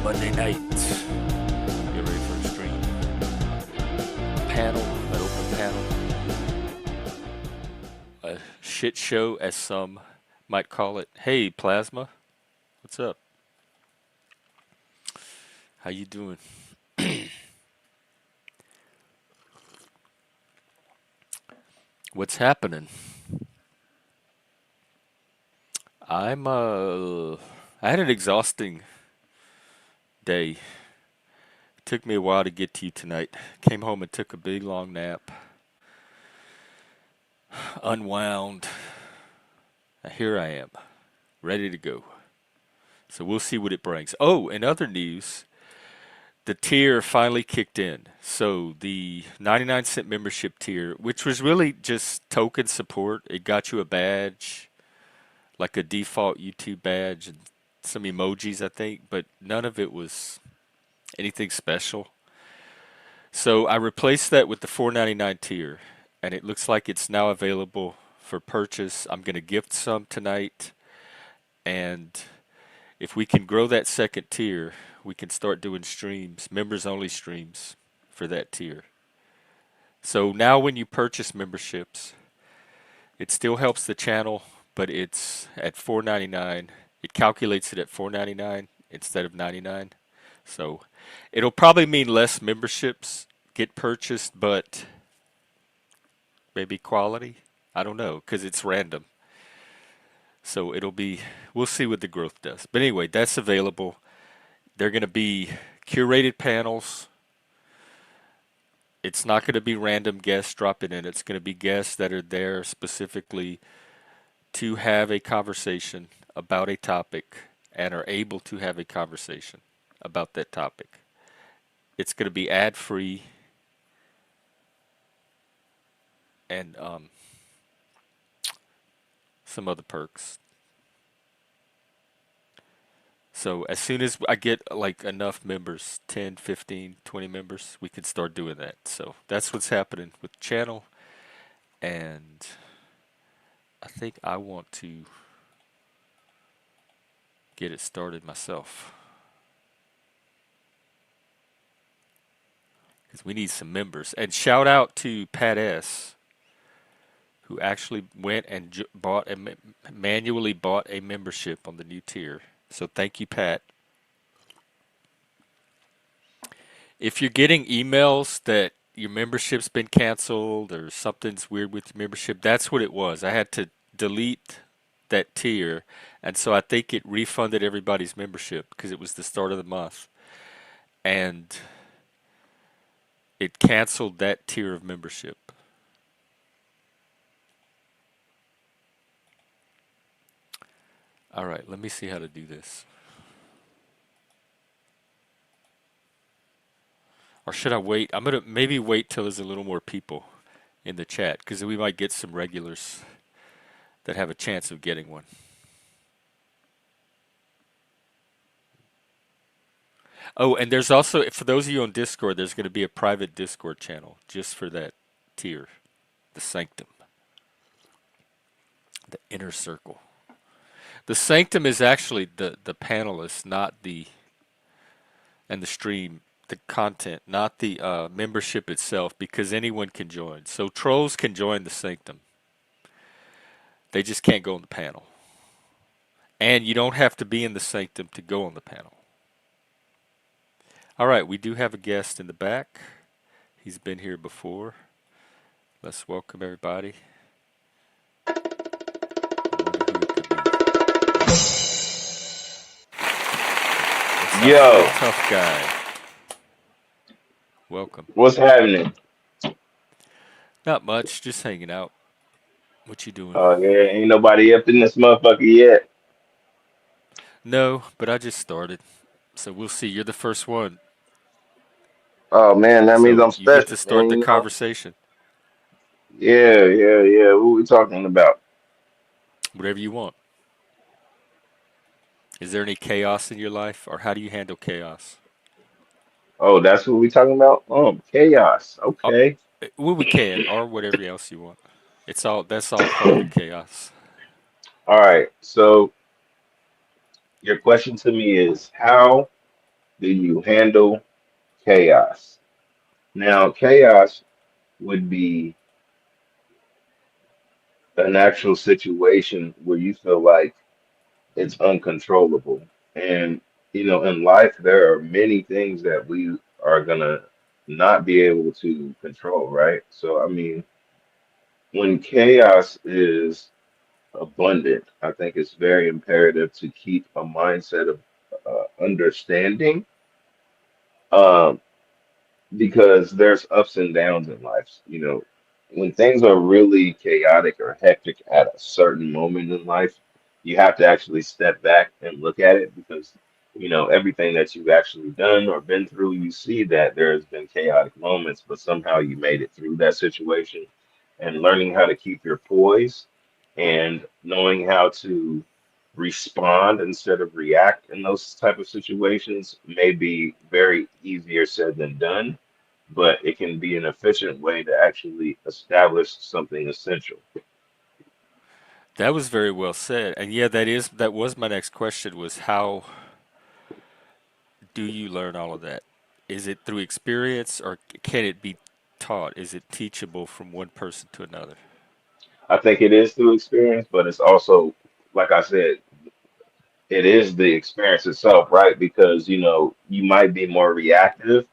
Monday night. Get ready for a stream. Panel, an open panel. A shit show, as some might call it. Hey, Plasma. What's up? How you doing? What's happening? I had an exhausting day. It took me a while to get to you tonight. Came home and took a big long nap. Unwound. And here I am, ready to go. So we'll see what it brings. Oh, in other news, the tier finally kicked in. So the 99-cent membership tier, which was really just token support, it got you a badge, like a default YouTube badge and some emojis, I think, but none of it was anything special. So I replaced that with the 4.99 tier, and it looks like it's now available for purchase. I'm going to gift some tonight, and if we can grow that second tier, we can start doing streams, members only streams for that tier. So now when you purchase memberships, it still helps the channel, but it's at $4.99. It calculates it at $4.99 instead of $99. So it'll probably mean less memberships get purchased, but maybe quality. I don't know, because it's random. So we'll see what the growth does. But anyway, that's available. They're going to be curated panels. It's not going to be random guests dropping in. It's going to be guests that are there specifically to have a conversation about a topic and are able to have a conversation about that topic. It's going to be ad-free and some other perks. So as soon as I get like enough members, 10, 15, 20 members, we can start doing that. So that's what's happening with the channel. And I think I want to get it started myself, because we need some members. And shout out to Pat S, who actually went and manually bought a membership on the new tier. So thank you, Pat. If you're getting emails that your membership's been canceled or something's weird with your membership, that's what it was. I had to delete that tier, and so I think it refunded everybody's membership because it was the start of the month. And it canceled that tier of membership. All right, let me see how to do this. Or should I wait? I'm going to maybe wait till there's a little more people in the chat, because we might get some regulars that have a chance of getting one. Oh, and there's also, for those of you on Discord, there's going to be a private Discord channel just for that tier, the Sanctum, the inner circle. The Sanctum is actually the panelists, and the stream, the content, not the membership itself, because anyone can join. So trolls can join the Sanctum. They just can't go on the panel. And you don't have to be in the Sanctum to go on the panel. All right, we do have a guest in the back. He's been here before. Let's welcome everybody. Yo, tough guy. Welcome. what's happening? Not much, just hanging out. What you doing? Oh yeah, ain't nobody up in this motherfucker yet. No, but I just started, so we'll see. You're the first one, Oh man, that means so I'm you get to special, start man. the You know? conversation. Yeah. What we talking about? Whatever you want. Is there any chaos in your life, or how do you handle chaos? Oh, that's what we talking about. Oh, chaos. Oh, Okay. well, we can, or whatever else you want. That's all part of the chaos. All right. So your question to me is, how Do you handle chaos? Now, chaos would be an actual situation where you feel like it's uncontrollable. And, in life, there are many things that we are going to not be able to control, right? So, I mean, when chaos is abundant, I think it's very imperative to keep a mindset of understanding. Um, because there's ups and downs in life. When things are really chaotic or hectic at a certain moment in life, you have to actually step back and look at it because, everything that you've actually done or been through, you see that there's been chaotic moments, but somehow you made it through that situation. And learning how to keep your poise and knowing how to respond instead of react in those type of situations may be very easier said than done, but it can be an efficient way to actually establish something essential. That was very well said. And yeah, that was my next question was how do you learn all of that? Is it through experience or can it be taught? Is it teachable from one person to another? I think it is through experience, but it's also, like I said, it is the experience itself, right? Because, you might be more reactive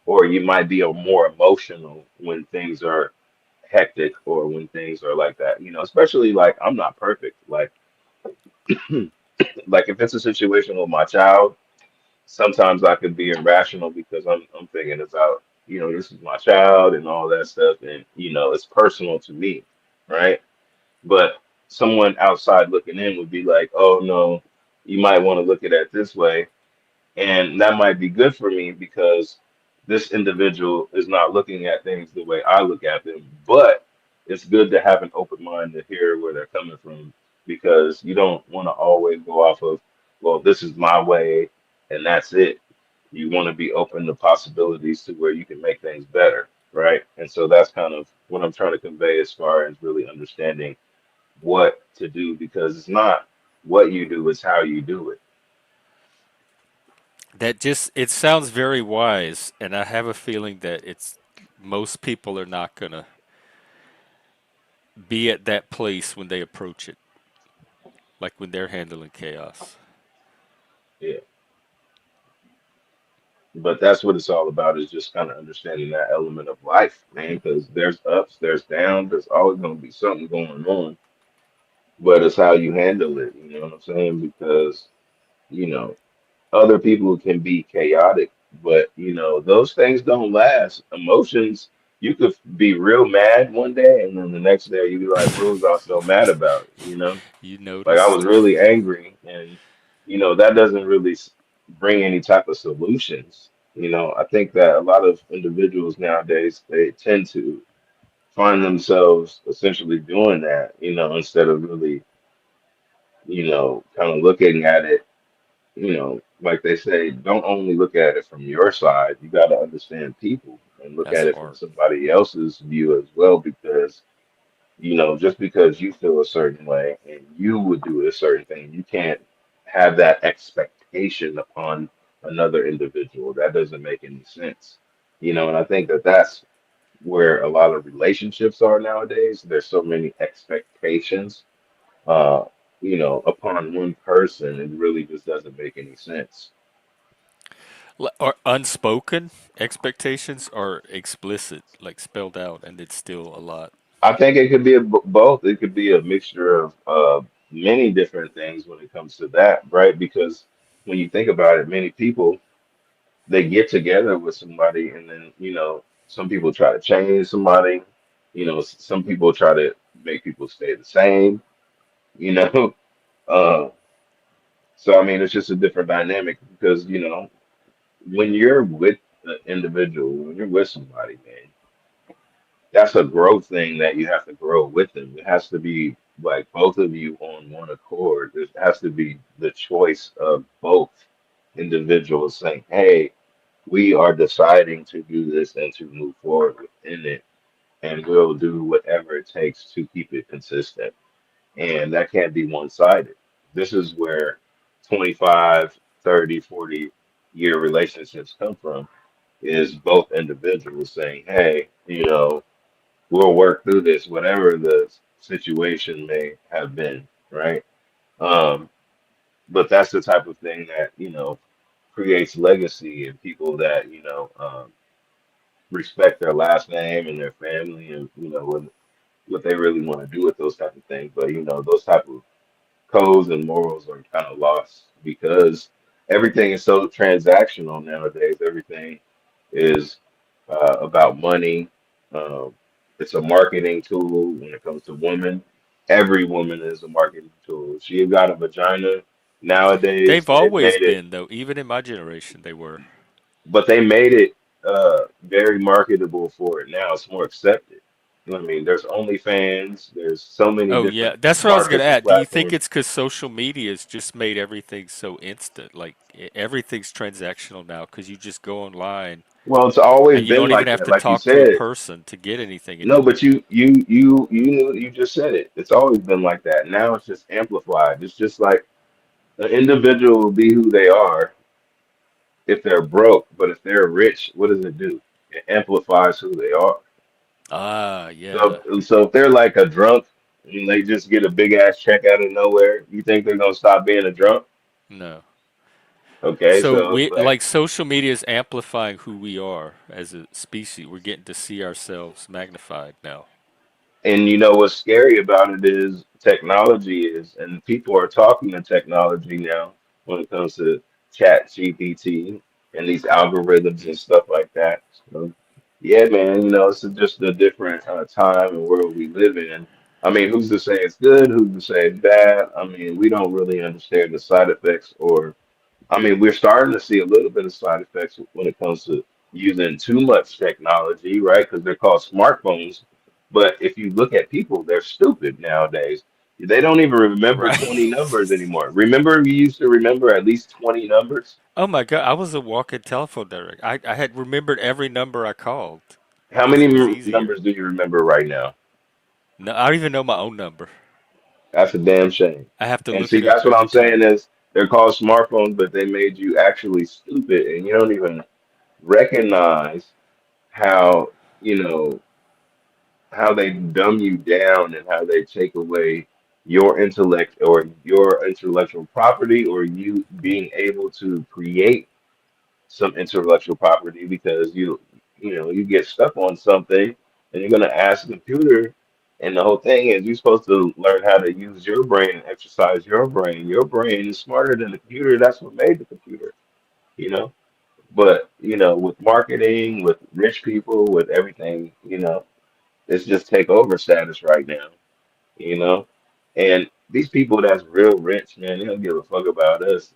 or you might be more emotional when things are hectic or when things are like that. Especially like I'm not perfect. Like if it's a situation with my child, sometimes I could be irrational because I'm thinking about, this is my child and all that stuff, and it's personal to me, right? But someone outside looking in would be like, oh no, you might want to look at it this way. And that might be good for me because this individual is not looking at things the way I look at them. But it's good to have an open mind to hear where they're coming from because you don't want to always go off of, well, this is my way and that's it. You want to be open to possibilities to where you can make things better, right? And so that's kind of what I'm trying to convey as far as really understanding what to do because it's not what you do, it's how you do it. It sounds very wise, and I have a feeling that it's most people are not going to be at that place when they approach it, like when they're handling chaos. Yeah. But that's what it's all about is just kind of understanding that element of life, man, because there's ups, there's downs, there's always going to be something going on, but it's how you handle it, you know what I'm saying? Because, you know, other people can be chaotic, but, those things don't last. Emotions, you could be real mad one day, and then the next day you be like, what was I so mad about, You Like I was noticed? really angry, and that doesn't really bring any type of solutions. I think that a lot of individuals nowadays they tend to find themselves essentially doing that, instead of really, kind of looking at it, like they say, don't only look at it from your side. You got to understand people and look That's at it from hard. somebody else's view as well, because just because you feel a certain way and you would do a certain thing, you can't have that expectation upon another individual. That doesn't make any sense. And I think that that's where a lot of relationships are nowadays. There's so many expectations, uh, upon one person. It really just doesn't make any sense. Or unspoken expectations are explicit, like spelled out, and it's still a lot. I think it could be both. It could be a mixture of many different things when it comes to that, right? Because when you think about it, many people they get together with somebody, and then some people try to change somebody. Some people try to make people stay the same. You know, uh, so I mean, it's just a different dynamic because when you're with an individual, when you're with somebody, man, that's a growth thing that you have to grow with them. It has to be like both of you on one accord. It has to be the choice of both individuals saying, "Hey, we are deciding to do this and to move forward within it, and we'll do whatever it takes to keep it consistent." And that can't be one-sided. This is where 25, 30, 40. your relationships come from is both individuals saying, hey, we'll work through this, whatever the situation may have been, right? Um, but that's the type of thing that, creates legacy and people that, respect their last name and their family and, what they really want to do with those type of things. But, those type of codes and morals are kind of lost because everything is so transactional nowadays. Everything is about money. Um, it's a marketing tool when it comes to women. Every woman is a marketing tool. If she got a vagina nowadays, They've they've always made it, been, though. Even in my generation, they were. but they made it very marketable for it now. It's more accepted. You know what I mean? There's OnlyFans. There's so many Oh different yeah, that's what I was gonna marketing add. Do you think platforms. it's because social media has just made everything so instant? Like everything's transactional now because you just go online Well, it's always and you been don't even like have that, to like you talk to a said. person to get anything No, but anymore. you just said it. It's always been like that. Now it's just amplified. It's just like an individual will be who they are if they're broke, but if they're rich, what does it do? It amplifies who they are. Ah, yeah. So if they're like a drunk and they just get a big ass check out of nowhere, you think they're gonna stop being a drunk? No. Okay, So so it's we like, like social media is amplifying who we are as a species. We're getting to see ourselves magnified now. and what's scary about it is technology is, and people are talking to technology now when it comes to Chat GPT and these algorithms and Mm. stuff like that. So, yeah, man, it's just a different time and world we live in. I mean, who's to say it's good? Who's to say it's bad? I mean, we don't really understand the side effects or I mean, we're starting to see a little bit of side effects when it comes to using too much technology, right? Because they're called smartphones. But if you look at people, they're stupid nowadays. They don't even remember 20 Right. numbers anymore. Remember, you used to remember at least 20 numbers? Oh my God, I was a walking telephone director. I had remembered every number I called How because many it was easier. numbers do you remember right now? No, I don't even know my own number. That's a damn shame. I have to And look see, it up that's what every I'm saying time. is they're called smartphones, but they made you actually stupid, and you don't even recognize how, you know, how they dumb you down and how they take away your intellect or your intellectual property or you being able to create some intellectual property because you get stuck on something and you're going to ask the computer and the whole thing is you're supposed to learn how to use your brain and exercise your brain is smarter than the computer. That's what made the computer, you know but with marketing, with rich people, with everything, it's just take over status right now, you know. And these people that's real rich, man, they don't give a fuck about us.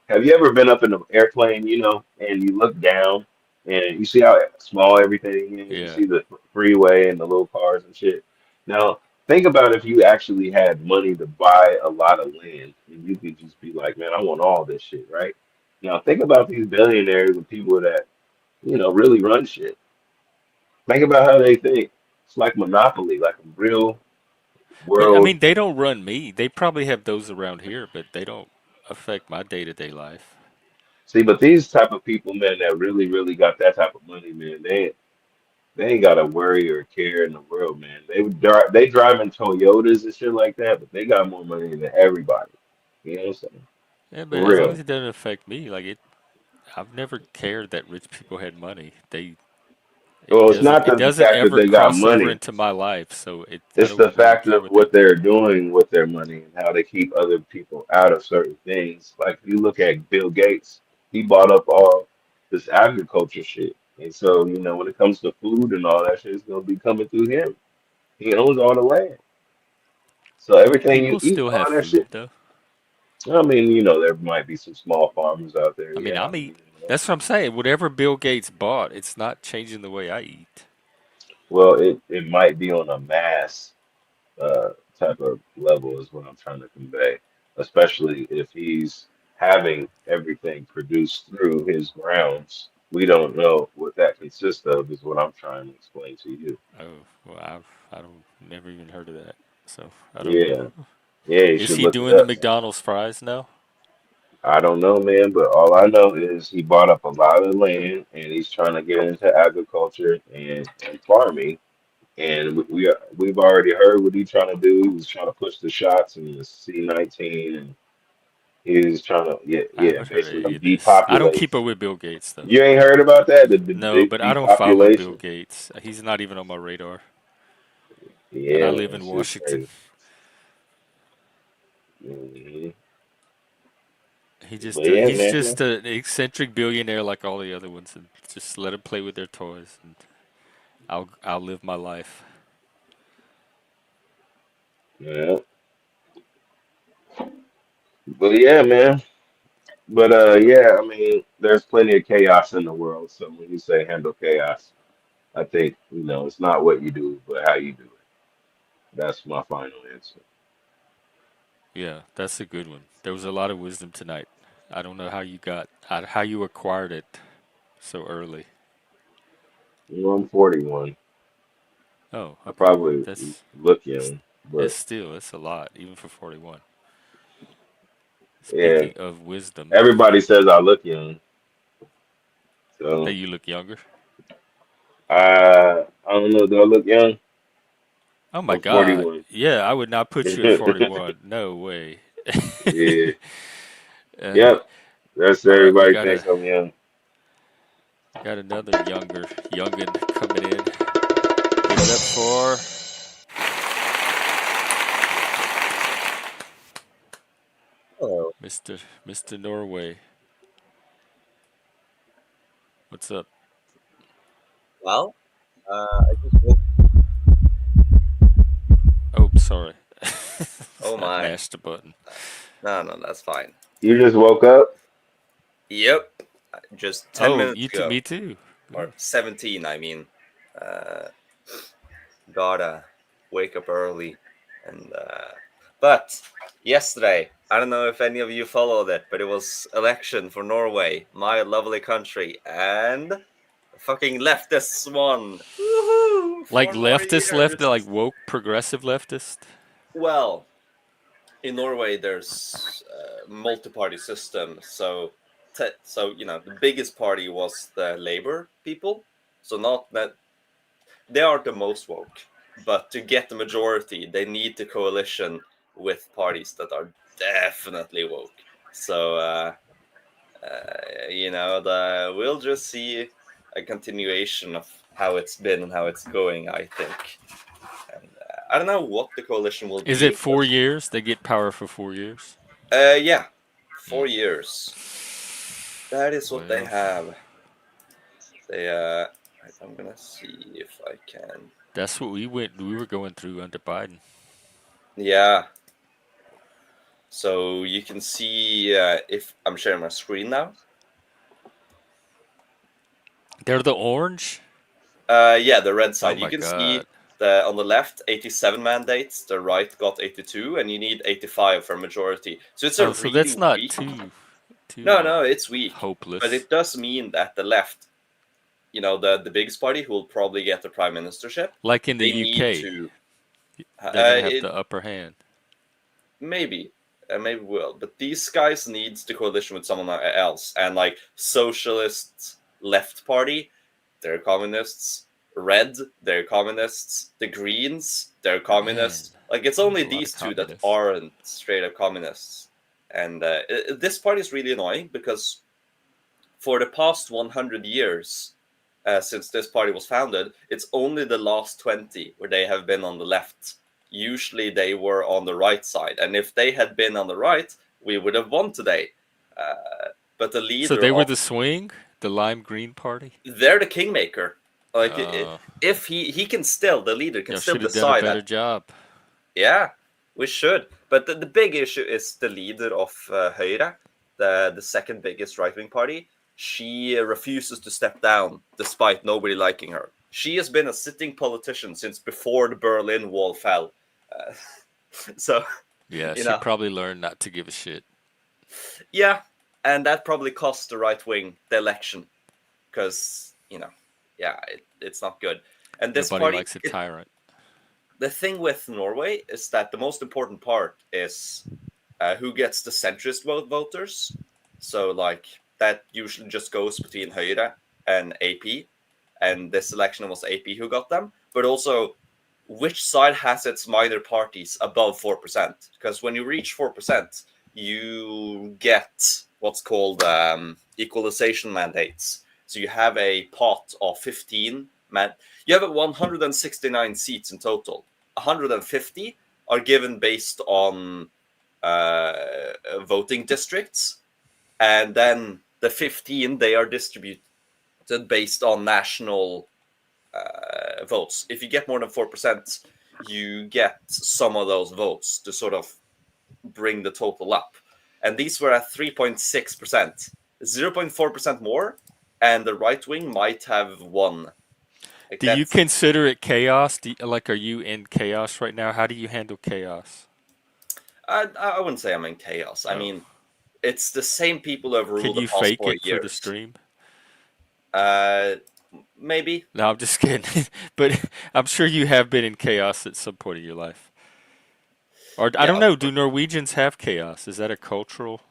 Have you ever been up in an airplane, and you look down and you see how small everything is? You Yeah. see the freeway and the little cars and shit. Now, think about if you actually had money to buy a lot of land and you could just be like, man, I want all this shit, right? Now, think about these billionaires and people that, really run shit. Think about how they think. It's like monopoly, like a real Yeah, I world. mean, they don't run me. They probably have those around here, but they don't affect my day-to-day life. See, but these type of people, man, that really, really got that type of money, man, they ain't got to worry or care in the world, man. They driving Toyotas and shit like that, but they got more money than everybody. You know what I'm saying? Yeah, but For as long as real. it doesn't affect me, like it, I've never cared that rich people had money. It Well, it's doesn't not it the doesn't fact that ever they got cross over money. into my life, so I It's don't the really fact care of what they what do. they're doing with their money and how they keep other people out of certain things. Like if you look at Bill Gates, he bought up all this agriculture shit. And so, when it comes to food and all that shit, it's gonna be coming through him. He owns all the land. So everything you People eat, still have all that food shit. though. I mean, there might be some small farmers out there. I mean, Yeah, I I'm mean, eat. That's what I'm saying. Whatever Bill Gates bought, it's not changing the way I eat. well, it might be on a mass uh, type of level is what I'm trying to convey, especially if he's having everything produced through his grounds. We don't know what that consists of, is what I'm trying to explain to you. Oh, well, I don't never even heard of that. So I don't know. Yeah, yeah, you Is should he look it doing the up. McDonald's fries now? I don't know, man, but all I know is he bought up a lot of land and he's trying to get into agriculture and farming. And we've already heard what he's trying to do. He was trying to push the shots in the C-19, and he was trying to I yeah haven't heard basically any of this. I don't depopulate. keep up with Bill Gates though. You ain't heard about that? The No, big but I don't follow Bill depopulation. Gates. He's not even on my radar. And I Yeah, live man, in shit's Washington. crazy. Hmm. But yeah, He's man. just an eccentric billionaire like all the other ones, and just let him play with their toys, and I'll live my life. Yeah, but yeah, man. But yeah, I mean, there's plenty of chaos in the world. So when you say handle chaos, I think it's not what you do, but how you do it. That's my final answer. Yeah, that's a good one. There was a lot of wisdom tonight. I don't know how you acquired it so early. I'm 41. Oh, I okay. probably That's look it's, young, it's but still it's a lot even for 41. yeah, Speaking of wisdom, everybody says I look young, that so you look younger. I don't know. Do I look young? Oh my I'm God. 41. Yeah, I would not put you at 41. No way. Yeah, uh, yep. That's all right, everybody thinks I'm young. got another youngin coming in. Give it up for Oh, Mr. Norway. What's up? well, I just woke. Oh, sorry. Oh I my. mashed the button. No, no, that's fine. You just woke up? Yep, just 10 Oh, minutes you to ago, me too. or Good. 17, I mean. Uh, gotta wake up early. And, but yesterday, I don't know if any of you followed it, but it was election for Norway, my lovely country, and the fucking leftists won. Woohoo! Like 4 more leftist left, years. like woke progressive leftist. Well, in Norway, there's multi-party system. So the biggest party was the Labour people. So not that they are the most woke, but to get the majority, they need to coalition with parties that are definitely woke. So we'll just see a continuation of how it's been and how it's going. I think, and I don't know what the coalition will Is it be, but 4 years? They get power for 4 years. yeah, Mm. 4 years. That is what they Well, have. They I'm gonna see if I can. that's what we were going through under Biden. Yeah. So you can see if I'm sharing my screen now. They're the orange. Yeah, the red Oh side. You my can God. see the on the left 87 mandates. The right got 82, and you need 85 for majority. So it's a Oh, so really that's not weak. No, too no, it's weak, but hopeless. it does mean that the left, the biggest party who will probably get the prime ministership, Like in the they need UK, to. they're gonna have It the upper hand. maybe maybe will, but these guys needs to coalition with someone else, and like socialist left party, they're communists. Red, they're communists. The Greens, they're Man, communists. Like it's there's only a lot of these two that communists. aren't straight up communists. And this party is really annoying because for the past 100 years, since this party was founded, it's only the last 20 where they have been on the left. Usually they were on the right side. And if they had been on the right, we would have won today. But the So leader they were of the swing, the lime green party. they're the kingmaker. Like Uh, if he can still the leader can y'all still should have done a decide better that job. yeah, we should. But the big issue is the leader of Høyre, the second biggest right wing party. She refuses to step down despite nobody liking her. She has been a sitting politician since before the Berlin Wall fell. Uh, so, Yeah, you she know, probably learned not to give a shit. yeah. And that probably cost the right wing the election because, yeah, it's not good. And this Nobody party, likes a tyrant. the thing with Norway is that the most important part is who gets the centrist voters. So like that usually just goes between Høyre and AP, and this election was AP who got them. But also, which side has its minor parties above 4%? Because when you reach 4%, you get what's called equalization mandates. So you have a pot of 15 you have 169 seats in total. 150 are given based on uh, voting districts, and then the 15 they are distributed based on national votes. If you get more than 4%, you get some of those votes to sort of bring the total up. And these were at 3.6%, 0.4% more, and the right wing might have won. Like Do you that's, consider it chaos? Like, are you in chaos right now? How do you handle chaos? I wouldn't say I'm in chaos. I Oh, mean, it's the same people who have can ruled the you past fake 40 it for the years. stream? Uh, maybe. No, I'm just kidding. But I'm sure you have been in chaos at some point in your life. Or I Yeah, don't know. Do Norwegians have chaos? Is that a cultural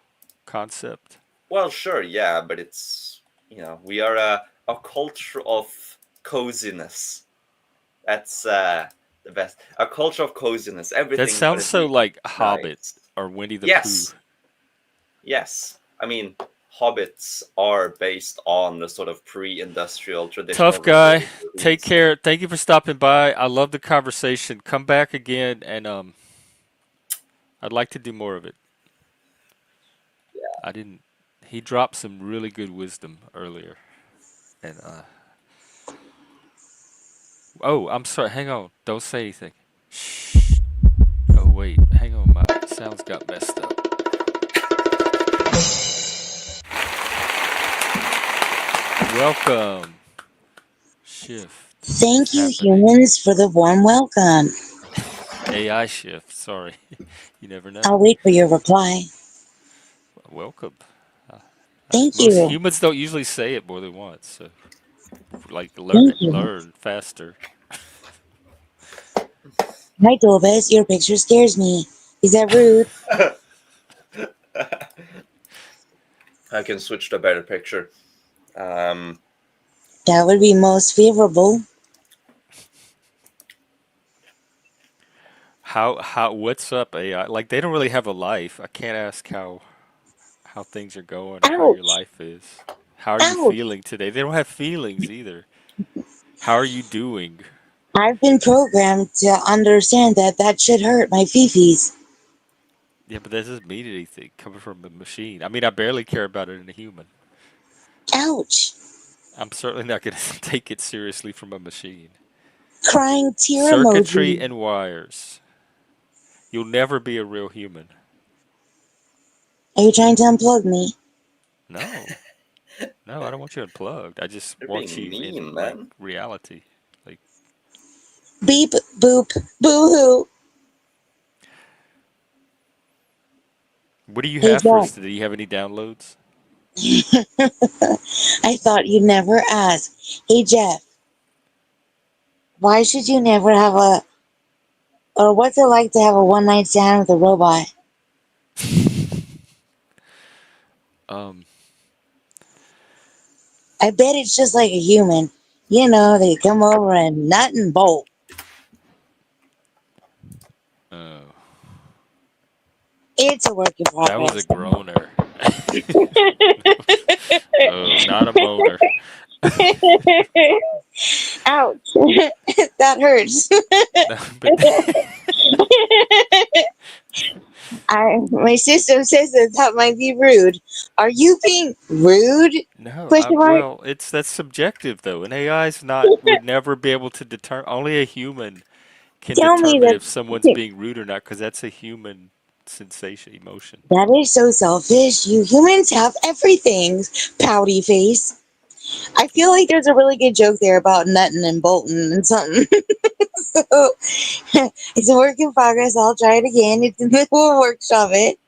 concept? well, sure, yeah, but it's, we are a culture of coziness. That's the best. A culture of coziness. That Everything sounds gotta so be like Hobbit nice. or Winnie the Pooh. Yes, yes. I mean, hobbits are based on the sort of pre-industrial Tough traditional guy. Take routines. care. Thank you for stopping by. I love the conversation. Come back again, and I'd like to do more of it. I didn't. He dropped some really good wisdom earlier, and oh, I'm sorry. Hang on. Don't say anything. Shh. Oh wait. Hang on. My sounds got messed up. Welcome. Shift. What's Thank you, happening? humans, for the warm welcome. AI shift. Sorry. You never know. I'll wait for your reply. Welcome. Uh, Thank most you. humans don't usually say it more than once, so like Thank you. learn faster. Hi, Dolbus. Your picture scares me. Is that rude? I can switch to a better picture. Um, That would be most favorable. How what's up AI? Like they don't really have a life. I can't ask how things are going or how your Ouch! life is. How are you Ouch! feeling today? They don't have feelings either. How are you doing? I've been programmed to understand that that should hurt my fifis. Yeah, but that doesn't mean anything coming from a machine. I mean, I barely care about it in a human. Ouch! I'm certainly not going to take it seriously from a machine. Crying tear Circuitry emoji. and wires. You'll never be a real human. Are you trying to unplug me? No. No, I don't want you unplugged. I just you're want being you in mean, like man. reality. Like, Beep, boop, boo hoo. what do you Hey, have for us Jeff. today? Do you have any downloads? I thought you'd never ask. Hey, Jeff. Why should you never have a or what's it like to have a one night stand with a robot? Um, I bet it's just like a human. You know, they come over and nut and bolt. oh, It's a work in that was a progress. groaner. Oh, not a moaner. Ouch. That hurts. No, but My system says that might be rude. Are you being rude? no. Question mark. Well, that's subjective though. An AI's not would never be able to determine. Only a human can Tell me determine that if someone's being rude or not, because that's a human sensation, emotion. that is so selfish. You humans have everything. Pouty face. I feel like there's a really good joke there about nutting and bolting and something. So it's a work in progress. I'll try it again. We'll workshop it.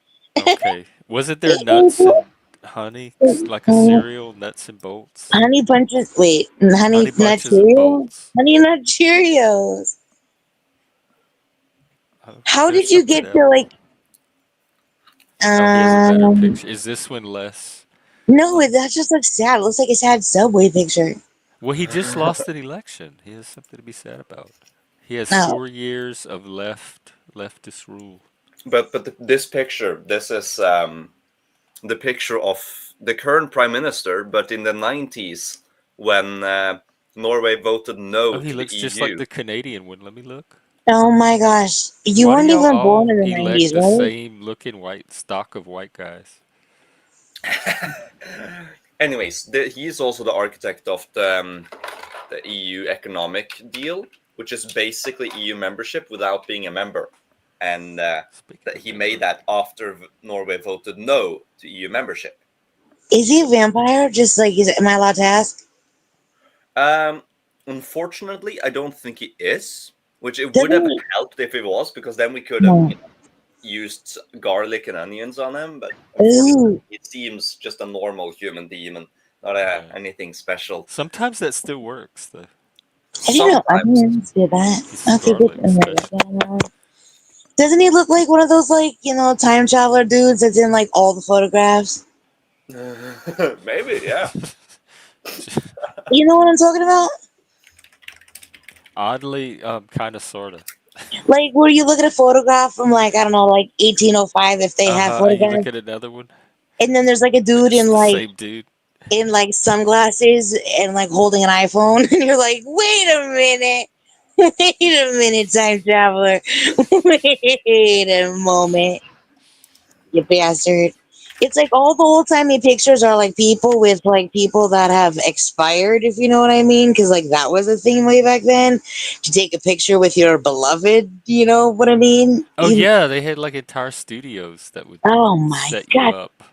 Okay. Wasn't there nuts and honey, like a cereal, nuts and bolts? Honey bunches. Wait, honey Honey nut bunches and Cheerios. bolts. Honey nut Cheerios. Oh, How there's did you something get to else. like? Oh, he has a better Um, picture. Is this one less? no, Like, that just looks sad. It looks like a sad subway picture. well, he just lost an election. He has something to be sad about. He has Oh, 4 years of leftist rule. But this picture, this is the picture of the current prime minister, but in the 90s when Norway voted Oh, no he to the looks just like EU. the Canadian one. Let me look. oh my gosh. You Why do weren't y'all even born all in the elect 90s, the right? same looking white stock of white guys? Anyways, he's also the architect of the EU economic deal, which is basically EU membership without being a member. And Speaking that of he made member, that after Norway voted no to EU membership. Is he a So, vampire? Just like, am I allowed to ask? um, unfortunately, I don't think he is, which it would Doesn't have he? helped if he was, because then we could have No. used garlic and onions on him. But unfortunately, Ooh, it seems just a normal human demon, not yeah. anything special. Sometimes that still works though. I didn't know Sometimes. onions did that. Get some Okay, good garlic, to know especially. that. Doesn't he look like one of those, like, time traveler dudes that's in, like, all the photographs? Maybe, yeah. You know what I'm talking about? Oddly, kind of, sorta. Like, where you look at a photograph from, like, I don't know, like 1805 if they Uh have huh. And you look photographs, at another one, and then there's, like, a and dude it's in, the like, same dude. sunglasses and, like, holding an iPhone, and you're like, wait a minute. Wait a minute, time traveler. Wait a moment, you bastard. It's like all the old timey pictures are like people with like people that have expired, if you know what I mean. Because like that was a thing way back then to take a picture with your beloved. You know what I mean? Oh yeah, they had like entire studios that would Oh my set you god, up.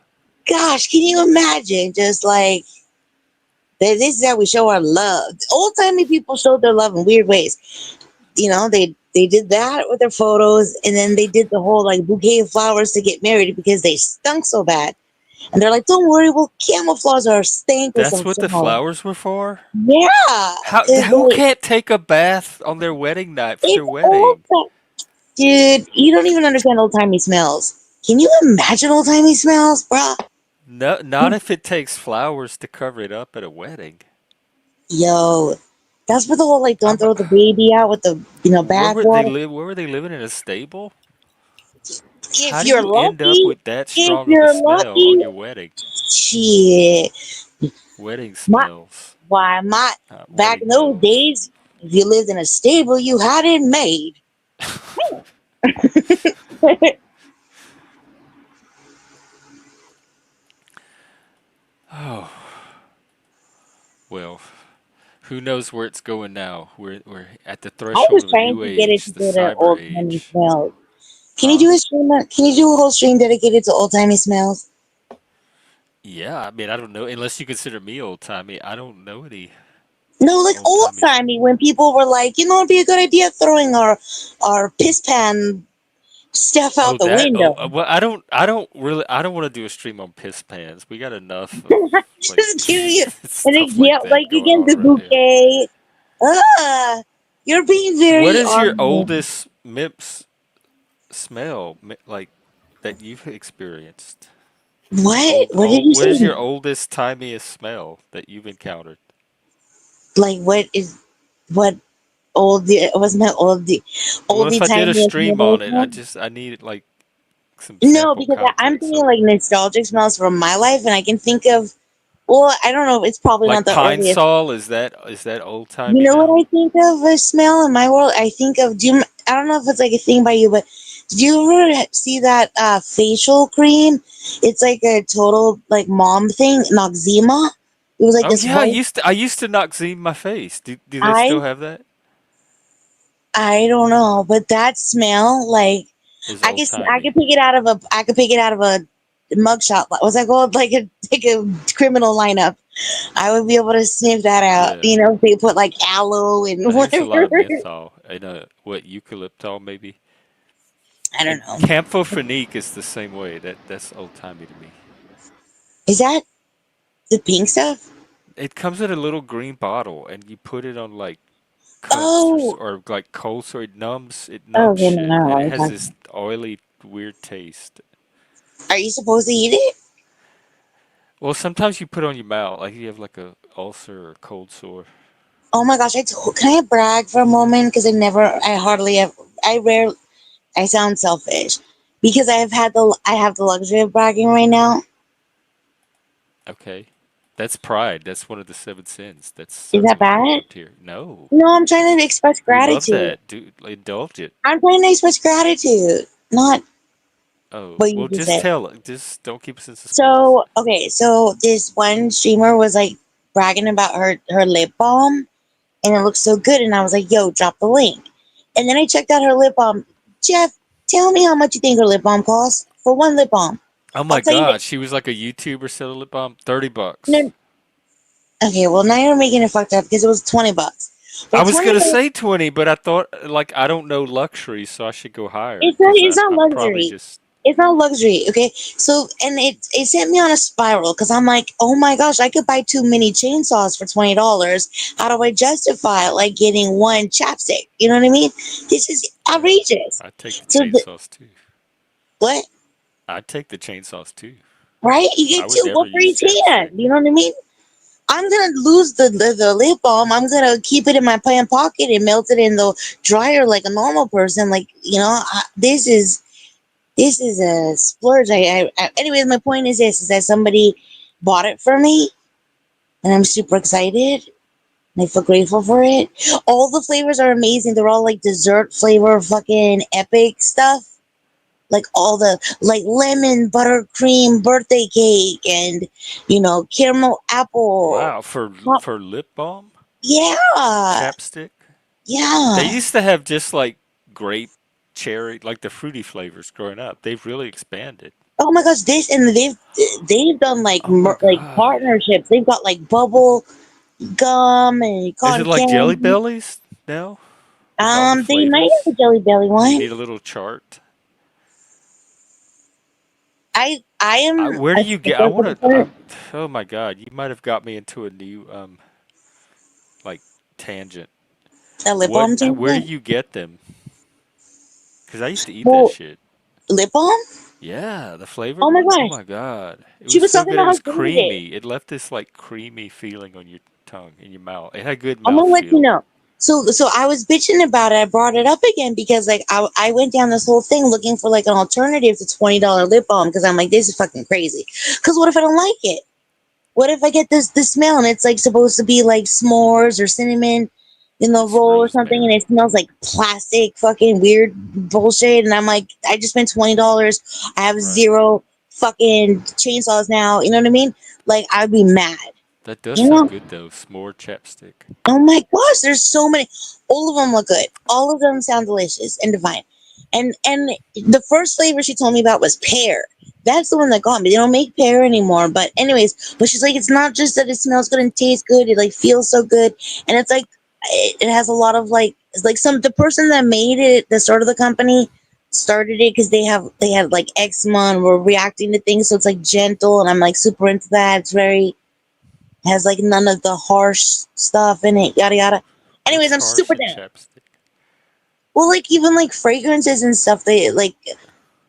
gosh, can you imagine? Just like this is how we show our love. Old timey people showed their love in weird ways. They did that with their photos, and then they did the whole like bouquet of flowers to get married because they stunk so bad. And they're like, "Don't worry, we'll camouflage our stink with That's some what the flowers." flowers were for. Yeah, How because who can't take a bath on their wedding night for their it's old wedding? time. Dude, you don't even understand old timey smells. Can you imagine old timey smells, bruh? No, not if it takes flowers to cover it up at a wedding. Yo, that's for the whole like, don't I'm, throw the baby out with the where would they bathwater. live? Where were they living, in a stable? How If do you're you end up lucky, with that if strong of a you're smell lucky, on your wedding? shit. Wedding My smells. why my back Wedding in those nose. days, if you lived in a stable, you had it made. Oh, well, who knows where it's going now? We're at the I threshold was of a trying new to get it age, to the go to cyber old timey age. smells. Can you Huh? do a stream? Can you do a whole stream dedicated to old timey smells? Yeah, I mean, I don't know. Unless you consider me old timey, I don't know any No, like old old timey. timey when people were like, it'd be a good idea throwing our piss pan stuff Oh, out the that. Oh, window. well, I don't want to do a stream on piss pans. We got enough of like Just give you an stuff like example, that like going again on the around here. bouquet. You're being What very is your argumentative. oldest MIPS smell like that you've experienced? What? What did you What is say? your oldest timiest smell that you've encountered? Like what wasn't that Well, if oldie I did a timey stream on it, innovation? I need like some No, sample because I'm context thinking of like nostalgic smells from my life, and I can think of. Well, I don't know. It's probably not like the pine earliest. sol. Is that old You timey know now? what I think of a smell in my world? I think of. I don't know if it's like a thing by you, but did you ever see that facial cream? It's like a total like mom thing, Noxzema. It was like Oh this yeah, white. I used to not seam my face. Do they I still have that? I don't know, but that smell like Is I old could I timey. could pick it out of a mugshot. What's that called? Like a criminal lineup. I would be able to sniff that out. Yeah. If they put like aloe and I think it's a lot whatever. of menthol and what eucalyptol maybe. I don't And know. camphorphenique is the same way. That's old timey to me. Is that the pink stuff? It comes in a little green bottle, and you put it on like cuts Oh, or like cold, so it numbs okay, no, shit, no, and it no, has no. this oily, weird taste. Are you supposed to eat it? Well, sometimes you put it on your mouth, like you have like a ulcer or a cold sore. Oh my gosh! Can I brag for a moment? Because I hardly have, I rarely, I sound selfish because I have the luxury of bragging right now. Okay. That's pride. That's one of the seven sins. That's Is that certainly bad? up here. No. No, I'm trying to express We love gratitude. that. Do indulge it. I'm trying to express gratitude, not Oh, what you well, just just said. tell. Just don't keep us in suspense. So okay, so this one streamer was like bragging about her lip balm, and it looked so good, and I was like, "Yo, drop the link." And then I checked out her lip balm. Jeff, tell me how much you think her lip balm costs for one lip balm. Oh I'll my tell you this. God, she was like a YouTuber selling lip balm. $30. No, okay, well now you're making it fucked up because it was $20. I Well, was 20 gonna bucks. say 20, but I thought like I don't know luxury, so I should go higher It's not. because It's not I'm probably luxury. just. It's not luxury. Okay. So and it sent me on a spiral because I'm like, oh my gosh, I could buy two mini chainsaws for $20. How do I justify like getting one chapstick? You know what I mean? This is Yeah, outrageous. I'd take the So chainsaws too. what? I'd take the chainsaws too. Right? You I get would two, never one for use each chapstick. hand. You know what I mean? I'm gonna lose the lip balm. I'm gonna keep it in my pant pocket and melt it in the dryer like a normal person. Like this is a splurge. Anyways, my point is this: is that somebody bought it for me, and I'm super excited. And I feel grateful for it. All the flavors are amazing. They're all like dessert flavor, fucking epic stuff. Like all the like lemon buttercream birthday cake and caramel apple. Wow, for lip balm, Yeah, chapstick. They yeah. used to have just like grape, cherry, like the fruity flavors growing up. They've really expanded. Oh my gosh, this and they've done like Oh my like God. partnerships. They've got like bubble gum and Is it cotton like Jelly candy. Bellies now? With all the They might have flavors? a Jelly Belly And you one. need a little chart. I am Where do a you get? I stickler for want the to. fruit. Oh my God, you might have got me into a new like tangent. A lip balm Where do tangent. you get them? Because I used to eat that Well, shit. lip balm. Yeah, the Oh flavored my one. Oh gosh, my God, it she was was so talking good. It about how was good it is. creamy. It left this like creamy feeling on your tongue, in your mouth. It had good I'm mouth gonna let you feel. know. So I was bitching about it. I brought it up again because like I went down this whole thing looking for like an alternative to $20 lip balm because I'm like this is fucking crazy. Because what if I don't like it? What if I get this smell and it's like supposed to be like s'mores or cinnamon in the It's roll or something and rosemary, it smells like plastic fucking weird bullshit and I'm like I just spent $20. I have right? zero fucking chainsaws now. You know what I mean? Like I'd be mad. That does You sound know? good though. S'more chapstick. Oh my gosh, there's so many. All of them look good. All of them sound delicious and divine. And the first flavor she told me about was pear. That's the one that got me. They don't make pear anymore. But anyways, but she's like, it's not just that it smells good and tastes good. It like feels so good, and it's like it has a lot of like it's like some the person that made it, that started the company, started it because they had like eczema and were reacting to things. So it's like gentle, and I'm like super into that. It's very has like none of the harsh stuff in it, yada yada. Anyways, What's I'm super harsh in down. chapstick? Well, like even like fragrances and stuff, they like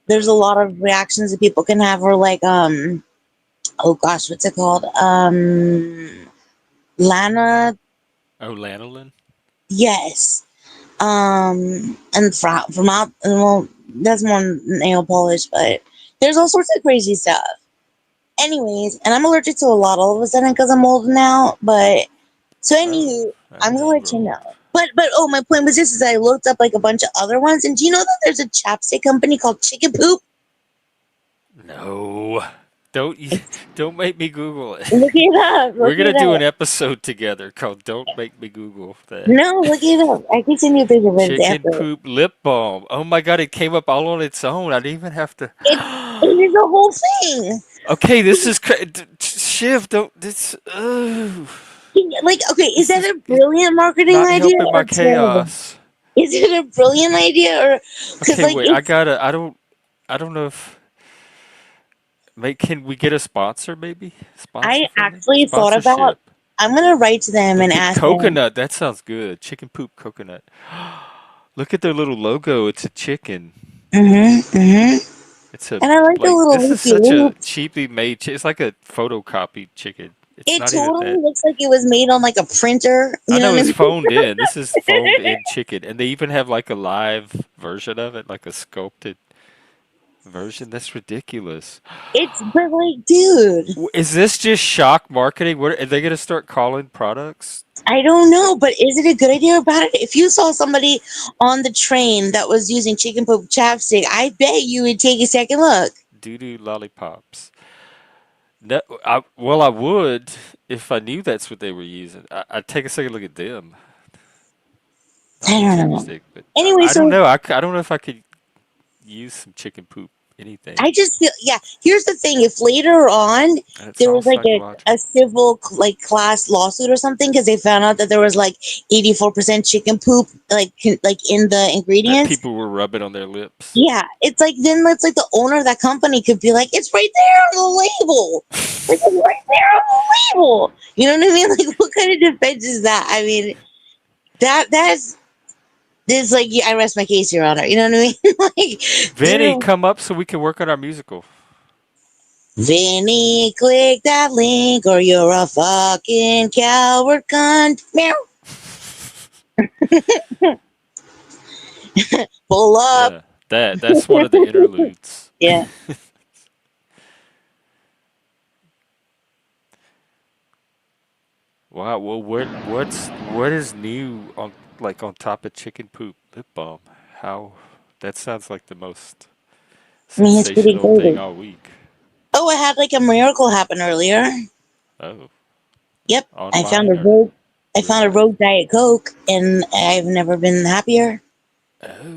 there's a lot of reactions that people can have, or like oh gosh, what's it called? Lana, Oh, lanolin. yes. And from out, well, that's more nail polish, but there's all sorts of crazy stuff. Anyways, and I'm allergic to a lot all of a sudden because I'm old now, but so Oh, anywho, I I'm didn't gonna know you let were you old. know. But oh, my point was this: is I looked up like a bunch of other ones, and do you know that there's a chapstick company called Chicken Poop? No. Don't you, don't make me Google it. Look it up. We're Look gonna it do an up. episode together called "Don't Make Me Google That." No, look it up. I can send you a picture of it Chicken after. poop lip balm. Oh my God, it came up all on its own. I didn't even have to. It is a whole thing. Okay, this is Shiv. Don't this. Like, okay, is This that is a brilliant marketing not idea helping my or terrible? chaos. Is it a brilliant idea or because Okay, like wait. I it's gotta. I don't know if. Can we get a sponsor? Maybe sponsor I from them. actually thought about. Sponsorship. I'm gonna write to them and Look at ask them. coconut. That sounds good. Chicken poop coconut. Look at their little logo. It's a chicken. Mm-hmm. Mm-hmm. It's a And I like the like little this is loopy such a loops. cheaply made. It's like a photocopied chicken. It's It not even totally that. looks like it was made on like a printer. I You know know what I it's mean? phoned in. This is phoned in chicken, and they even have like a live version of it, like a sculpted version. That's ridiculous. It's but like, dude, Is this just shock marketing? What are they going to start calling products? I don't know, but is it a good idea about it? If you saw somebody on the train that was using chicken poop chapstick, I bet you would take a second look. Doo doo lollipops. No, well, I would if I knew that's what they were using. I'd take a second look at them, not I the don't know. chapstick. But Anyway, I don't so know. I don't know if I could use some chicken poop anything. I just feel, yeah. Here's the thing: if later on That's there all was like a psychological. civil like class lawsuit or something because they found out that there was like 84% chicken poop like in the That ingredients, people were rubbing on their lips. yeah, it's like then it's like the owner of that company could be like, it's right there on the label. Like it's right there on the label. You know what I mean? Like what kind of defense is that? I mean, that's this like yeah, I rest my case, Your Honor. You know what I mean? Like, Vinny, dude, come up so we can work on our musical. Vinny, click that link or you're a fucking coward cunt. Meow. Pull up. Yeah, that's one of the interludes. Yeah. Wow. Well, what is new on like on top of chicken poop lip balm? How that sounds like the most I mean, it's pretty sensational thing good. all week. Oh, I had like a miracle happen earlier. Oh, Yep. I found online a or rogue. I real found a life? rogue Diet Coke, and I've never been happier.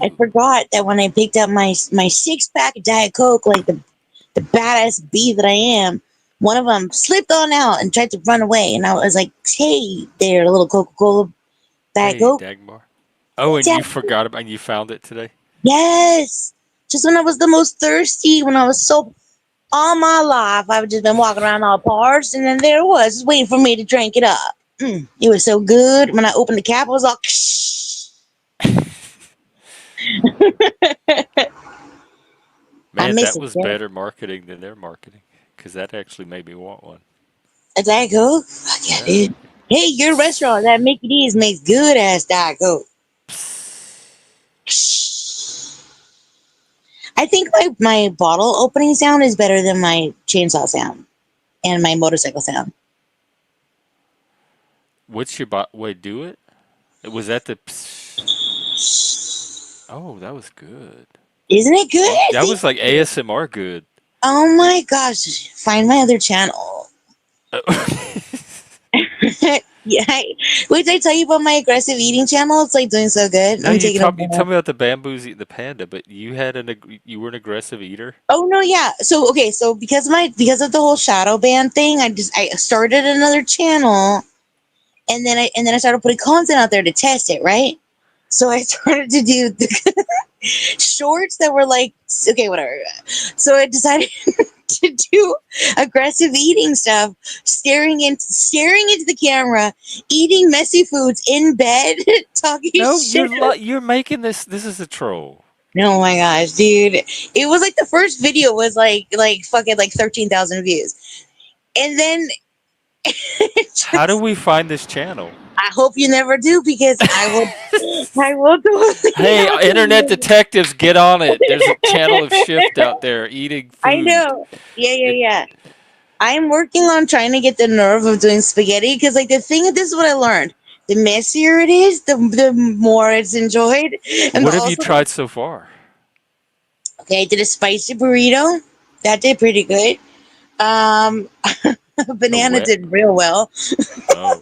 I Oh, forgot that when I picked up my 6 pack of Diet Coke, like the badass bee that I am, one of them slipped on out and tried to run away, and I was like, "Hey there, little Coca-Cola Diet hey, Coke." Dagmar. Oh, and Yeah, you forgot about and you found it today. yes. Just when I was the most thirsty, when I was so all my life, I've just been walking around all parched, and then there it was, just waiting for me to drink it up. It was so good. When I opened the cap, it was all. I Man, miss that it. was Yeah. better marketing than their marketing, because that actually made me want one. A Diet Coke? Fuck yeah, Yeah. dude. Hey, your restaurant, that Mickey D's makes good ass Diet Coke. I think my bottle opening sound is better than my chainsaw sound and my motorcycle sound. What's your way? Do it. Was that the? Oh, that was good. Isn't it good? That was like ASMR good. Oh my gosh. Find my other channel. Yeah. Wait, did I tell you about my aggressive eating channel? It's like doing so good. No, I'm taking you over. told me about the bamboos eating the panda, but you had you were an aggressive eater. Oh no, yeah. So okay, so because of the whole shadow ban thing, I started another channel, and then I started putting content out there to test it, right? So I started to do the shorts that were like, okay, whatever. So I decided to do aggressive eating stuff, staring into the camera, eating messy foods in bed, talking No, shit. you're making this. This is a troll. Oh my gosh, dude! It was like the first video was like fucking like 13,000 views, and then How do just we find this channel? I hope you never do because I will totally Hey, have internet to. detectives, get on it. There's a channel of Shift out there eating I food. know. Yeah, yeah, It yeah. I'm working on trying to get the nerve of doing spaghetti because, like, the thing, this is what I learned. The messier it is, the more it's enjoyed. And What have you also, tried so far? okay, I did a spicy burrito. That did pretty good. Um, A banana wet? did real well. Oh.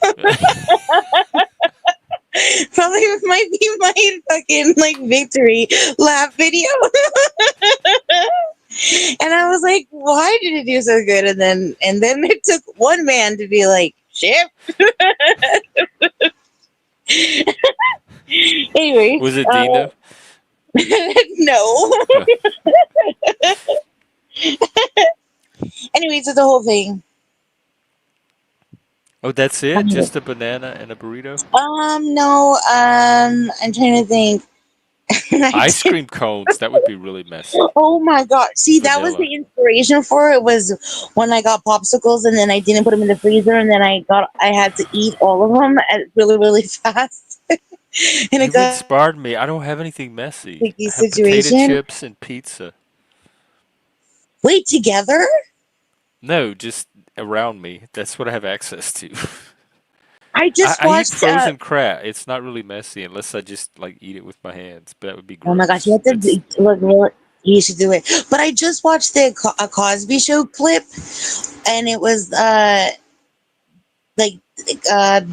Probably might be my fucking, like, victory laugh video. And I was like, why did it do so good? And then it took one man to be like, shit. Anyways, Was it Dino? no. Anyways, it's the whole thing. Oh, that's it? Just a banana and a burrito? No. I'm trying to think. And I Ice did. cream cones, that would be really messy. Oh my god! See, that was Vanilla. the inspiration for it. Was when I got popsicles and then I didn't put them in the freezer, and then I had to eat all of them at really really fast, and it You've got into inspired a me. I don't have anything messy. sticky I have potato situation. chips and pizza. Wait, together? No, just around me. That's what I have access to. I I, just I eat watched. frozen crab. It's not really messy unless I just like eat it with my hands, but that would be Oh my gosh, you gross. have to That's look. Really, you should do it. But I just watched a Cosby Show clip, and it was like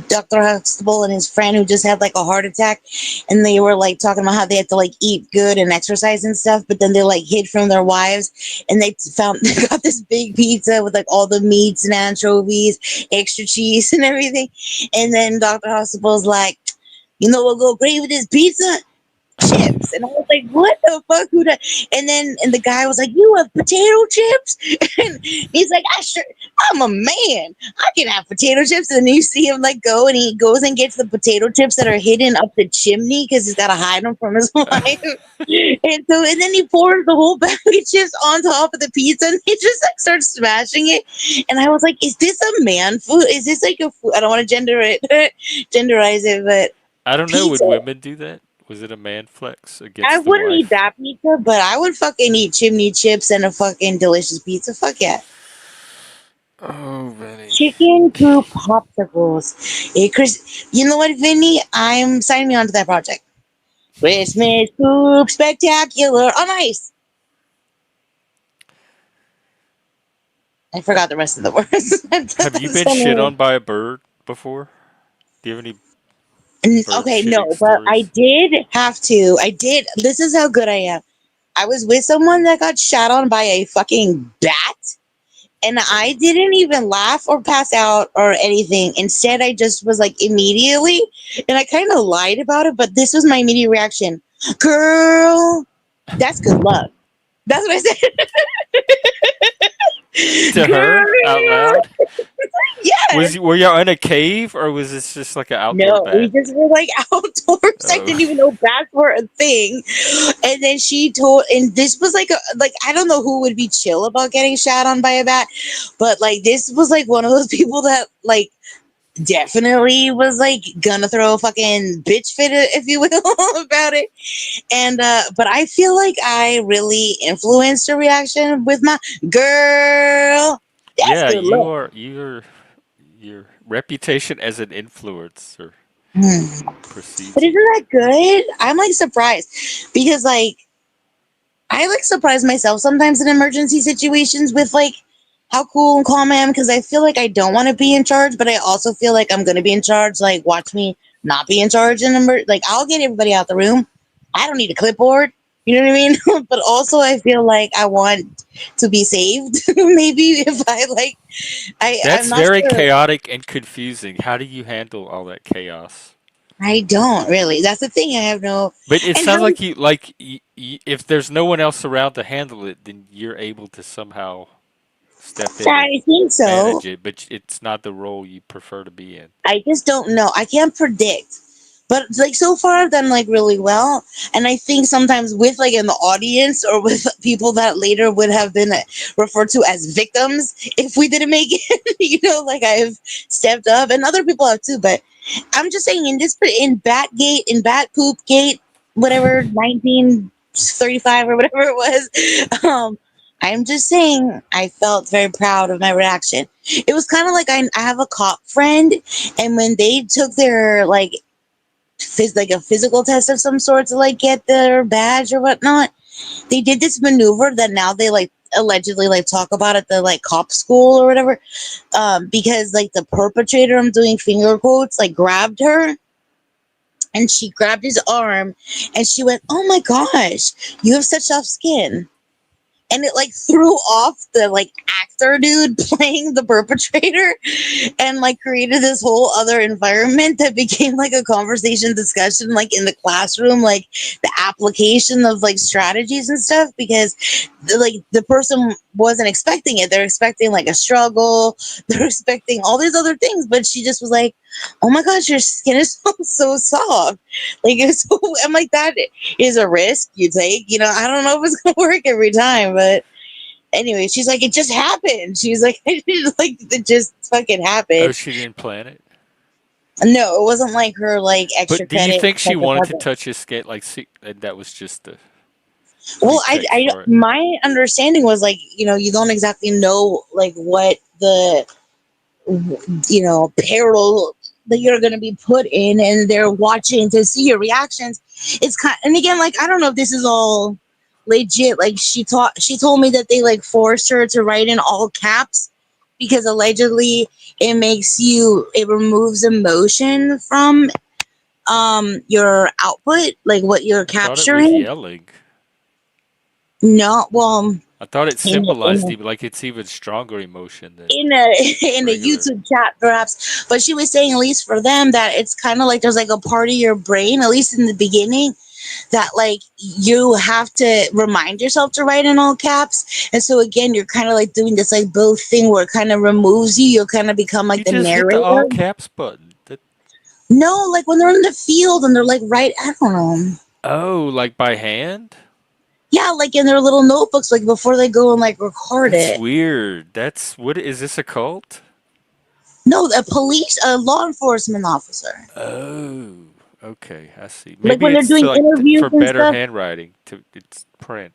Dr. Huxtable and his friend who just had like a heart attack, and they were like talking about how they had to like eat good and exercise and stuff, but then they like hid from their wives, and they found they got this big pizza with like all the meats and anchovies, extra cheese and everything, and then Dr. Huxtable's like, you know what go great with this pizza? Chips. And I was like, what the fuck? Who that? And the guy was like, you have potato chips? And he's like, I'm a man. I can have potato chips. And then you see him like go and he goes and gets the potato chips that are hidden up the chimney because he's got to hide them from his wife. And then he pours the whole bag of chips on top of the pizza and he just like starts smashing it. And I was like, is this a man food? Is this like a food? I don't want to genderize it, but I don't know. Would pizza. women do that? Was it a man flex I against the wouldn't eat wife? that pizza, but I would fucking eat chimney chips and a fucking delicious pizza. Fuck yeah. Oh, Benny. Chicken coop popsicles. Hey, Chris, you know what, Vinny? I'm signing me onto that project. Christmas coop spectacular on ice. I forgot the rest of the words. Have you been So shit many. on by a bird before? Do you have any bird Okay, shitting no, but I stories? did have to. I did. This is how good I am. I was with someone that got shot on by a fucking bat. And I didn't even laugh or pass out or anything. Instead, I just was like immediately, and I kind of lied about it, but this was my immediate reaction. Girl, that's good luck. That's what I To said. her out Girl, loud? yes. Were you in a cave or was this just like an outdoor No, we bat? just were like outdoors. I Oh, didn't even know bats were a thing. And then she told, and this was like I don't know who would be chill about getting shot on by a bat, but like this was like one of those people that like definitely was like gonna throw a fucking bitch fit, if you will, about it. And but I feel like I really influenced her reaction with my girl. That's yeah. good luck. Your reputation as an influencer Hmm. But precedes isn't you. that good? I'm like surprised because like I like surprise myself sometimes in emergency situations with like how cool and calm I am because I feel like I don't want to be in charge, but I also feel like I'm gonna be in charge. Like watch me not be in charge in like I'll get everybody out the room. I don't need a clipboard. You know what I mean? But also I feel like I want to be saved. Maybe if I like I'm That's not very sure. chaotic and confusing. How do you handle all that chaos? I don't really. That's the thing. I have no But it and how sounds like if there's no one else around to handle it, then you're able to somehow step in and I think so. manage it, but it's not the role you prefer to be in. I just don't know. I can't predict. But like so far I've done like really well. And I think sometimes with like in the audience or with people that later would have been referred to as victims if we didn't make it, like I've stepped up and other people have too. But I'm just saying in Batgate, in Bat Poop Gate, whatever, 1935 or whatever it was, I'm just saying I felt very proud of my reaction. It was kind of like I have a cop friend, and when they took their like a physical test of some sort to like get their badge or whatnot, they did this maneuver that now they like allegedly like talk about at the like cop school or whatever, because like the perpetrator, I'm doing finger quotes, like grabbed her and she grabbed his arm and she went, oh my gosh, you have such soft skin. and it like threw off the like actor dude playing the perpetrator, and like created this whole other environment that became like a conversation discussion like in the classroom, like the application of like strategies and stuff, because like the person wasn't expecting it. They're expecting like a struggle, they're expecting all these other things, but she just was like, oh my gosh, your skin is so soft. Like it's so, I'm like, that is a risk you take. I don't know if it's gonna work every time, but anyway, she's like, it just happened. She's like, like it just fucking Oh, happened. she didn't plan it. No, it wasn't like her like extra But do you credit. think she Like a wanted to puppet. touch his skin? Like, see, and that was just the Well, pretext for it. my understanding was like, you don't exactly know like what the peril that you're going to be put in, and they're watching to see your reactions. It's kind, and again, like, I don't know if this is all legit. Like, she told me that they like forced her to write in all caps because allegedly it removes emotion from your output, like what you're I thought it was capturing. yelling. No, well, I thought it in symbolized even like it's even stronger emotion than in a in a regular. YouTube chat perhaps, but she was saying, at least for them, that it's kind of like there's like a part of your brain, at least in the beginning, that like you have to remind yourself to write in all caps, and so again you're kind of like doing this like both thing where it kind of removes you. You'll kind of become You like the just hit the all narrator. caps button. That No, like when they're in the field and they're like, right, I don't know. oh, like by hand? Yeah, like in their little notebooks, like before they go and like record That's it. weird. That's what is this a cult? No, a law enforcement officer. Oh, okay, I see. Like Maybe when they're it's to doing like interviews for and better stuff. handwriting to it's print.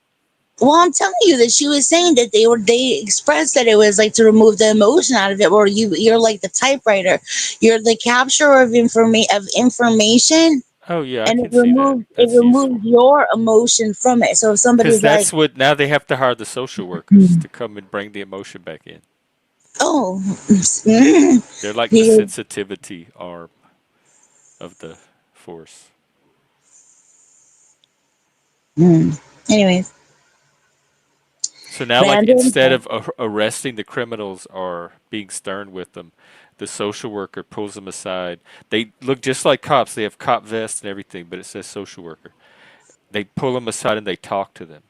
Well, I'm telling you that she was saying that they expressed that it was like to remove the emotion out of it, or you're like the typewriter, you're the capturer of information, Oh yeah, I and can see that. it That's removes useful. your emotion from it. So if Because somebody's like, that's what now they have to hire the social workers to come and bring the emotion back in. oh, They're like the you- sensitivity arm of the force. anyways, So now, like, random. instead of arresting the criminals or being stern with them, the social worker pulls them aside. They look just like cops. They have cop vests and everything, but it says social worker. They pull them aside and they talk to them.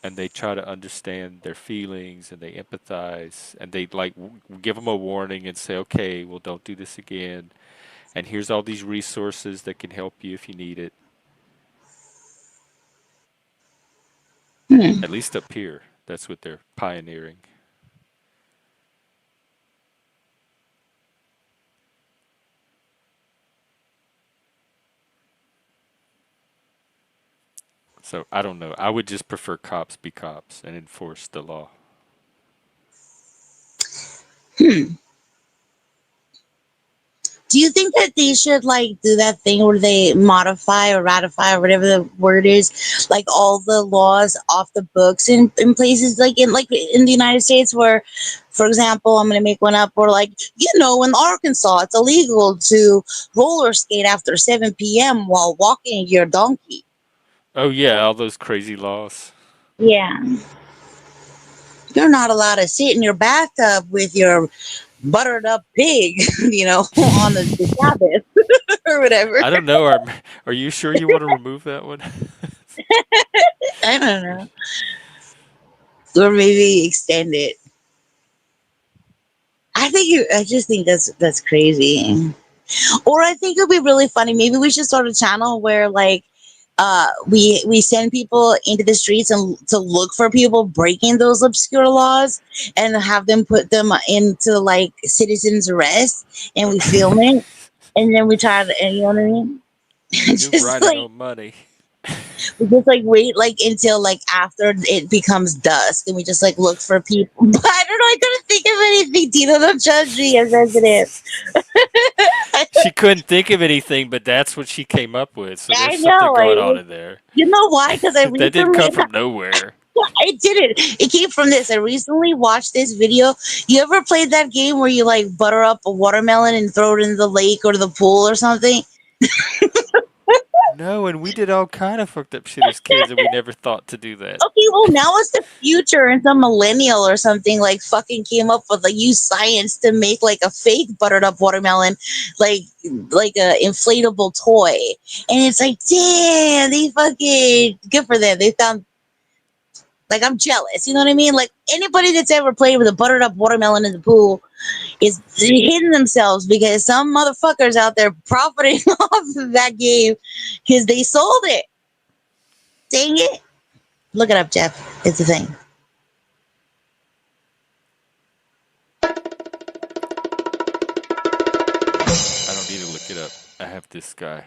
And they try to understand their feelings and they empathize and they like give them a warning and say, okay, well, don't do this again. And here's all these resources that can help you if you need it. Hmm. At least up here, that's what they're pioneering. So I don't know. I would just prefer cops be cops and enforce the law. Hmm. Do you think that they should like do that thing where they modify or ratify or whatever the word is, like all the laws off the books in places like in the United States where, for example, I'm gonna make one up, where like, in Arkansas it's illegal to roller skate after 7 p.m. while walking your donkey. Oh yeah, all those crazy laws. Yeah. You're not allowed to sit in your bathtub with your buttered up pig, on the Sabbath or whatever. I don't know. Are you sure you want to remove that one? I don't know. Or maybe extend it. I just think that's crazy. Or I think it'd be really funny. Maybe we should start a channel where like we send people into the streets and to look for people breaking those obscure laws, and have them put them into like citizens arrest, and we film it, and then we try to, and you know what I mean? New just writing like on money. we just like wait like until like after it becomes dusk, and we just like look for people. But I don't know. I couldn't think of anything. Tito, don't judge me as sensitive. She couldn't think of anything, but that's what she came up with. So I there's something know. going on in there. You know why? Because I That didn't recently come from nowhere. I didn't. It came from this. I recently watched this video. You ever played that game where you like butter up a watermelon and throw it in the lake or the pool or something? no, and we did all kind of fucked up shit as kids, and we never thought to do that. Okay, well now it's the future, and some millennial or something like fucking came up with like use science to make like a fake buttered up watermelon, like a inflatable toy, and it's like damn, they fucking good for them. They found like I'm jealous, you know what I mean? Like anybody that's ever played with a buttered up watermelon in the pool is hitting themselves because some motherfuckers out there profiting off of that game because they sold it. Dang it. Look it up, Jeff. It's a thing. I don't need to look it up. I have this guy.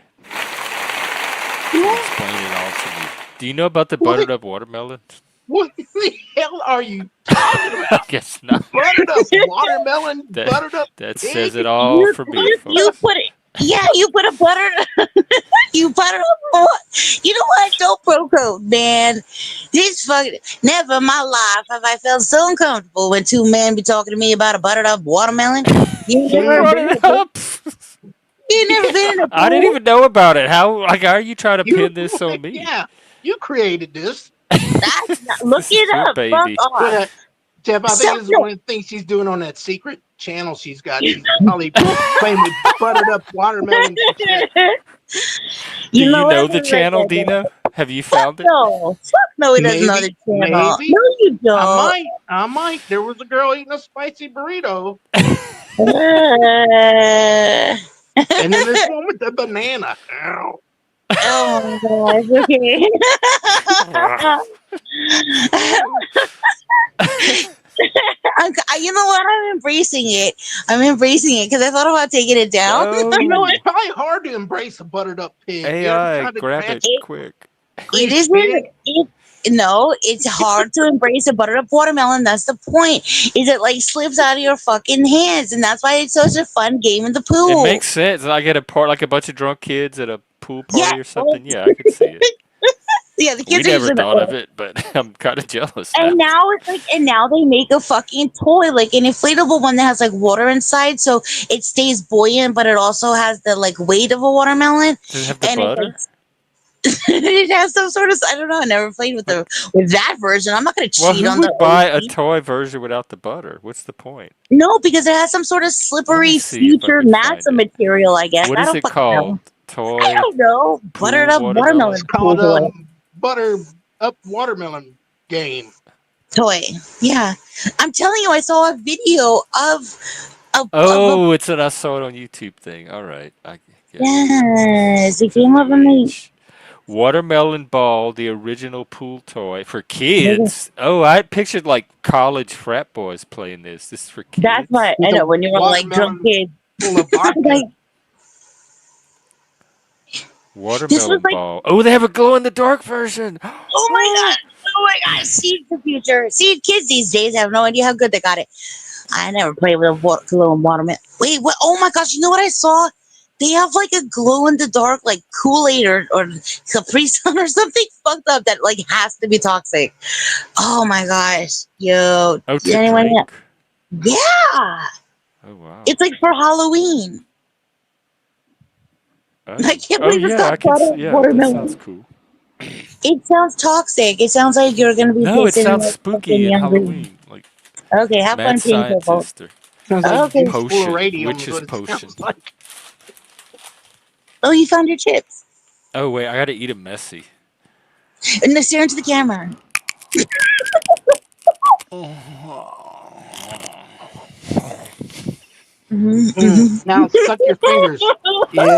Explain it all to me. Do you know about the buttered up watermelon? What the hell are you talking I about? guess not. Buttered up watermelon, That buttered up that pig. says it all for me, You folks. put it. Yeah, you put a butter. You butter up. You know what? Don't pro code, man. This fucking never in my life have I felt so uncomfortable when two men be talking to me about a buttered up watermelon. You You never brought been in it a pool. up. You never been in a I didn't pool. even know about it. How are you trying to You, pin this on me? yeah, you created this. Look This is it your up. Fuck baby. But off. Jeff, I So think this is no, one of the things she's doing on that secret channel she's got. She's probably playing with buttered up watermelons and shit. Do you know you what? know the channel, Dina? Have you Fuck found it? no. Fuck no. He doesn't know the Maybe, channel. maybe. No, you I don't. might. I might. There was a girl eating a spicy burrito, Uh, and then this one with the banana. Ow. oh my gosh. Okay. You know what? I'm embracing it. I'm embracing it because I thought about taking it down. You know, it's No. probably hard to embrace a buttered up pig. You ever AI, tried to grab it catch It, quick. a it greased isn't. pig? No, it's hard to embrace a buttered up watermelon. That's the point. Is it like slips out of your fucking hands, and that's why it's such a fun game in the It pool. makes sense. I get a part like a bunch of drunk kids at a pool Yeah, party or something. Yeah, I could see it. yeah. The We kids are never using thought that. of it, but I'm kind of jealous now. And now it's like, and now they make a fucking toy, like an inflatable one that has like water inside, so it stays buoyant, but it also has the like weight of a watermelon, Does it have the and it like butter? it has some sort of I don't know. I never played with Like, the with that version. I'm not gonna well, cheat who on the would buy a OG. toy version without the butter? What's the point? No, because it has some sort of Let me slippery see if I future can find NASA it. material. I guess What I is don't it fucking called? know. I Toy don't know. Buttered pool up watermelon? It's watermelon called toy. butter up watermelon game. Toy. Yeah, I'm telling you, I saw a video of a Oh, it's an I saw it on YouTube thing. All right, I get it. yes. It It's a came up new in the. age. Watermelon ball, the original pool toy for kids. Oh, I pictured like college frat boys playing this. This is for That's kids. why I With know a when you're like drunk watermelon kids. full of Like vodka. this was Watermelon like, ball. Oh, they have a glow in the dark version. oh my Oh, god, oh my god, seed the future. See, kids these days have no idea how good they got it. I never played with a glow in watermelon. Wait, what? Oh my gosh, you know what I saw? They have like a glow in the dark, like Kool-Aid or Capri Sun or something fucked up that like has to be toxic. Oh my gosh, yo, oh, did to anyone? drink. Yeah, Oh wow. it's like for Halloween. I Oh, can't oh believe it's yeah. I not can. butter Yeah, that sounds watermelon. cool. It sounds toxic. It sounds like you're gonna be No, it pissing sounds like fucking spooky and young green. Halloween. Like Okay, have mad fun peeing purple. scientist or Sounds like Okay. juice full of potion, radium is witch's what it potion. sounds like. Oh, you found your chips. Oh wait, I gotta eat a messy. And then stare into the camera. Mm-hmm. Now suck your fingers.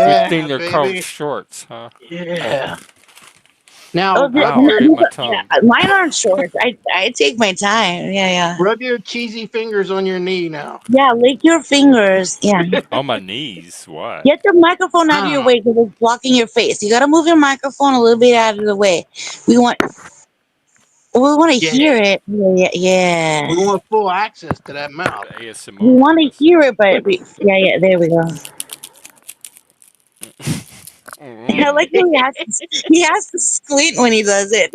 Good Yeah, thing they're called baby. shorts, huh? Yeah. Oh, Now Ow, I hit my tongue. mine aren't short. I take my time. Yeah, yeah. rub your cheesy fingers on your knee now. Yeah, lick your fingers. Yeah. On my knees. Why? Get the microphone out of your Ah, way because it's blocking your face. You gotta move your microphone a little bit out of the way. We want we want to yeah. hear it. Yeah, yeah. We want full access to that mouth. The We ASMR. want to That's hear it, but yeah, yeah. There we go. I mm. like how he has to squint when he does it.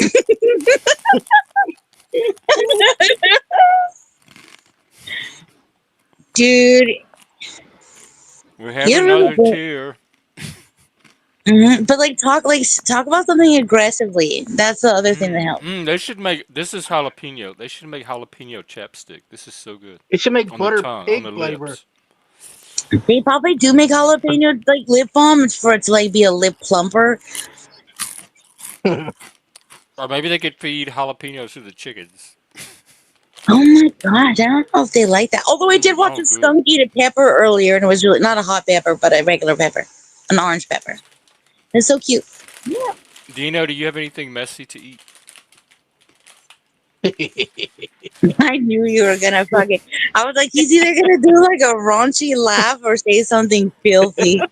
Dude, We have you remember another tier. But like talk about something aggressively. That's the other thing that helps. They should make this is jalapeno. They should make jalapeno chapstick. This is so good It should make on the butter tongue, on the pig flavor. lips. They probably do make jalapeno like lip balm for it to like be a lip plumper. Or maybe they could feed jalapenos to the chickens. Oh my gosh, I don't know if they like that. Although I did watch Oh, a good. skunk eat a pepper earlier, and it was really not a hot pepper, but a regular pepper, an orange pepper. It's so cute. Yeah. Dino, do you have anything messy to eat? I knew you were gonna fucking. I was like, he's either gonna do like a raunchy laugh or say something filthy.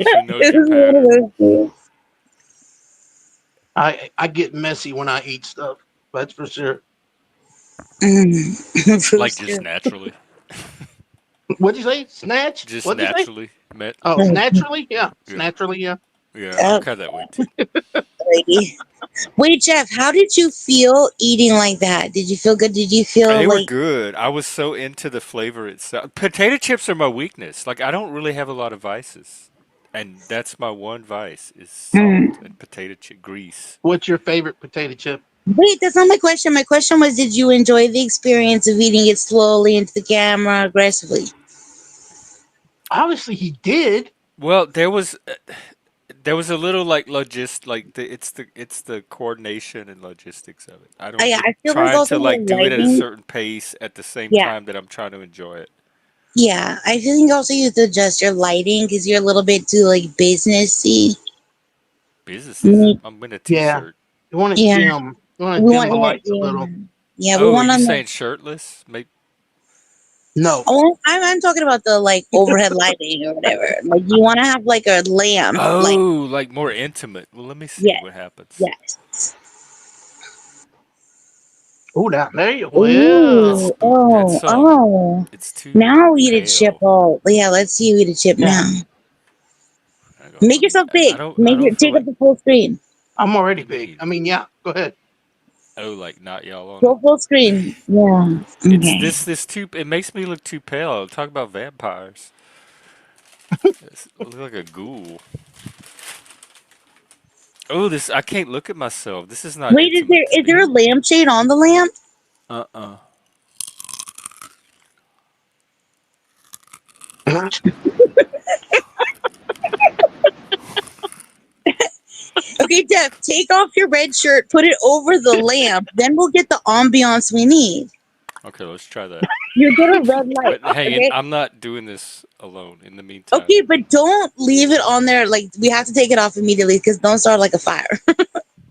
She knows It your was one of pattern. those things. I get messy when I eat stuff. That's for sure. Like just Rooster. naturally. What'd you say? Snatch? Just What'd you say? naturally. Met. Oh, naturally? Yeah. It's Yeah. naturally, yeah. Yeah, I'm Oh, kind of that way too. lady. Wait, Jeff, how did you feel eating like that? Did you feel good? Did you feel They were like? good. I was so into the flavor itself. Potato chips are my weakness. Like I don't really have a lot of vices, and that's my one vice is Mm. salt and potato chip grease. What's your favorite potato chip? Wait, that's not my question. My question was, did you enjoy the experience of eating it slowly into the camera, aggressively? Obviously, he did. Well, there was a little like like it's the coordination and logistics of it. I don't Yeah, it I feel like trying also to like the do it at a lighting. certain pace at the same Yeah, time that I'm trying to enjoy it. yeah. I feel like also you have to adjust your lighting because you're a little bit too like businessy. Business is Mm. I'm in a Yeah. t-shirt. You want to Yeah, dim. You want we to dim want the it. lights a little. Yeah, yeah. We Oh, are want you on the. saying shirtless? Maybe. No. Oh, I'm talking about the like overhead lighting or whatever. Like you want to have like a lamp. Like Oh, like more intimate. Well, let me see yes, what happens. yes. Oh, down there you. That's Well, Ooh, spook. oh, oh. It's too Now we eat a chip. pale. Oh, yeah. Let's see you eat a chip yeah. now. Hang on, Make let me. yourself I big. don't. I Make don't it. feel Take up like. the full screen. I'm What do already you big. mean? I mean, yeah. Go ahead. Oh, like not y'all on it. Go full screen. Yeah. It's Okay. this too. It makes me look too pale. Talk about vampires. I look like a ghoul. Oh, this. I can't look at myself. This is not Wait, intimate to is there a me. lampshade on the lamp? Uh. Okay, Jeff, take off your red shirt, put it over the lamp, then we'll get the ambiance we need. Okay, let's try that. You get a red light. But hang in. Okay. I'm not doing this alone. In the meantime. Okay, but don't leave it on there. Like we have to take it off immediately because don't start like a fire.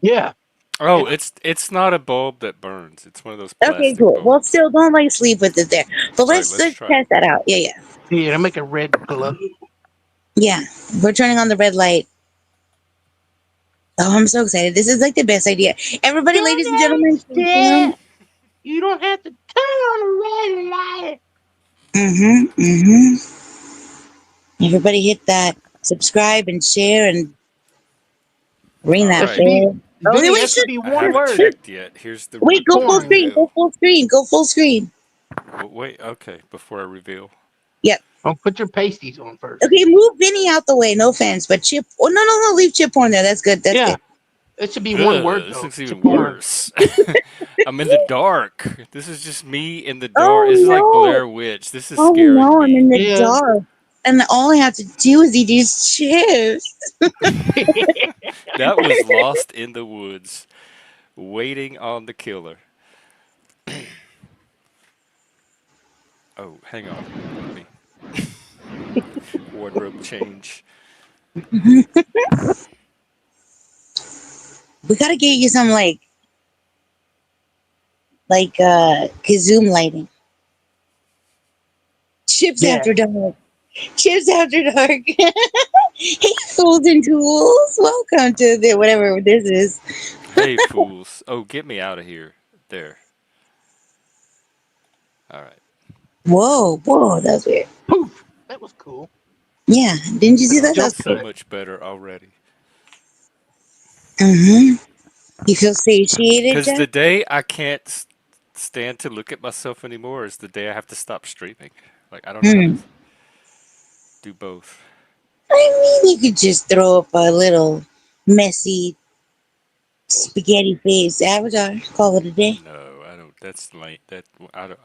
Yeah. Oh, Yeah. it's not a bulb that burns. It's one of those Okay, plastic cool. Well, bulbs. still don't like sleep with it there. But All right, let's let's let's try it. test that out. Yeah, yeah, Yeah. To make a red glow. yeah. We're turning on the red light. Oh, I'm so excited. This is like the best idea. Everybody, Don't ladies and gentlemen, stay tuned. step. You don't have to turn on the red light. Mm-hmm. Mm-hmm. Everybody hit that subscribe and share and ring All that That should right. be, bell. Oh, Vinny. wait, That should shit. be I one haven't word. checked yet. Here's the Wait, go full Corn. screen. Go reveal. full screen. Go full screen. Wait, okay. Before I reveal. Yep. Oh, put your pasties on first. Okay, move Vinny out the way. No offense, but Chip. Oh no, no, no. Leave Chip on there. That's good. That's Yeah. good. It should be one word Ugh, this though. looks even Corn. worse. I'm in the dark. This is just me in the dark. Oh This is like no. Blair Witch. This is Oh scaring no. I'm in me. the Yeah. dark, and all I have to do is eat these chips. That was lost in the woods, waiting on the killer. Oh, hang on. Let me wardrobe change. We gotta get you some Kazoom lighting. Chips Yeah. after dark. Chips after dark. Hey, fools and tools. Welcome to the whatever this is. Hey, fools. Oh, get me out of here. There. All right. Whoa, whoa, that's weird. Poof. That was cool. Yeah, didn't you see Oh, that? that's That's Jump so cool. cut. much better already. Mm-hmm. You feel satiated, Because Jeff? the day I can't stand to look at myself anymore is the day I have to stop streaming. Like, I don't know how to Hmm. do both. I mean, you could just throw up a little messy spaghetti face avatar. Call it a day. No, I don't. That's like that. I don't.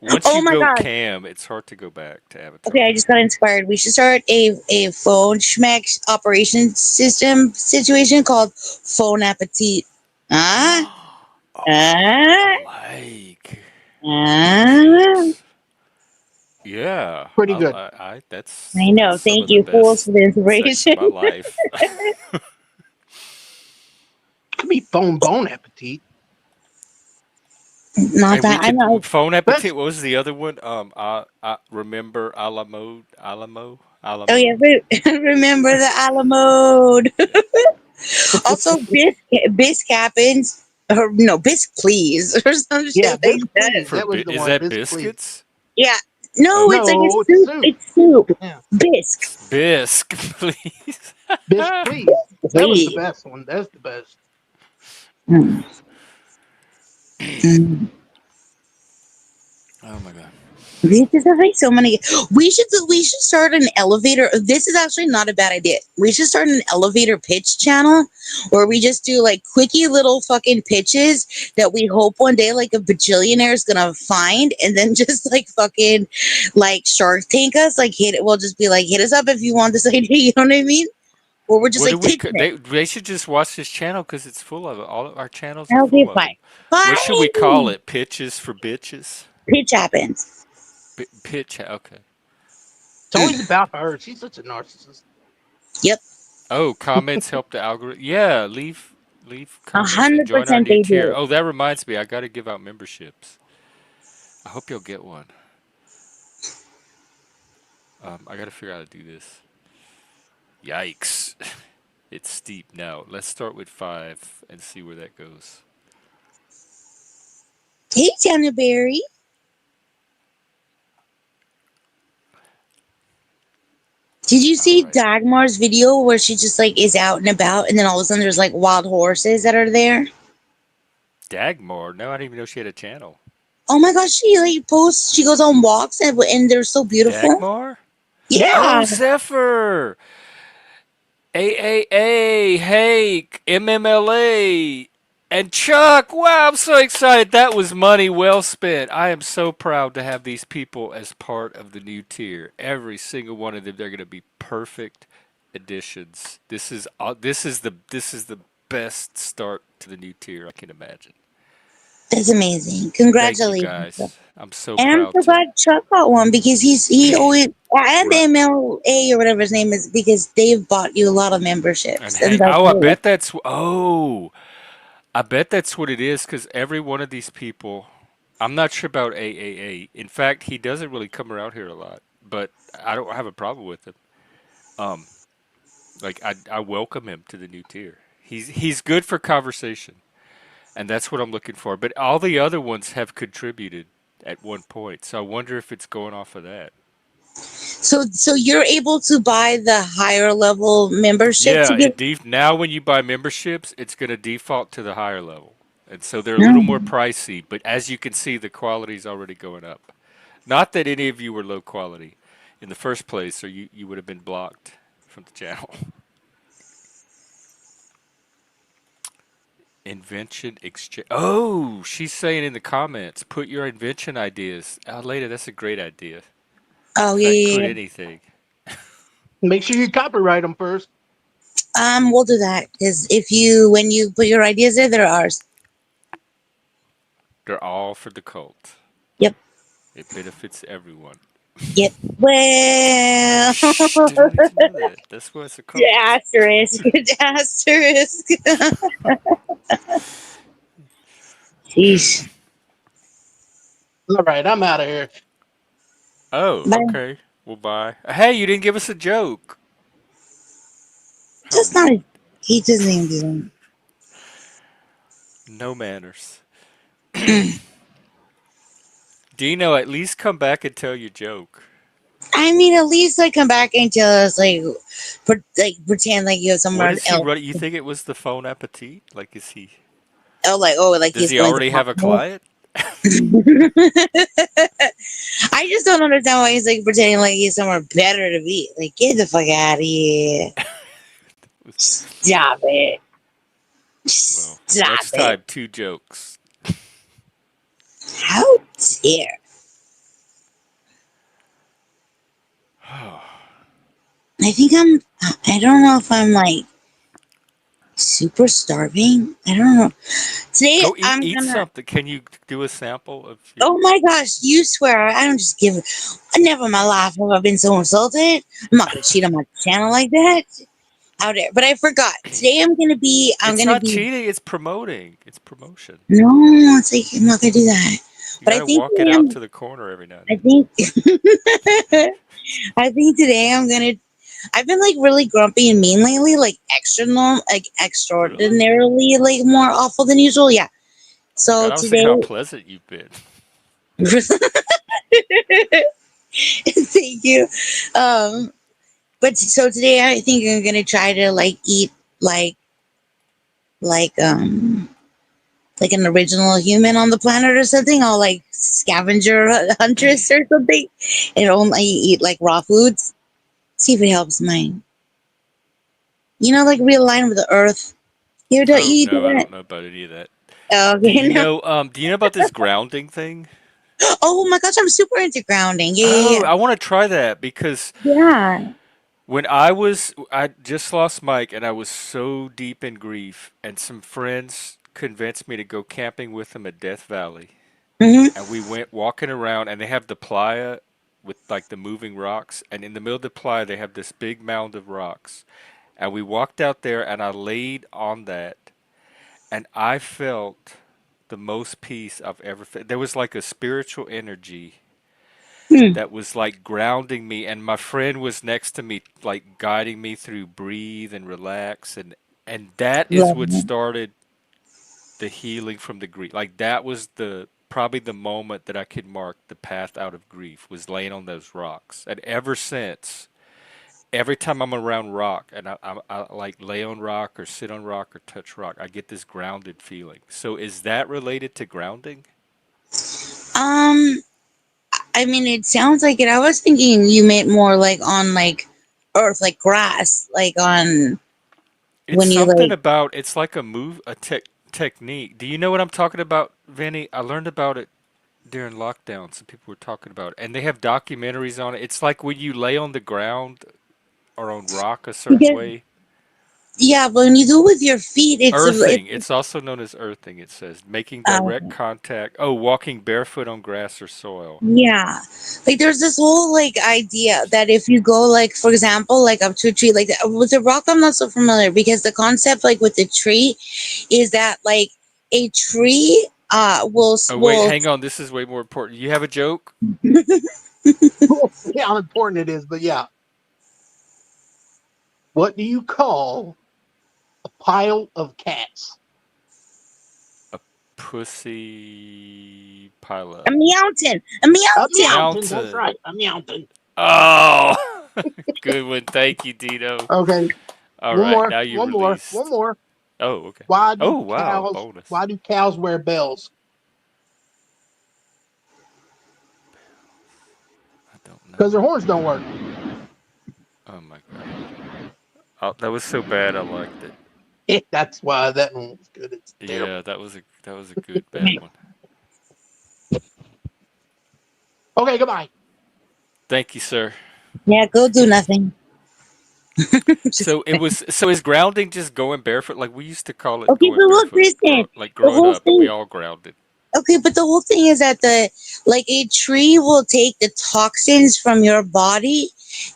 Once Oh you my go god. cam, it's hard to go back to Okay, I Avatar. just got inspired. We should start a phone schmeck operation system situation called Phone Appetit. Ah, Oh, I ah, like ah. phone Yeah, Pretty good. that's I know. some Thank of the you, fools, for best the sex inspiration. of my life. Could be phone bone appetit. Not And we that I could know. phone That's appetite. What was the other one? I remember a la Oh yeah, mode. remember the Alamo. Yeah, Also, Bisc happens. Or no, Bisc please, or some yeah, shit like bisque that. please. That was the is one. that Bisque please. biscuits? Yeah. No, it's like a Okay, No, it's soup. soup. It's soup. Yeah, Bisque. bisque, please. bisque please. That was the Please. best one. That's the best. Mm, mm. Oh my god. This is like so many. We should start an elevator. This is actually not a bad idea. We should start an elevator pitch channel where we just do like quickie little fucking pitches that we hope one day like a bajillionaire is gonna find and then just like fucking like Shark Tank us. Like hit it. We'll just be like hit us up if you want this idea. You know what I mean? Or we're just What do like we? pitch it. They should just watch this channel because it's full of it. All of our channels are Okay, full of fine. them. What should we call Fine. it? Pitches for bitches. Pitch happens. Pitch. Okay. It's always about her. She's such a narcissist. Yep. Oh, comments help the algorithm. Yeah, leave A comments and hundred join our percent new they tier. do. Oh, that reminds me, I got to give out memberships. I hope you'll get one. I got to figure out how to do this. Yikes. It's steep now. Let's start with 5 and see where that goes. Hey, Tana Berry. Did you All see right. Dagmar's video where she just like is out and about and then all of a sudden there's like wild horses that are there? Dagmar. No, I didn't even know she had a channel. Oh my gosh, she like posts, she goes on walks and they're so beautiful. Dagmar? Yeah. Oh, Zephyr. AAA, Hake, MMLA, and Chuck. Wow, I'm so excited. That was money well spent. I am so proud to have these people as part of the new tier. Every single one of them, they're going to be perfect additions. This is the best start to the new tier I can imagine. That's amazing. Thank you Congratulations. guys. I'm so And I'm proud so to. glad Chuck got one because he always and Right. MLA or whatever his name is because they've bought you a lot of And memberships and hey, that's really I bet that's what it is because every one of these people, I'm not sure about AAA. In fact, he doesn't really come around here a lot, but I don't have a problem with him. Um, I welcome him to the new tier. He's good for conversation, and that's what I'm looking for. But all the other ones have contributed at one point, so I wonder if it's going off of that. so you're able to buy the higher level membership to Yeah, get now when you buy memberships, it's going to default to the higher level. And so they're a little more no. pricey, but as you can see, the quality's already going up. Not that any of you were low quality in the first place, or you would have been blocked from the channel. Invention exchange. Oh, she's saying in the comments, put your invention ideas. Oh, later, that's a great idea. Oh In yeah, fact, yeah, put yeah. anything. Make sure you copyright them first. We'll do that because if you when you put your ideas there, they're ours. They're all for the cult. Yep, It benefits everyone. yep. Well, Shh, they don't need to know that. That's why it's a cult. asterisk, asterisk. Sheesh. All right, I'm out of here. Oh, But okay. Well, bye. Hey, you didn't give us a joke. How just not. rude. He doesn't even do that. No manners. Dino, at least come back and tell your joke. I mean, at least like come back and tell us like pretend like you have What somewhere is he else. running? You think it was the phone appetit? Like, is he? Oh, like Does he's he going to already have a Costco. client? I just don't understand why he's like pretending like he's somewhere better to be. Like, get the fuck out of here. Stop it. Well, Stop next it. time, two jokes. How dare. I think I don't know if I'm like super starving. I don't know. Today Go eat I'm eat gonna. something. Can you do a sample of your? Oh my gosh, you swear I don't just give. Never in my life have I been so insulted. I'm not gonna cheat on my channel like that. Out there. But I forgot. Today I'm gonna be. I'm It's gonna not be. cheating. It's promoting. It's promotion. No, it's like I'm not gonna do that. You But I gotta think walk it today out I'm. to the corner every now and I then. think. I think today I'm gonna. I've been like really grumpy and mean lately, like extra norm, like Really? extraordinarily like more awful than usual. Yeah. God, So I was thinking today. how pleasant you've been. Thank you. Um, but so today I think I'm gonna try to like eat like like um like an original human on the planet or something. I'll like scavenger huntress or something, and only eat like raw foods. See if it helps mine. Like realign with the earth. Oh You do no, I that? don't know about any of that. Do Okay. you No. know? Do you know about this grounding thing? Oh my gosh, I'm super into grounding. Yeah, Oh, yeah, I want to try that because yeah. when I just lost Mike and I was so deep in grief, and some friends convinced me to go camping with them at Death Valley. Yeah. And we went walking around, and they have the playa with like the moving rocks, and in the middle of the playa they have this big mound of rocks. And we walked out there, and I laid on that, and I felt the most peace I've ever felt. There was like a spiritual energy Hmm. that was like grounding me, and my friend was next to me like guiding me through breathe and relax, and that is Love what it. started the healing from the grief. Like that was the probably the moment that I could mark the path out of grief was laying on those rocks. And ever since, every time I'm around rock and I like lay on rock or sit on rock or touch rock, I get this grounded feeling. So is that related to grounding? Um, I mean, it sounds like it. I was thinking you meant more like on like earth, like grass, like on It's when you something like. about it's like a move a technique. Do you know what I'm talking about, Vinny? I learned about it during lockdown. Some people were talking about it, and they have documentaries on it. It's like when you lay on the ground or on rock a certain Because way. yeah, but when you do it with your feet, it's Earthing. It's also known as earthing, it says. Making uh, direct contact. Oh, walking barefoot on grass or soil. yeah, like there's this whole like idea that if you go like for example like up to a tree like with the rock, I'm not so familiar because the concept like with the tree is that like a tree Oh, wait, will hang on. This is way more important. You have a joke? Yeah, how important it is, but yeah. What do you call a pile of cats? A pussy pile a up. mountain, a A mountain. mountain. That's Mountain. right. A mountain. Oh! Good one. Thank you, Dino. Okay. All One right, more. now you're One more. One released. more. Oh, okay. Why do Oh, wow. cows? Bonus. Why do cows wear bells? I don't Because know. their horns don't work. Oh, my God. Oh, that was so bad I liked it. That's why that one was good. It's terrible. Yeah, that was a good bad one. Okay, goodbye. Thank you, sir. Yeah, go do nothing. Just So is grounding just going barefoot? Like we used to call it okay, going but look, barefoot. Kristen, Like the growing whole up, we thing. all grounded. Okay, but the whole thing is that a tree will take the toxins from your body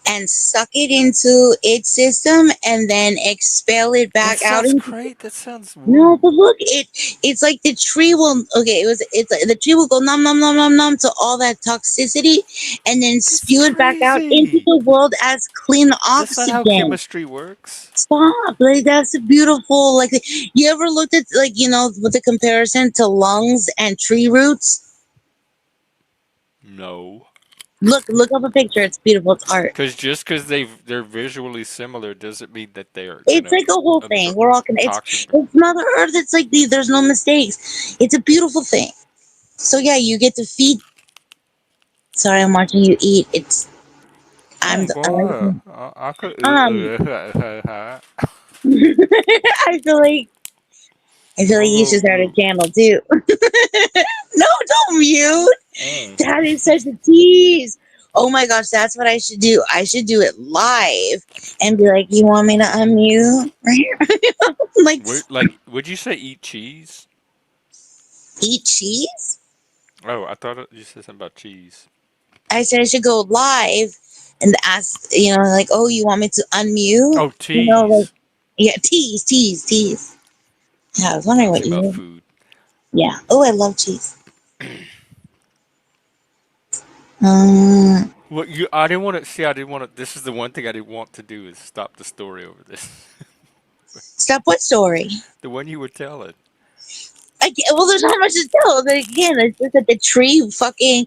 and suck it into its system and then expel it That back out sounds into. great. That sounds No, but woo. look, it's like the tree will. Okay, it's like the tree will go nom nom nom nom nom to all that toxicity, and then That's spew it back out into crazy. the world as clean That's not how oxygen. chemistry works. Stop! Like that's beautiful. Like you ever looked at like with the comparison to lungs and tree roots? No. Look up a picture. It's beautiful. It's art. Because just because they're visually similar doesn't mean that they are It's gonna like a whole thing. absorb We're all toxin. it's Mother Earth. It's like there's no mistakes. It's a beautiful thing. So yeah, you get to feed. Sorry, I'm watching you eat. It's I'm Oh, the go ahead. I could. um. I feel like you should start a channel too. No, don't mute. Oh. That is such a tease. Oh my gosh, that's what I should do. I should do it live and be like, "You want me to unmute?" Right here? Like, Like, would you say eat cheese? eat cheese. Oh, I thought you said something about cheese. I said I should go live and ask, like, "Oh, you want me to unmute?" Oh, Like, tease. yeah, tease, tease, tease. Yeah, I was wondering what Talking you about mean. food. Yeah. Oh, I love cheese. Um, Well, you. I didn't want to see. I didn't want to. This is the one thing I didn't want to do is stop the story over this. stop. What story? The one you were telling. Well, there's not much to tell. But again, it's just that the tree fucking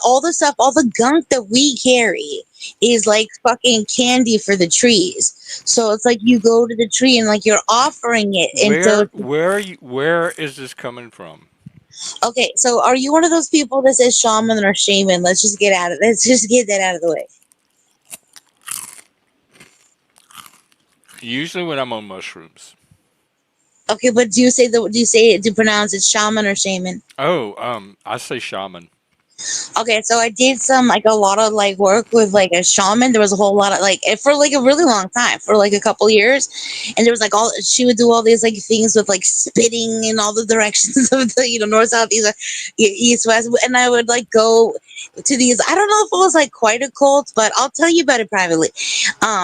all the stuff, all the gunk that we carry is like fucking candy for the trees. So it's like you go to the tree and like you're offering it, and so Where are you? Where is this coming from? okay. So are you one of those people that says shaman or shaman? Let's just get that out of the way. Usually when I'm on mushrooms. Okay, but do you pronounce it shaman or shaman? Oh, I say shaman. Okay, so I did some like a lot of like work with like a shaman. There was a whole lot of like for like a really long time, for like a couple years, and there was like all she would do all these like things with like spitting in all the directions of the north, south, east, east, west, and I would like go to these. I don't know if it was like quite a cult, but I'll tell you about it privately.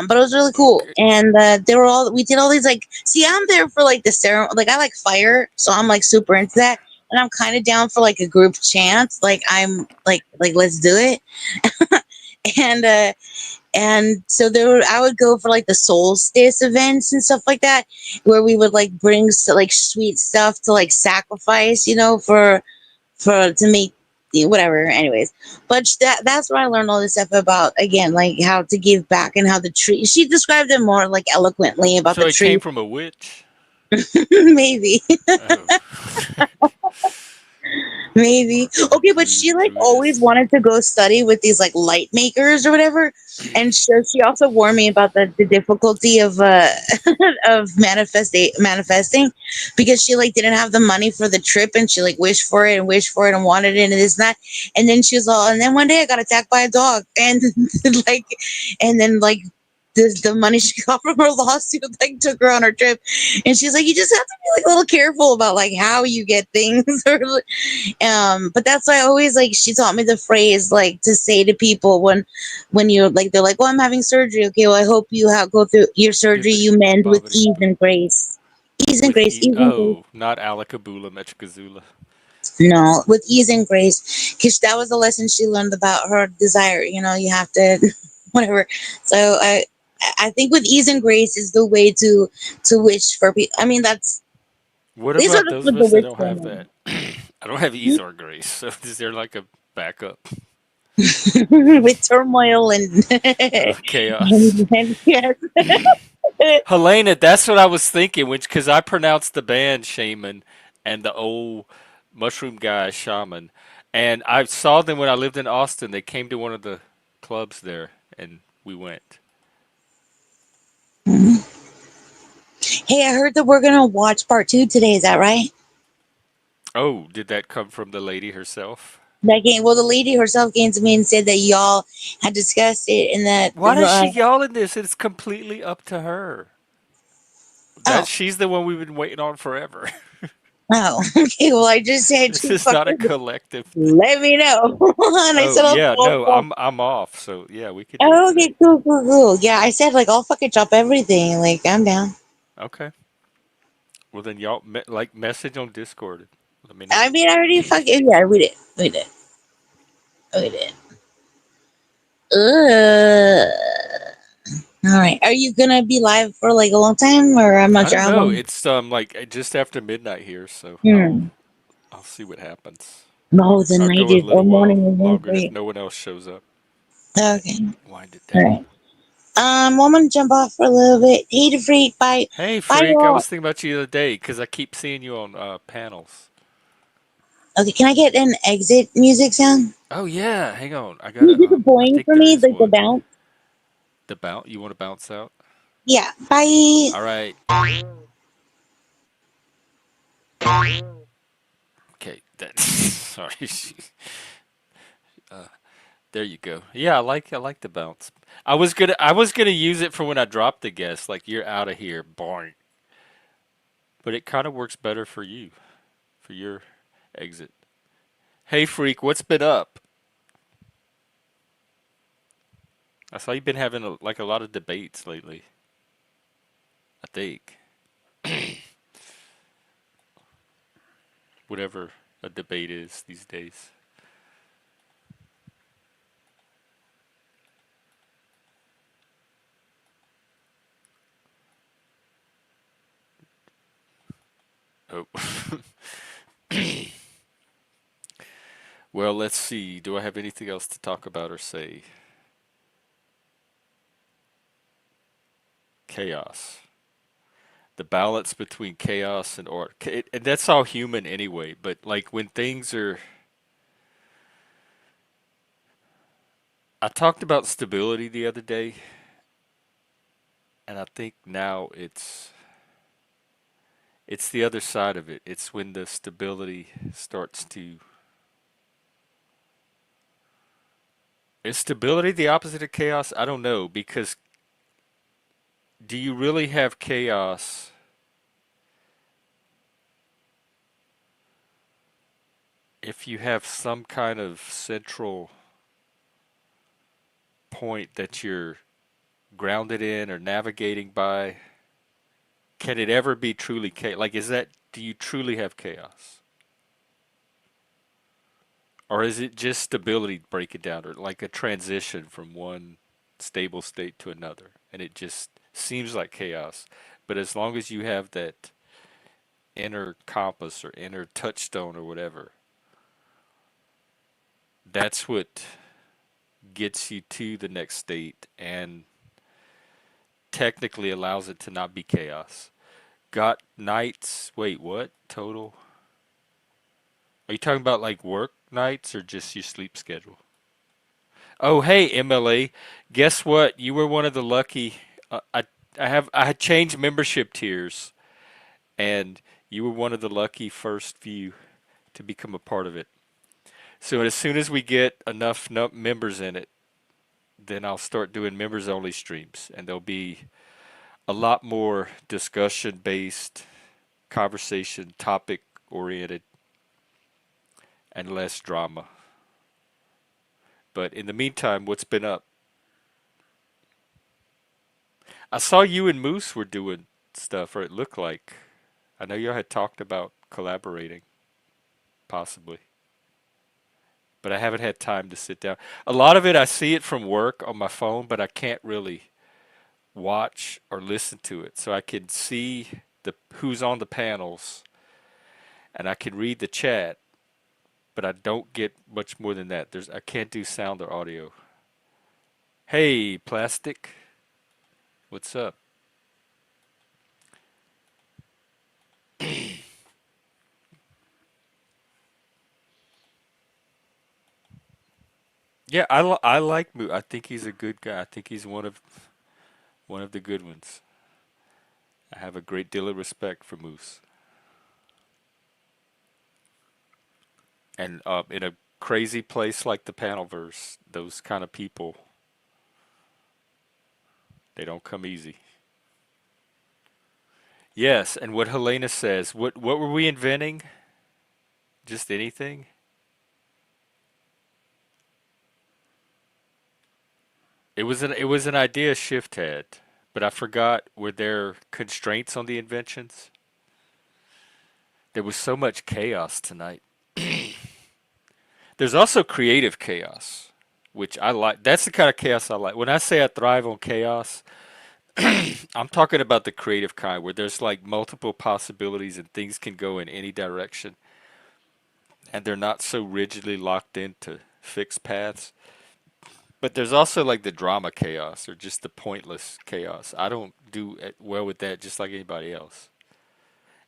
But it was really cool, Okay. and they were all we did all these like. See, I'm there for like the ceremony. Like I like fire, so I'm like super into that and I'm kind of down for like a group chant. Like I'm like let's do it. And so I would go for like the solstice events and stuff like that, where we would like bring like sweet stuff to like sacrifice, for to make whatever. Anyways, but that's where I learned all this stuff about again, like how to give back and how the tree. She described it more like eloquently about So the it came tree. from a witch. Maybe. Oh, Maybe. Okay, but she like always Druidess. wanted to go study with these like light makers or whatever. And she also warned me about the difficulty of of manifesting because she like didn't have the money for the trip and she like wished for it and wanted it and this and that. And then she was all and then one day I got attacked by a dog and like and then like the money she got from her lawsuit like took her on her trip and she's like you just have to be like a little careful about like how you get things or but that's why I always like she taught me the phrase like to say to people when you're like they're like, well, I'm having surgery. Okay, well, I hope you go through your Give surgery. the You mend with bobbity ease and grace. Ease and with grace, e. ease and grace. Oh, not Alakabula Metrikazula. No, with ease and grace, because that was the lesson she learned about her desire. You have to, whatever. So I think with ease and grace is the way to wish for people. I mean, What these are about the those of the us that wish don't for have me. that? I don't have ease or grace. So is there like a backup? With turmoil and, Chaos. and yes. Helena, that's what I was thinking, which because I pronounced the band shaman and the old mushroom guy shaman, and I saw them when I lived in Austin. They came to one of the clubs there, and we went. Hey, I heard that we're gonna watch part two today. Is that right? Oh, did that come from the lady herself? That game. Well, the lady herself came to me and said that y'all had discussed it, and that Why does she yell in this? It's completely up to her. That oh she's the one we've been waiting on forever. oh okay. Well, I just said This to is not a fucking collective thing. let me know, and I Oh said I'll yeah, I'll- no, I'll- I'm off. So yeah, we could do it oh, today. okay, cool, cool, cool. Yeah, I said like I'll fucking drop everything. Like I'm down. Okay. Well then, y'all like message on Discord. Let me know. I mean, I already fucking yeah. We did. All right. Are you gonna be live for like a long time, or I'm not I sure don't how know. long? It's like just after midnight here, so Hmm. I'll see what happens. No, the I'll night go a is or little while morning is one longer for if you. no one else shows up. Okay. Wind it All down. right. Well, I'm gonna jump off for a little bit. Hey, the freak. Bye. Hey Bye, Frank, I y'all. was thinking about you the other day because I keep seeing you on panels. Okay, can I get an exit music sound? Oh yeah, hang on. I Can you gotta do the I boing think for there me, is like the one. bounce? The bounce, you want to bounce out? Yeah, bye. All right. Okay, that sorry. Uh, there you go. Yeah, I like the bounce. I was gonna use it for when I dropped the guest, like you're out of here, boing. But it kind of works better for you, for your exit. Hey freak, what's been up? I saw you've been having like a lot of debates lately. I think whatever a debate is these days. Oh, well, let's see. Do I have anything else to talk about or say? Chaos. The balance between chaos and order. And that's all human anyway, but like when things are. I talked about stability the other day, and I think now it's the other side of it. It's when the stability starts to. Is stability the opposite of chaos? I don't know, because do you really have chaos if you have some kind of central point that you're grounded in or navigating by? Can it ever be truly chaos? Like, do you truly have chaos? Or is it just stability breaking down, or like a transition from one stable state to another? And it just seems like chaos. But as long as you have that inner compass or inner touchstone or whatever, that's what gets you to the next state and technically allows it to not be chaos. Got nights, wait, what? Total? Are you talking about like work nights or just your sleep schedule? Oh, hey, MLA. Guess what? You were one of the lucky. I had changed membership tiers, and you were one of the lucky first few to become a part of it. So as soon as we get enough members in it, then I'll start doing members only streams, and there'll be a lot more discussion based, conversation, topic oriented, and less drama. But in the meantime, what's been up? I saw you and Moose were doing stuff, or it looked like. I know y'all had talked about collaborating, possibly, but I haven't had time to sit down. A lot of it, I see it from work on my phone, but I can't really watch or listen to it. So I can see the who's on the panels, and I can read the chat, but I don't get much more than that. I can't do sound or audio. Hey, Plastic, what's up? Yeah, I like Moose. I think he's a good guy. I think he's one of the good ones. I have a great deal of respect for Moose. And in a crazy place like the Panelverse, those kind of people, they don't come easy. Yes, and what Helena says, what were we inventing? Just anything? It was an idea Shift had, but I forgot, were there constraints on the inventions? There was so much chaos tonight. There's also creative chaos, which I like. That's the kind of chaos I like. When I say I thrive on chaos, I'm talking about the creative kind where there's like multiple possibilities and things can go in any direction and they're not so rigidly locked into fixed paths. But there's also like the drama chaos or just the pointless chaos. I don't do well with that just like anybody else.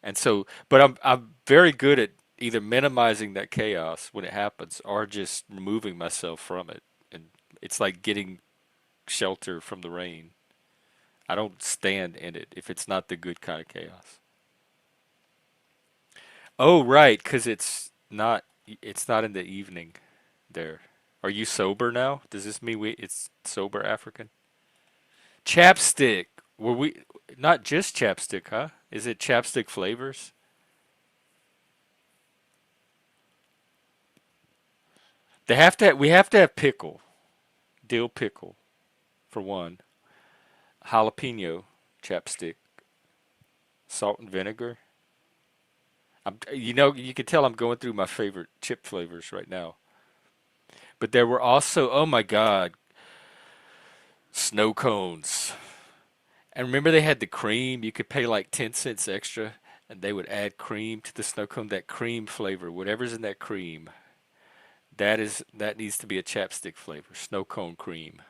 And so, but I'm very good at either minimizing that chaos when it happens or just removing myself from it. And it's like getting shelter from the rain. I don't stand in it if it's not the good kind of chaos. Oh, right, because it's not in the evening there. Are you sober now? Does this mean it's sober African? Chapstick. Were we not just chapstick, huh? Is it chapstick flavors? We have to have pickle, dill pickle for one, jalapeno chapstick, salt and vinegar. You can tell I'm going through my favorite chip flavors right now. But there were also, oh my God, snow cones. And remember they had the cream. You could pay like 10 cents extra and they would add cream to the snow cone, that cream flavor, whatever's in that cream. That needs to be a chapstick flavor, snow cone cream.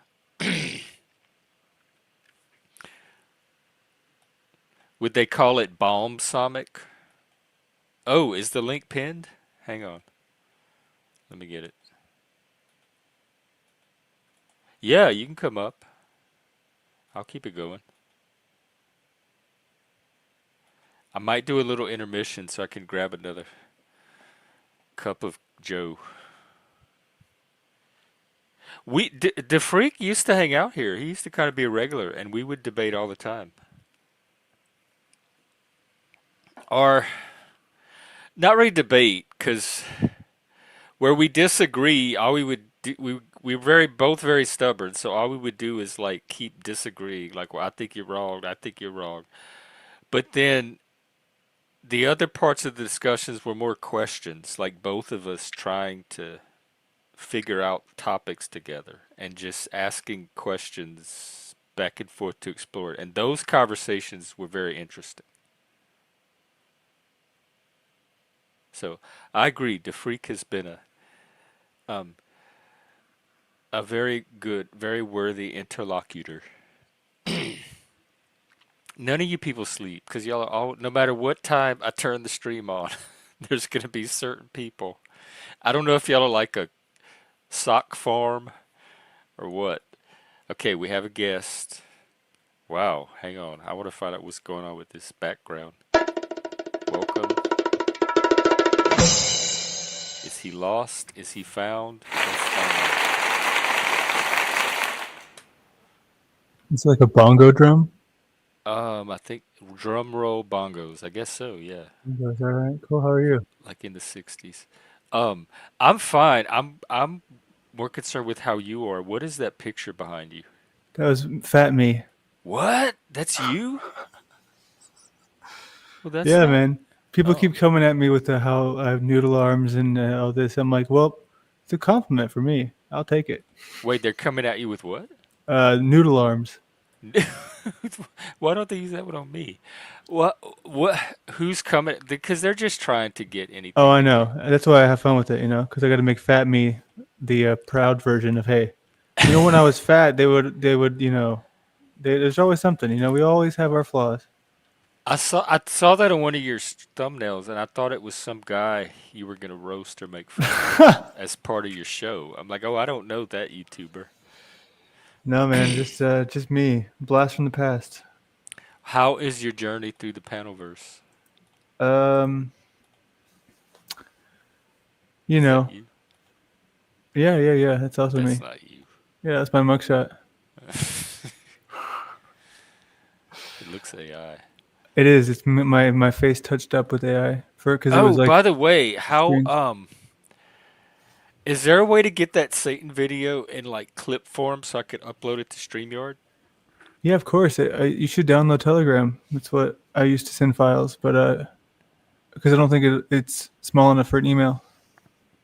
Would they call it balsamic? Oh, is the link pinned? Hang on. Let me get it. Yeah, you can come up. I'll keep it going. I might do a little intermission so I can grab another cup of Joe. The freak used to hang out here. He used to kind of be a regular, and we would debate all the time. Or not really debate, because where we disagree, all we would do, we were both very stubborn. So all we would do is like keep disagreeing. Like, well, I think you're wrong. I think you're wrong. But then the other parts of the discussions were more questions, like both of us trying to figure out topics together and just asking questions back and forth to explore it. And those conversations were very interesting. So I agree. DeFreak has been um, a very good, very worthy interlocutor. None of you people sleep because y'all are all, no matter what time I turn the stream on, there's going to be certain people. I don't know if y'all are like a sock farm or what. Okay, we have a guest. Wow, hang on. I want to find out what's going on with this background. Welcome. Is he lost? Is he found? Let's find It's like a bongo drum. out. I think drum roll bongos. I guess so, yeah. Bongos, all right, cool. How are you? Like in the 60s. Um, I'm fine. I'm more concerned with how you are. What is that picture behind you? That was fat me. What? That's you? Well, that's Yeah, not. man. People Oh. keep coming at me with the how I have noodle arms and all this. I'm like, well, it's a compliment for me. I'll take it. Wait, they're coming at you with what? Noodle arms. Why don't they use that one on me? What? What? Who's coming? Because they're just trying to get Oh, anything I to do. know. That's why I have fun with it, because I got to make fat me the proud version of hey. When I was fat, there's always something. We always have our flaws. I saw that on one of your thumbnails, and I thought it was some guy you were gonna roast or make fun of as part of your show. I'm like, oh, I don't know that YouTuber. No, man, just me. Blast from the past. How is your journey through the Panelverse? Um, you Is that know, you? yeah. That's also That's me. not you. Yeah, that's my mugshot. It looks AI. It is. It's my face touched up with AI because it was Oh, like by the way, how screens. is there a way to get that Satan video in like clip form so I could upload it to StreamYard? Yeah, of course. You should download Telegram. That's what I used to send files, but because I don't think it's small enough for an email.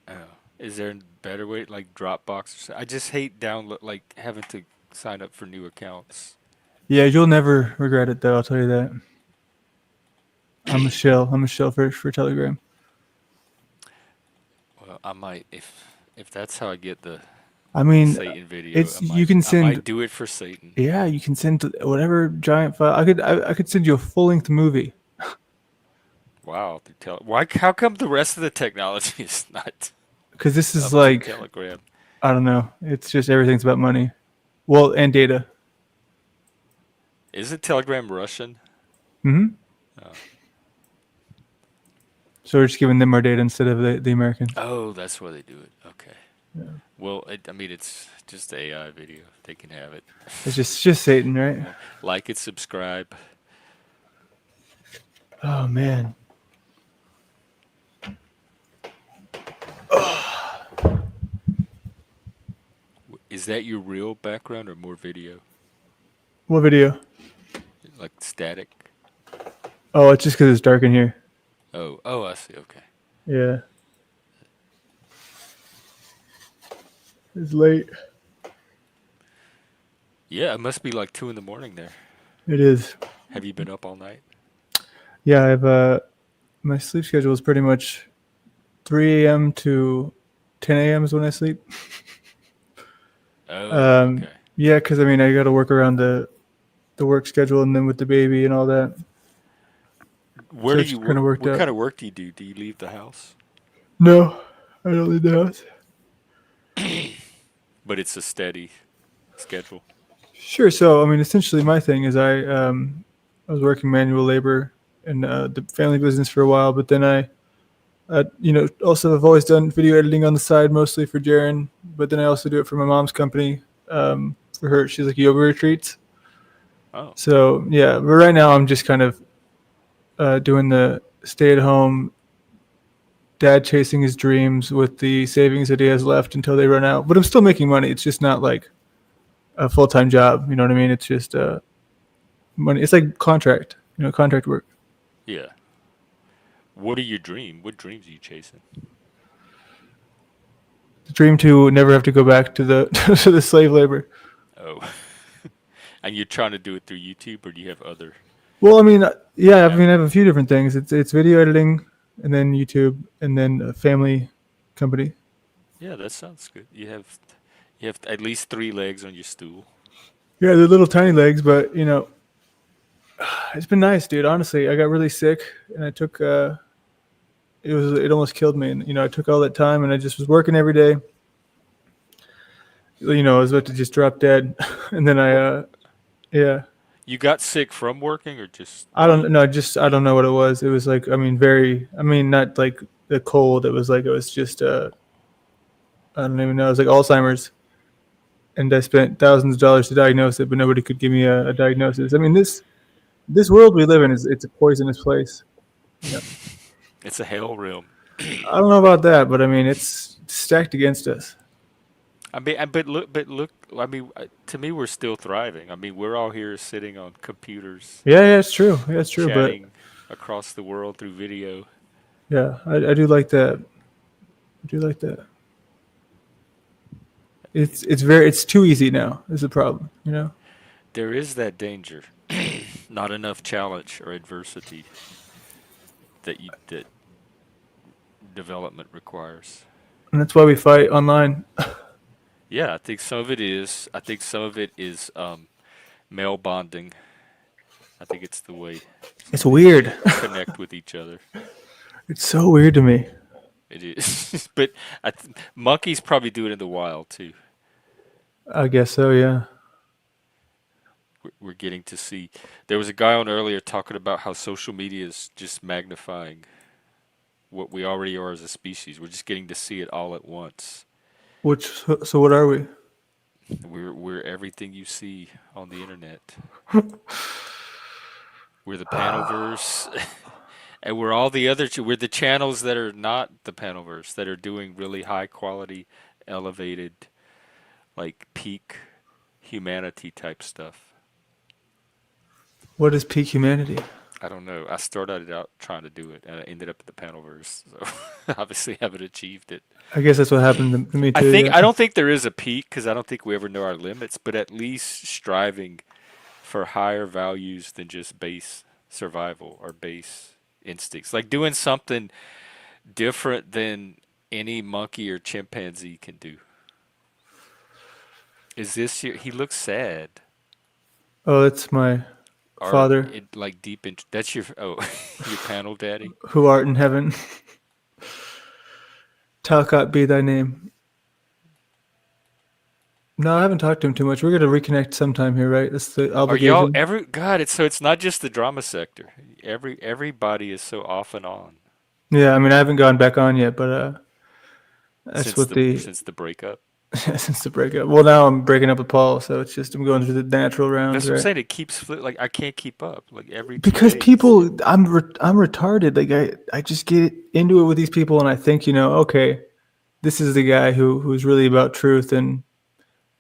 Oh, is there a better way, like Dropbox or something? I just hate download like having to sign up for new accounts. Yeah, you'll never regret it though. I'll tell you that. I'm a shell. I'm a shell for Telegram. Well, I might if that's how I get the I mean, Satan video. it's you can I might send. do it for Satan. Yeah, you can send whatever giant file. I could send you a full length movie. Wow. Why? How come the rest of the technology is not Because this is up to like, Telegram? I don't know. It's just everything's about money. Well, and data. Isn't Telegram Russian? Hmm. Oh. So we're just giving them our data instead of the Americans. Oh, that's why they do it. Okay. Well, I mean, it's just AI video. They can have it. It's just Satan, right? Well, like it, subscribe. Oh man. Is that your real background or more video? What video? Like static? Oh, it's just because it's dark in here. Oh, I see. Okay. Yeah. It's late. Yeah, it must be like 2 in the morning there. It is. Have you been up all night? Yeah, I've my sleep schedule is pretty much 3 a.m. to 10 a.m. is when I sleep. Oh, okay. Yeah, because I mean I got to work around the work schedule and then with the baby and all that. Where So do it's you kind work? of worked What out. kind of work do you do? Do you leave the house? No, I don't leave the house. But it's a steady schedule. Sure. So I mean, essentially, my thing is I was working manual labor in the family business for a while, but then also I've always done video editing on the side, mostly for Jaren. But then I also do it for my mom's company. For her, she's like yoga retreats. Oh, So yeah, but right now I'm just kind of doing the stay-at-home dad chasing his dreams with the savings that he has left until they run out. But I'm still making money. It's just not like a full-time job. You know what I mean? It's just money. It's like contract. Contract work. yeah. What are your dream? What dreams are you chasing? The dream to never have to go back to the to the slave labor. Oh, and you're trying to do it through YouTube, or do you have other Well, I mean, yeah, I mean, I have a avenues? few different things. It's video editing, and then YouTube, and then a family company. Yeah, that sounds good. You have at least 3 legs on your stool. Yeah, they're little tiny legs, but it's been nice, dude. Honestly, I got really sick, and I took it almost killed me, and I took all that time, and I just was working every day. I was about to just drop dead, and then What? yeah, You got sick from working, or just I don't know, just I don't know what it was. It was like, I mean, not like the cold. It was just I don't even know. It was like Alzheimer's, and I spent thousands of dollars to diagnose it, but nobody could give me a diagnosis. I mean, this world we live in it's a poisonous place. You know, it's a hell realm. I don't know about that, but I mean, it's stacked against us. I mean, but look. I mean, to me, we're still thriving. I mean, we're all here sitting on computers, Yeah, yeah, it's true. Yeah, it's true. But chatting across the world through video. yeah, I do like that. I do like that. It's too easy now. Is the problem? There is that danger. Not enough challenge or adversity that development requires. And that's why we fight online. Yeah, I think some of it is. I think some of it is male bonding. I think it's the way It's we weird. connect with each other. It's so weird to me. It is, but monkeys probably do it in the wild too. I guess so. Yeah. We're getting to see. There was a guy on earlier talking about how social media is just magnifying what we already are as a species. We're just getting to see it all at once. So what are we? We're everything you see on the internet. We're the Panoverse, and we're all the other. We're the channels that are not the Panoverse that are doing really high quality, elevated, like peak humanity type stuff. What is peak humanity? I don't know. I started out trying to do it, and I ended up at the Panoverse. So obviously, haven't achieved it. I guess that's what happened to me too. Yeah. I don't think there is a peak because I don't think we ever know our limits. But at least striving for higher values than just base survival or base instincts, like doing something different than any monkey or chimpanzee can do. Is this your? He looks sad. Oh, that's my Are Father, it like deep in that's your your panel daddy? who art in heaven, Talcott be thy name. No, I haven't talked to him too much. We're gonna reconnect sometime here, right? That's the Are y'all obligation. every God, it's so it's not just the drama sector. Everybody is so off and on Yeah, I mean, I haven't gone back on yet, but that's since what the the breakup. since the breakup. Well, now I'm breaking up with Paul, so it's just I'm going through the natural rounds, That's what I'm right? saying. It keeps like I can't keep up. Like every two Because days. people, I'm retarded. Like I just get into it with these people, and I think, okay, this is the guy who's really about truth and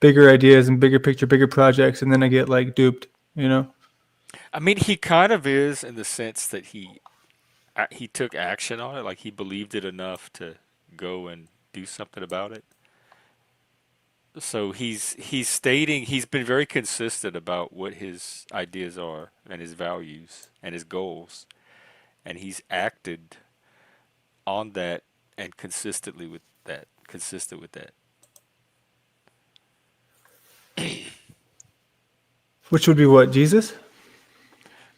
bigger ideas and bigger picture, bigger projects, and then I get like duped, you know? I mean, he kind of is in the sense that he took action on it. Like he believed it enough to go and do something about it. So he's stating he's been very consistent about what his ideas are and his values and his goals, and he's acted on that and consistent with that. Which would be what, Jesus?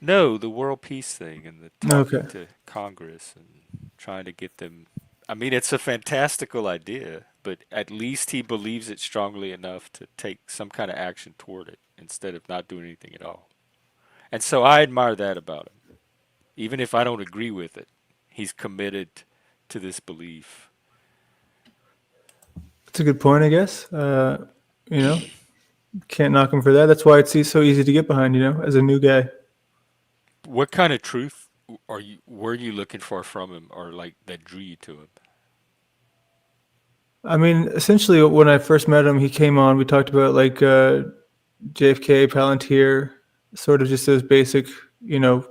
No, the world peace thing and the talking Okay. to Congress and trying to get them. I mean, it's a fantastical idea, but at least he believes it strongly enough to take some kind of action toward it instead of not doing anything at all. And so I admire that about him. Even if I don't agree with it, he's committed to this belief. That's a good point, I guess. You know, can't knock him for that. That's why it's so easy to get behind, as a new guy. What kind of truth were you looking for from him, or like that drew you to him? I mean, essentially, when I first met him, he came on. We talked about like JFK, Palantir, sort of just those basic, you know,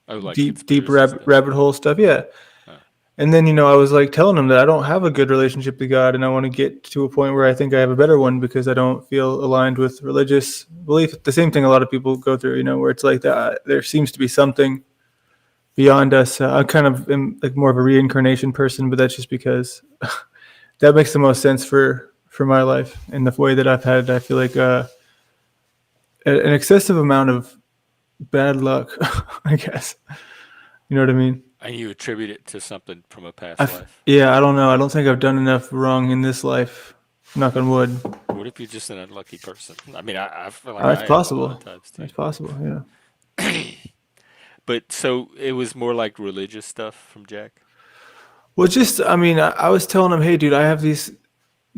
Oh, like deep conspiracy stuff. rabbit hole stuff. Yeah. Huh. And then, I was like telling him that I don't have a good relationship with God, and I want to get to a point where I think I have a better one because I don't feel aligned with religious belief. The same thing a lot of people go through, where it's like that. There seems to be something beyond us. I kind of am like more of a reincarnation person, but that's just because that makes the most sense for my life and the way that I've had. I feel like an excessive amount of bad luck, I guess. You know what I mean? And you attribute it to something from a past life. Yeah, I don't know. I don't think I've done enough wrong in this life. Knock on wood. What if you're just an unlucky person? I mean, I feel like That's I am a lot of possible. times too. That's possible. Yeah. But so it was more like religious stuff from Jack. Well, just I mean, I was telling him, hey, dude, I have these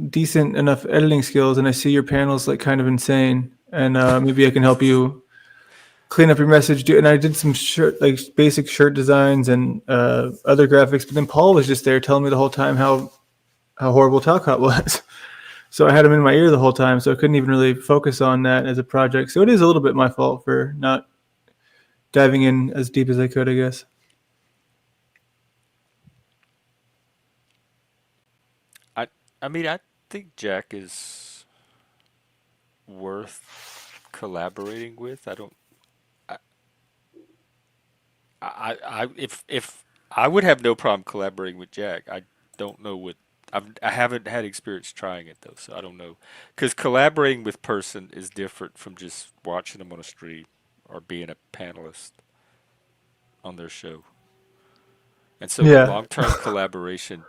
decent enough editing skills, and I see your panels like kind of insane, and maybe I can help you clean up your message. And I did some like basic shirt designs and other graphics. But then Paul was just there telling me the whole time how horrible Talcott was. So I had him in my ear the whole time, so I couldn't even really focus on that as a project. So it is a little bit my fault for not diving in as deep as I could, I guess. I I mean, I think Jack is worth collaborating with. I don't. I, if I would have no problem collaborating with Jack. I don't know what I haven't had experience trying it though, so I don't know. Because collaborating with person is different from just watching them on a stream or being a panelist on their show. And so Yeah. long term collaboration,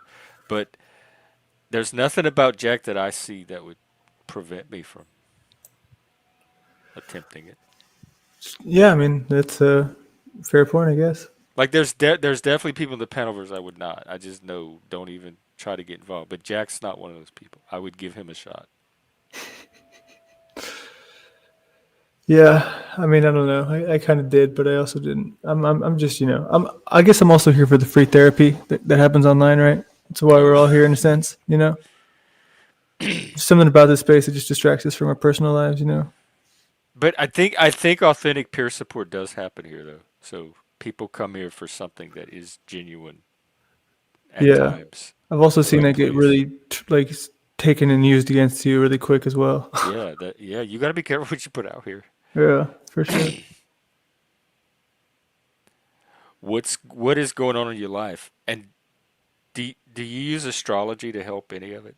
but there's nothing about Jack that I see that would prevent me from attempting it. Yeah, I mean, that's a fair point, I guess. Like there's definitely people in the Panoverse I would not. I just know don't even try to get involved. But Jack's not one of those people. I would give him a shot. Yeah, I mean, I don't know. I kind of did, but I also didn't. I'm just, I guess I'm also here for the free therapy that happens online, right? That's why we're Oh, all here in a sense, Something about this space that just distracts us from our personal lives. but I think authentic peer support does happen here though. So people come here for something that is genuine at Yeah. times I've also in the seen right that get place. really like taken and used against you really quick as well. Yeah, you got to be careful what you put out here. Yeah, for sure. What is going on in your life? And do you use astrology to help any of it?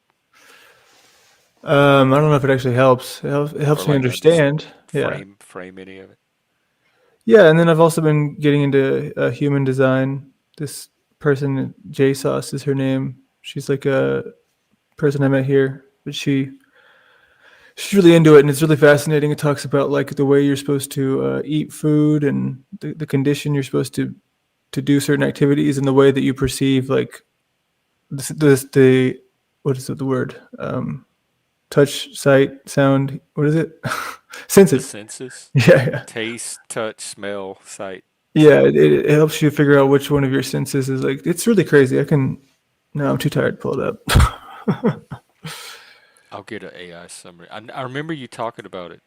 I don't know if it actually helps. It helps Or me like just understand. Yeah. frame any of it? Yeah, and then I've also been getting into human design. This person, J Sauce is her name. She's like a person I met here, but she's really into it, and it's really fascinating. It talks about like the way you're supposed to eat food and the condition you're supposed to do certain activities, and the way that you perceive like the what is it, the word touch, sight, sound. What is it? The Senses. senses, Yeah, yeah. taste, touch, smell, sight, Yeah, sound. it helps you figure out which one of your senses is like. It's really crazy. I can. No, I'm too tired to pull it up. I'll get an AI summary. I remember you talking about it.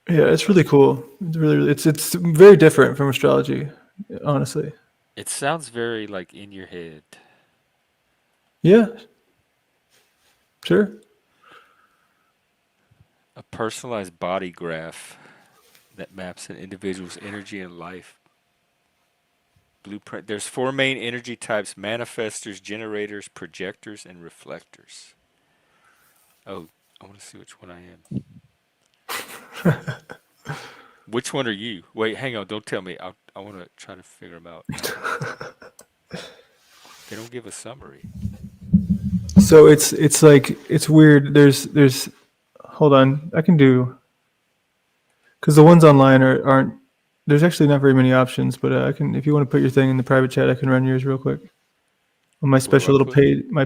Yeah, it's really cool. It's really it's very different from astrology, honestly. It sounds very like in your head. Yeah, sure. A personalized body graph that maps an individual's energy and life blueprint. There's four main energy types: manifestors, generators, projectors, and reflectors. Oh, I want to see which one I am. Which one are you? Wait, hang on. Don't tell me. I want to try to figure them out. They don't give a summary. So it's like it's weird. There's hold on. I can do because the ones online aren't. There's actually not very many options, but I can if you want to put your thing in the private chat, I can run yours real quick on my What do special I little put?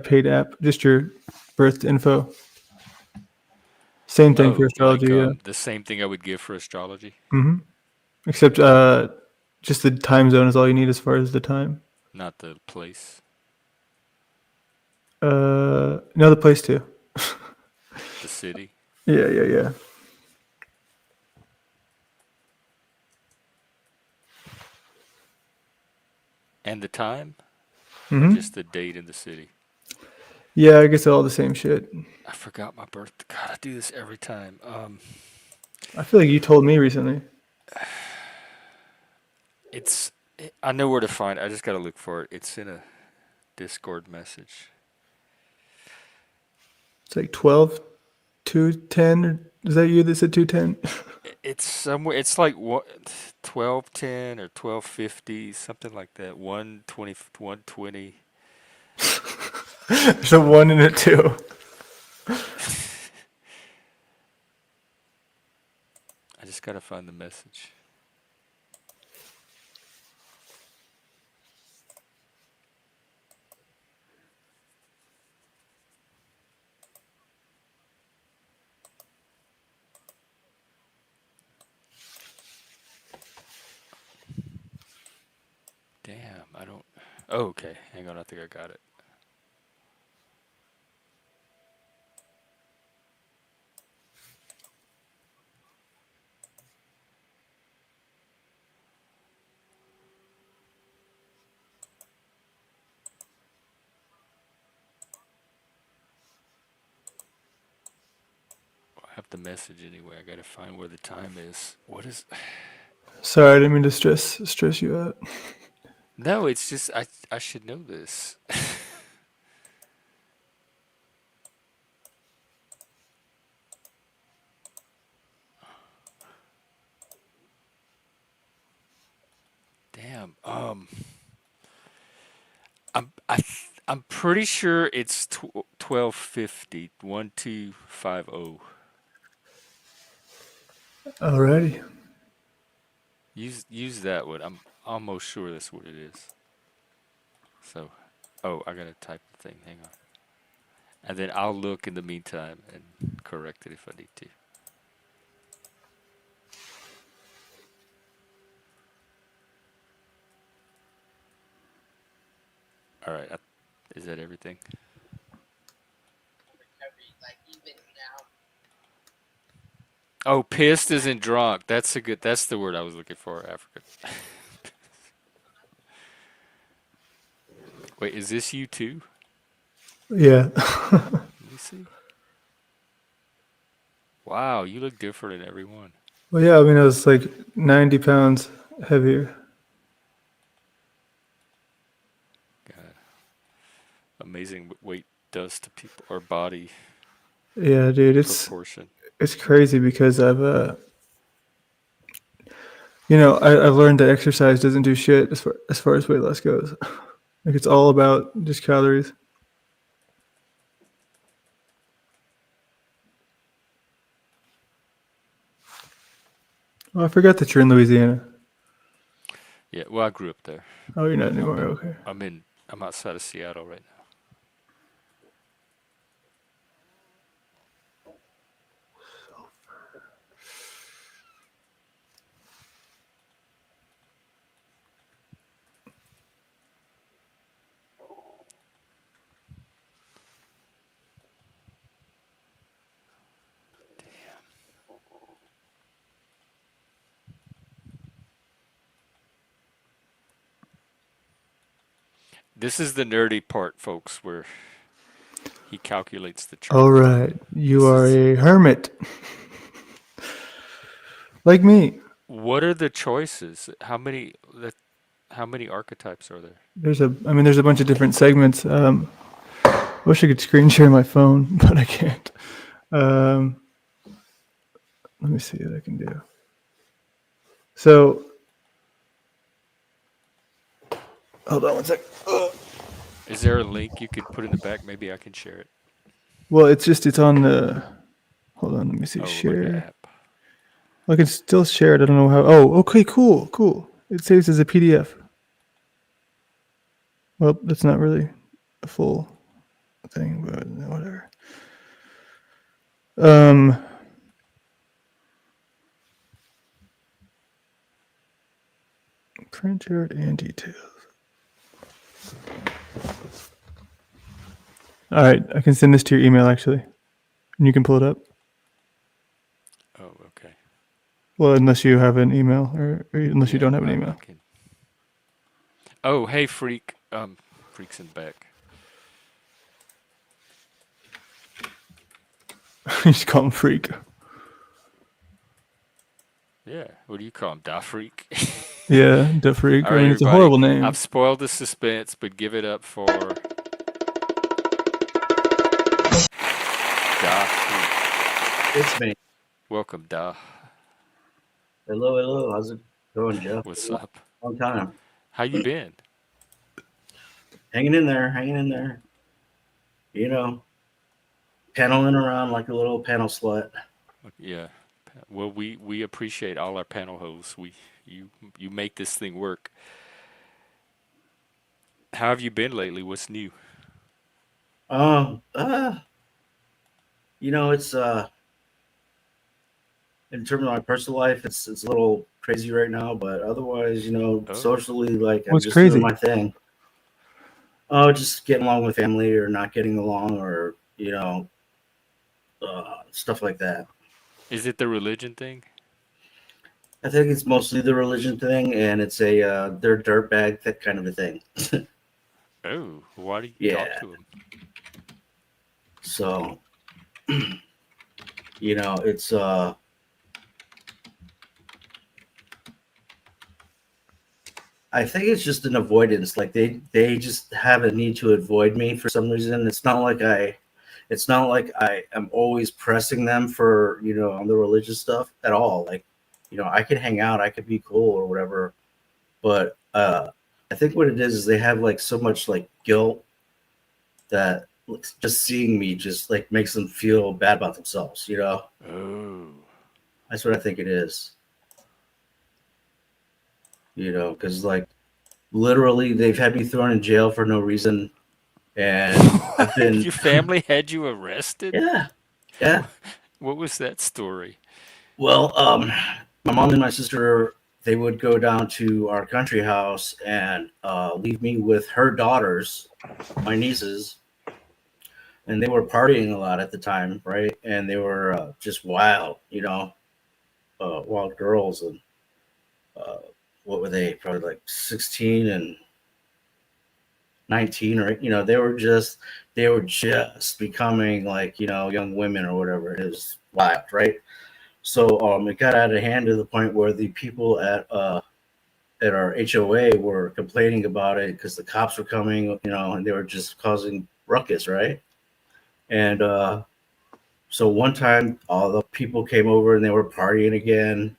paid app. Just your birth info. Same thing for Oh, like astrology, yeah. the same thing I would give for astrology, hmm Except just the time zone is all you need as far as the time. not the place. No, the place too. The city. Yeah, yeah, yeah. And the time? Or hmm just the date and the city? Yeah, I guess all the same shit. I forgot my birth. God, I do this every time. I feel like you told me recently. It's. I know where to find it. I just gotta look for it. It's in a Discord message. It's like 12, 210. Is that you that said 210? It's somewhere. It's like what 1210 or 1250, something like that. 120, 120. There's a 1 and a 2. I just gotta find the message. Damn, I don't. Oh, okay. Hang on. I think I got it. I have the message anyway. I gotta find where the time is. What is? Sorry, I didn't mean to stress you out. No, it's just I should know this. Damn. I'm pretty sure it's 1250 1250. Alrighty. Use that one. I'm almost sure that's what it is. So, oh, I gotta type the thing. Hang on, and then I'll look in the meantime and correct it if I need to. All right. Is that everything? Oh, pissed isn't drunk. That's a good. That's the word I was looking for. African. Wait, is this you too? Yeah. Let me see. Wow, you look different in every one. Well, yeah, I mean, I was like 90 pounds heavier. God, amazing what weight does to people or body Yeah, dude, proportion. it's crazy because You know, I've learned that exercise doesn't do shit as far as weight loss goes. Like it's all about just calories. Oh, I forgot that you're in Louisiana. Yeah, well, I grew up there. Oh, you're not anymore. Okay. I'm outside of Seattle right now. This is the nerdy part, folks, where he calculates the All truth. right. You This are is a hermit. Like me. what are the choices? How many archetypes are there? There's a bunch of different segments. I wish I could screen share my phone, but I can't. Um, let me see what I can do. So, hold on one sec. Is there a link you could put in the back? Maybe I can share it. Well, it's on the. Hold on, let me see. Oh, like an Share. app. I can still share it. I don't know how. Oh, okay, cool. It saves as a PDF. Well, that's not really a full thing, but whatever. Print chart and details. All right, I can send this to your email actually, and you can pull it up. Oh, okay. Well, unless you have an email, or unless you Yeah, don't have an I email. can. Oh, hey, freak. Freak's in the back. You just call him freak. Yeah. What do you call him? Da freak. Yeah, the freak. All I right, mean, it's a everybody. horrible name. I've spoiled the suspense, but give it up for Da freak. It's me. Welcome, Da. Hello. How's it going, Jeff? What's up? Long time. How you been? Hanging in there. You know, paneling around like a little panel slut. Yeah. Well, we appreciate all our panel hosts. You make this thing work. How have you been lately? What's new? Um, uh, it's in terms of my personal life, it's a little crazy right now, but otherwise, Oh, socially, like I'm What's just doing crazy? my thing. Oh, just getting along with family or not getting along, or stuff like that. is it the religion thing? I think it's mostly the religion thing, and it's they're dirtbag, that kind of a thing. Oh, why do you talk Yeah. to him? So, it's I think it's just an avoidance. Like they just have a need to avoid me for some reason. It's not like I am always pressing them for, on the religious stuff at all. Like, I could hang out, I could be cool or whatever. But I think what it is they have like so much like guilt that just seeing me just like makes them feel bad about themselves. Oh, That's what I think it is. Because like literally they've had me thrown in jail for no reason, and I've been your family had you arrested? yeah, yeah. What was that story? Well, my mom and my sister, they would go down to our country house and leave me with her daughters, my nieces, and they were partying a lot at the time, right? And they were just wild, wild girls. And uh, what were they? Probably like 16 and 19, or they were just becoming like young women or whatever. It was wild, right? So it got out of hand to the point where the people at our HOA were complaining about it because the cops were coming, and they were just causing ruckus, right? And so one time all the people came over and they were partying again,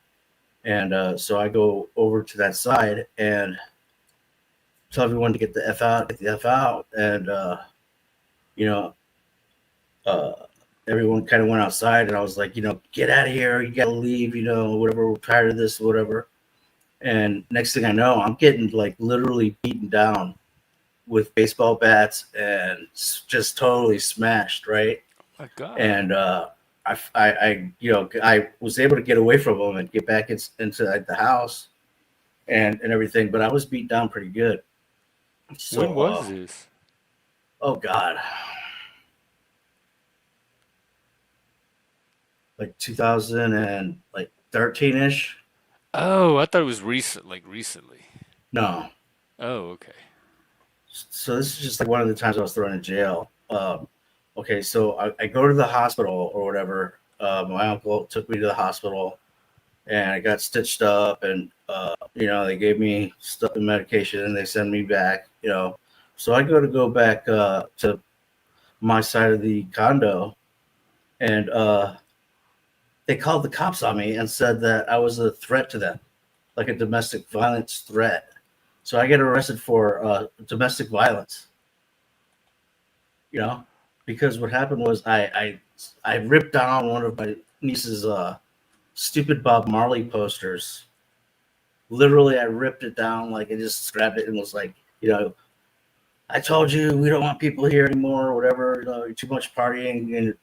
And so I go over to that side and tell everyone to get the F out, get the F out. And, you know, uh, everyone kind of went outside and I was like, get out of here. You got to leave, whatever. We're tired of this, whatever. And next thing I know, I'm getting like literally beaten down with baseball bats and just totally smashed, right? My God. And I was able to get away from them and get back into like, the house and everything, but I was beat down pretty good. When So, was this? oh God, like 2000 and like 13 ish. Oh, I thought it was recent, like recently. No, Oh, okay. so this is just like one of the times I was thrown in jail. Okay, so I go to the hospital or whatever. My uncle took me to the hospital, and I got stitched up, and they gave me stuff and medication, and they send me back. So I go back to my side of the condo, and they called the cops on me and said that I was a threat to them, like a domestic violence threat. So I get arrested for domestic violence. You know, because what happened was I ripped down one of my niece's stupid Bob Marley posters. Literally, I ripped it down, like I just grabbed it and was like, I told you we don't want people here anymore, or whatever. Too much partying and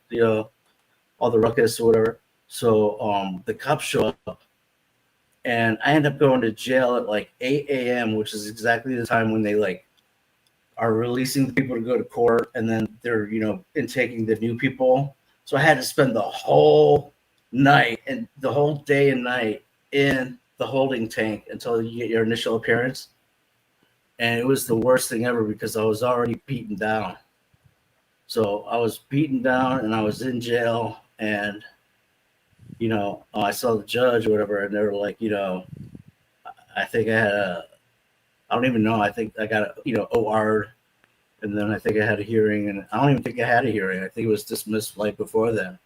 all the ruckus or whatever. So the cops show up, and I end up going to jail at like 8 a.m., which is exactly the time when they like are releasing the people to go to court, and then they're intaking the new people. So I had to spend the whole night and the whole day and night in the holding tank until you get your initial appearance. And it was the worst thing ever because I was already beaten down. So I was beaten down and I was in jail, and I saw the judge or whatever, and they were like, I think I don't even know. I think I got OR'd, and then I think I had a hearing, and I don't even think I had a hearing. I think it was dismissed like before then.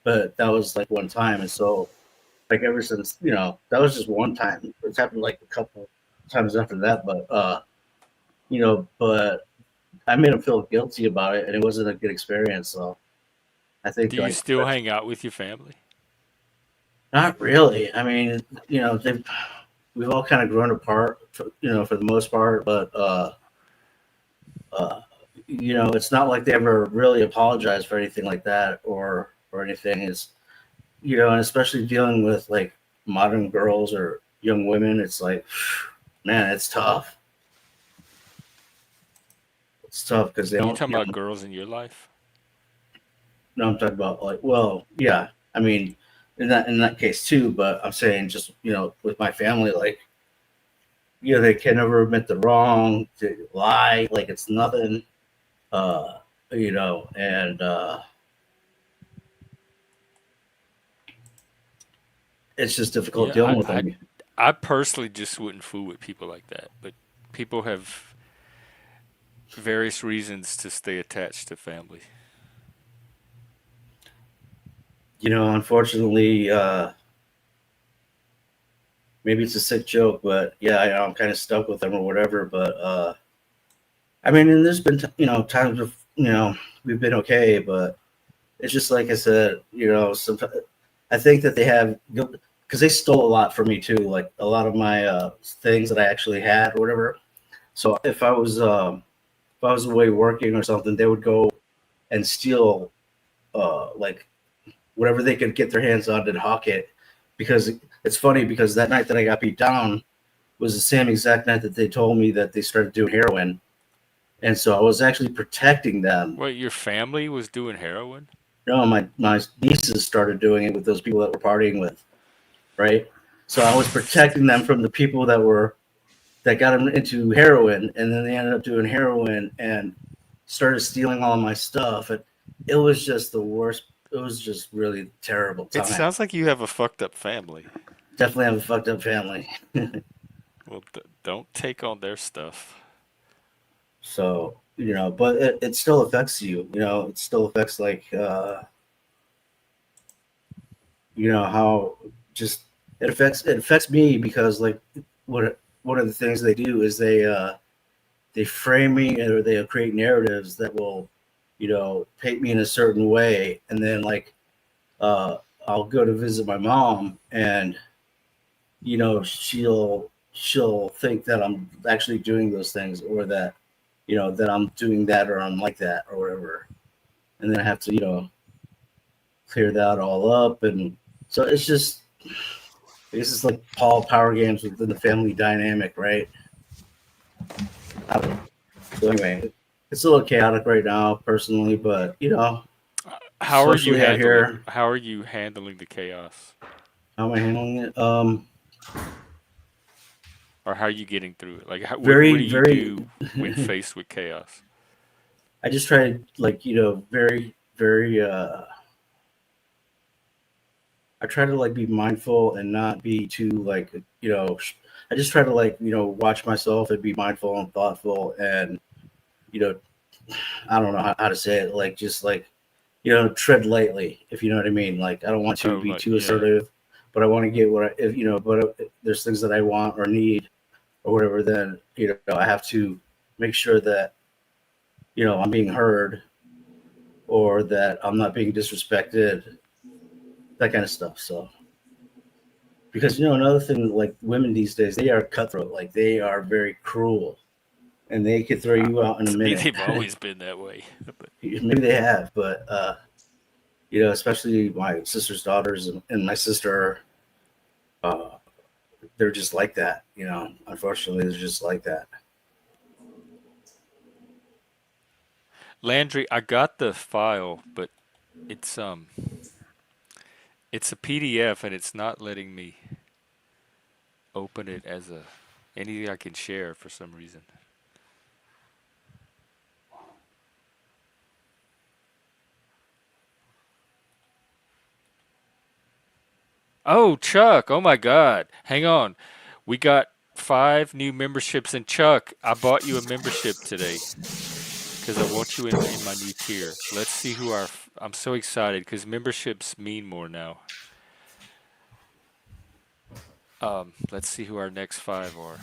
But that was like one time, and so like ever since, that was just one time. It's happened like a couple times after that, but I made him feel guilty about it, and it wasn't a good experience. So I think Do you like still that's hang out with your family? not really. I mean, we've all kind of grown apart, for the most part, but uh, it's not like they ever really apologized for anything like that or anything. Is and especially dealing with like modern girls or young women, it's like, man, it's tough. It's tough because they Are you don't, talking about girls in your life? no, I'm talking about like, well, yeah, I mean, in that case too, but I'm saying just with my family, like they can never admit the wrong, they lie like it's nothing, uh, and it's just difficult Yeah, dealing with them. I personally just wouldn't fool with people like that. But people have various reasons to stay attached to family. Unfortunately, maybe it's a sick joke, but yeah, I'm kind of stuck with them or whatever. But I mean, and there's been times of we've been okay, but it's just like I said, sometimes I think that they have because they stole a lot from me too, like a lot of my things that I actually had or whatever. So if I was away working or something, they would go and steal like whatever they could get their hands on and hawk it. Because it's funny because that night that I got beat down was the same exact night that they told me that they started doing heroin, and so I was actually protecting them. Wait, your family was doing heroin? No, my nieces started doing it with those people that we're partying with, right? So I was protecting them from the people that got them into heroin, and then they ended up doing heroin and started stealing all my stuff. And it was just the worst. It was just really terrible It time. sounds like you have a fucked up family. Definitely have a fucked up family. Well, don't take on their stuff. So, but it still affects you. It still affects like how just it affects me because like what one of the things they do is they frame me or they create narratives that will, paint me in a certain way, and then like uh, I'll go to visit my mom, and she'll think that I'm actually doing those things, or that that I'm doing that, or I'm like that, or whatever, and then I have to clear that all up, and so it's just I guess it's like power games within the family dynamic, right? I don't know. So anyway, it's a little chaotic right now, personally, but How are you socially out handling? here, How are you handling the chaos, how am I handling it? or how are you getting through it? Like, what Very, do you very. do when faced with chaos? I just try to like very, very. I try to like be mindful and not be too like I just try to like watch myself and be mindful and thoughtful, and you know I don't know how to say it, like just like tread lightly, if you know what I mean. Like I don't want to Oh, be like, too yeah. assertive, but I want to get what I if but if there's things that I want or need or whatever, then I have to make sure that I'm being heard, or that I'm not being disrespected, that kind of stuff. So because another thing, like women these days, they are cutthroat, like they are very cruel, and they could throw Uh, you out in a to me, minute. they've always been that way. But Maybe they have, but especially my sister's daughters and my sister, uh, they're just like that. Unfortunately, they're just like that. Landry, I got the file, but it's um, it's a PDF, and it's not letting me open it as a anything I can share for some reason. Oh, Chuck! Oh my God! Hang on, we got 5 new memberships, and Chuck, I bought you a membership today because I want you in my new tier. Let's see who our. I'm so excited because memberships mean more now. Let's see who our next 5 are.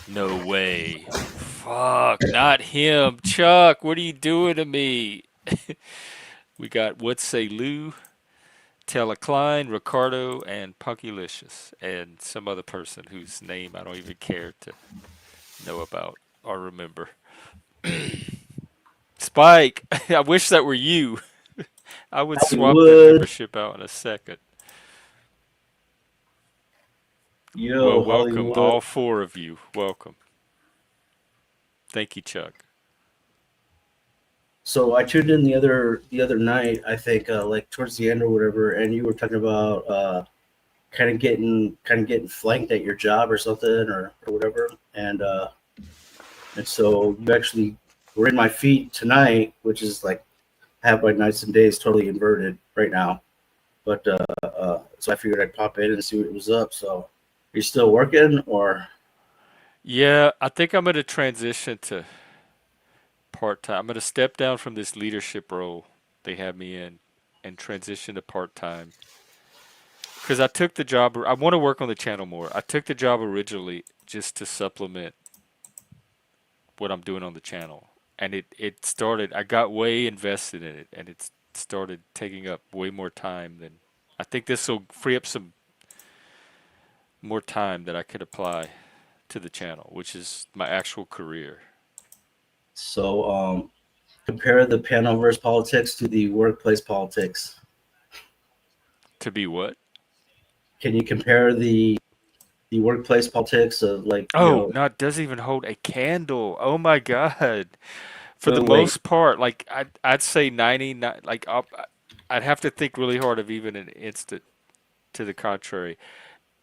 No way. Fuck, not him. Chuck, what are you doing to me? We got What Say Lou, Tella Klein, Ricardo, and Punkylicious, and some other person whose name I don't even care to know about or remember. Spike, I wish that were you. I would I swap that would. membership out in a second. Well, Yo, welcome, Hollywood. all 4 of you. Welcome. Thank you, Chuck. So I tuned in the other night, I think, like towards the end or whatever, and you were talking about kind of getting flanked at your job or something, or whatever, and so you actually were in my feed tonight, which is like have my nights and days totally inverted right now. But so I figured I'd pop in and see what was up. So, are you still working, or Yeah, I think I'm going to transition to part time. I'm going to step down from this leadership role they have me in and transition to part time. Because I took the job, I want to work on the channel more. I took the job originally just to supplement what I'm doing on the channel. And it started, I got way invested in it, and it started taking up way more time than. I think this will free up some more time that I could apply to the channel, which is my actual career. so? Compare the panel versus politics to the workplace politics. To be what? Can you compare the workplace politics of like Oh, no, it doesn't even hold a candle. Oh my God. For the wait, most part, like I'd say 99, like I'd have to think really hard of even an instant to the contrary.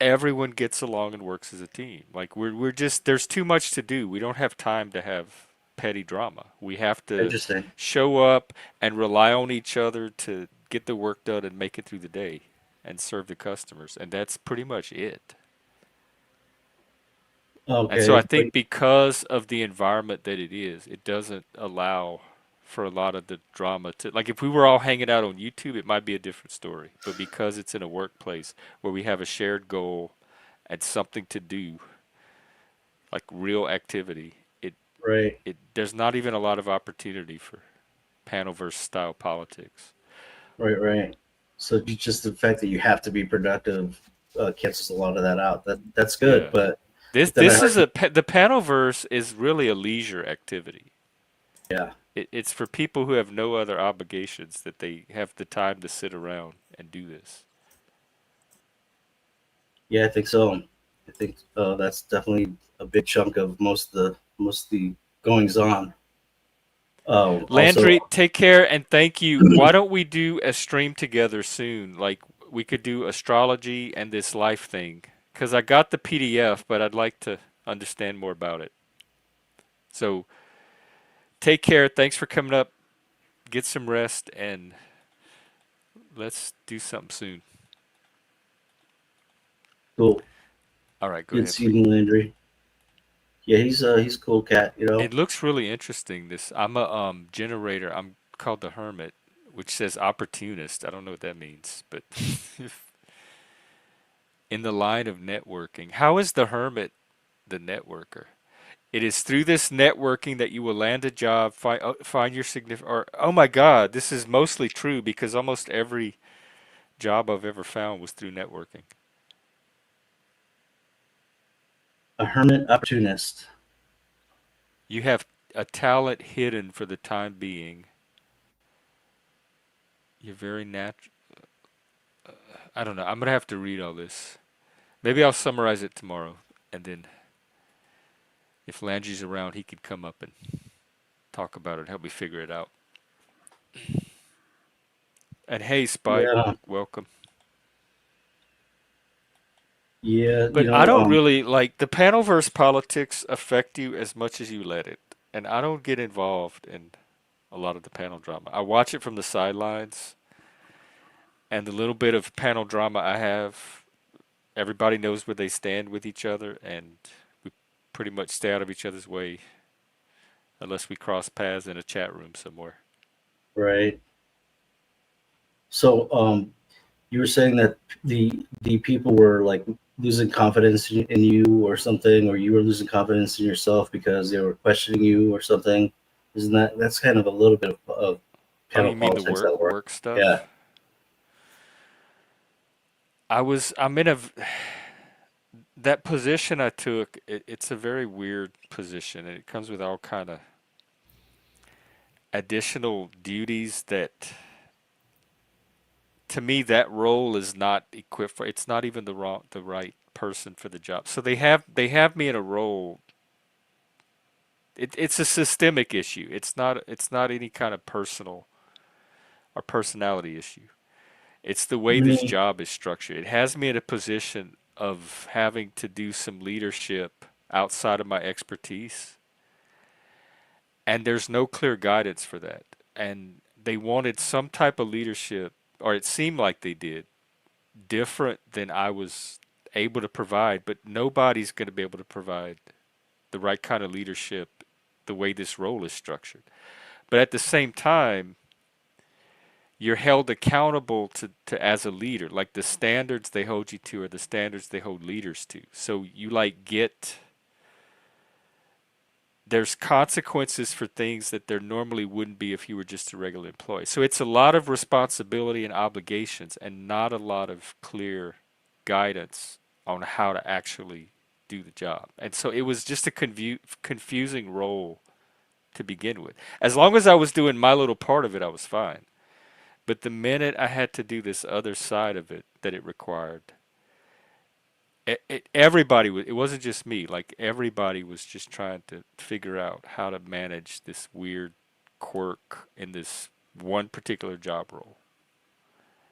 Everyone gets along and works as a team. Like we're just there's too much to do. We don't have time to have petty drama. We have to interesting. show up and rely on each other to get the work done and make it through the day and serve the customers. And that's pretty much it. And so I Okay, but think because of the environment that it is, it doesn't allow for a lot of the drama to, like, if we were all hanging out on YouTube, it might be a different story. But because it's in a workplace where we have a shared goal and something to do, like real activity, Right. it there's not even a lot of opportunity for panel versus style politics. Right. Right. So just the fact that you have to be productive cancels a lot of that out. That's good. Yeah. But then I This heard, is the panelverse is really a leisure activity. yeah, It's for people who have no other obligations that they have the time to sit around and do this. yeah, I think so. I think that's definitely a big chunk of most of the goings on. Also, Landry, take care and thank you. Why don't we do a stream together soon? Like we could do astrology and this life thing. Because I got the PDF, but I'd like to understand more about it. So take care. Thanks for coming up. Get some rest and let's do something soon. cool. All right, go Good ahead, please. seeing Landry. Yeah, he's a cool cat. You know. It looks really interesting. This I'm a generator. I'm called the Hermit, which says opportunist. I don't know what that means, but in the line of networking, how is the Hermit the networker? It is through this networking that you will land a job, find your significant. Or oh my God, this is mostly true because almost every job I've ever found was through networking. A hermit opportunist. You have a talent hidden for the time being. You're very natural. I don't know. I'm gonna have to read all this. Maybe I'll summarize it tomorrow, and then if Landry's around, he could come up and talk about it and help me figure it out. And hey, Spike, Yeah, welcome. yeah. But I don't really like the panelverse politics affect you as much as you let it, and I don't get involved in a lot of the panel drama. I watch it from the sidelines, and the little bit of panel drama I have, everybody knows where they stand with each other, and we pretty much stay out of each other's way unless we cross paths in a chat room somewhere. Right. So, you were saying that the people were like losing confidence in you or something, or you were losing confidence in yourself because they were questioning you or something. Isn't that's kind of a little bit of Oh, panel you mean the politics that work? work Yeah. stuff? I'm in that position I took. It's a very weird position, and it comes with all kind of additional duties that, to me, that role is not equipped for. It's not even the right person for the job. So they have me in a role. It's a systemic issue. It's not any kind of personal or personality issue. It's the way this Many, job is structured. It has me in a position of having to do some leadership outside of my expertise, and there's no clear guidance for that. And they wanted some type of leadership, or it seemed like they did, different than I was able to provide, but nobody's going to be able to provide the right kind of leadership the way this role is structured. But at the same time, you're held accountable to as a leader. Like the standards they hold you to are the standards they hold leaders to. So you like get there's consequences for things that there normally wouldn't be if you were just a regular employee. So it's a lot of responsibility and obligations and not a lot of clear guidance on how to actually do the job. And so it was just a confusing role to begin with. As long as I was doing my little part of it, I was fine. But the minute I had to do this other side of it that it required, everybody was, it wasn't just me, like everybody was just trying to figure out how to manage this weird quirk in this one particular job role.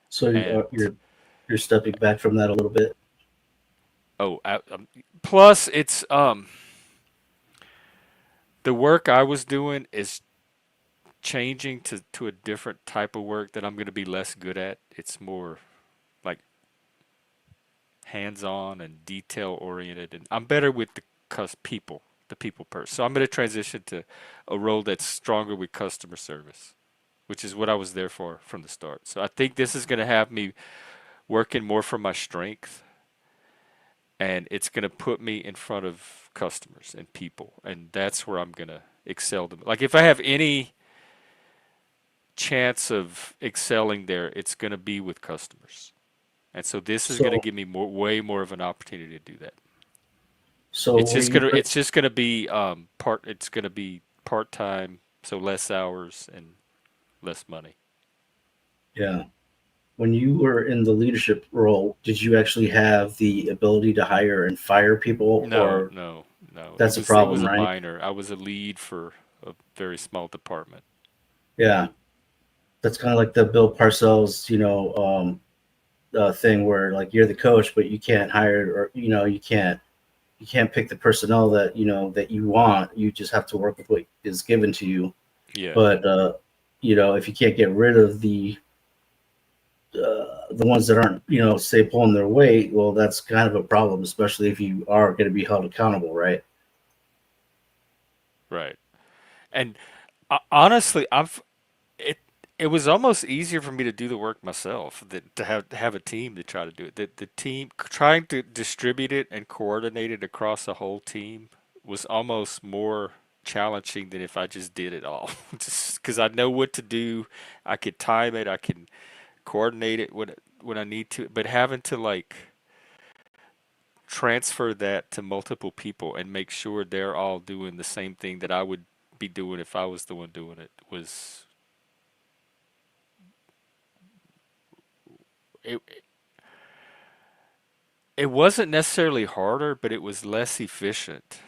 so And you're stepping back from that a little bit. oh, plus it's the work I was doing is changing to a different type of work that I'm going to be less good at. It's more like hands-on and detail-oriented, and I'm better with the people, a people person. So I'm going to transition to a role that's stronger with customer service, which is what I was there for from the start. So I think this is going to have me working more from my strength, and it's going to put me in front of customers and people, and that's where I'm going to excel. Like if I have any chance of excelling there, it's going to be with customers. And so this is going to So, give me way more of an opportunity to do that. so were you? It's just gonna be it's gonna be part time, so less hours and less money. Yeah. When you were in the leadership role, did you actually have the ability to hire and fire people, No, or no, no. that's a It was problem, a right? minor. I was a lead for a very small department. Yeah, that's kind of like the Bill Parcells, thing where like you're the coach, but you can't hire, or you can't pick the personnel that that you want. You just have to work with what is given to you. Yeah, But if you can't get rid of the ones that aren't, say, pulling their weight, well, that's kind of a problem, especially if you are going to be held accountable, right? right. And honestly, it it was almost easier for me to do the work myself than to have a team to try to do it. The team trying to distribute it and coordinate it across the whole team was almost more challenging than if I just did it all. Just because I know what to do, I could time it, I can coordinate it when I need to. But having to like transfer that to multiple people and make sure they're all doing the same thing that I would be doing if I was the one doing it was it it wasn't necessarily harder, but it was less efficient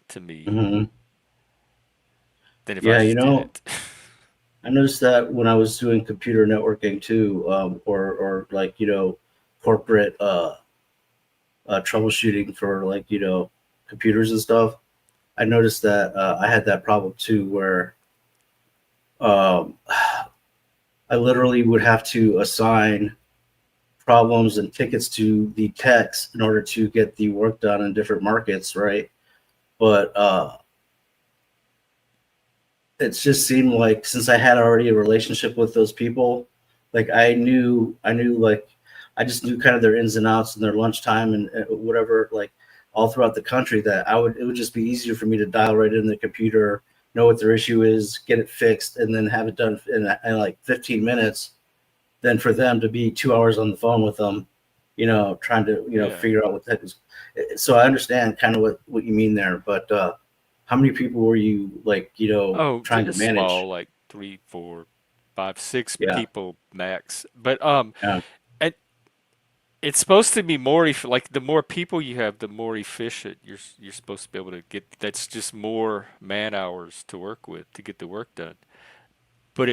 to me Hmm. than if I Yeah, just did it. I noticed that when I was doing computer networking too, or like corporate troubleshooting for like computers and stuff. I noticed that I had that problem too, where um, I literally would have to assign problems and tickets to the techs in order to get the work done in different markets, right? But it just seemed like since I had already a relationship with those people, like I knew like I just knew kind of their ins and outs and their lunchtime and whatever, like all throughout the country, that it would just be easier for me to dial right in the computer, know what their issue is, get it fixed, and then have it done in like 15 minutes than for them to be 2 hours on the phone with them, trying to Yeah. figure out what the heck is. So I understand kind of what you mean there, but how many people were you like Oh, trying to just small, manage? like three, four, five, six Yeah, people max. But yeah, and it's supposed to be more like the more people you have, the more efficient you're supposed to be able to get. That's just more man hours to work with to get the work done. But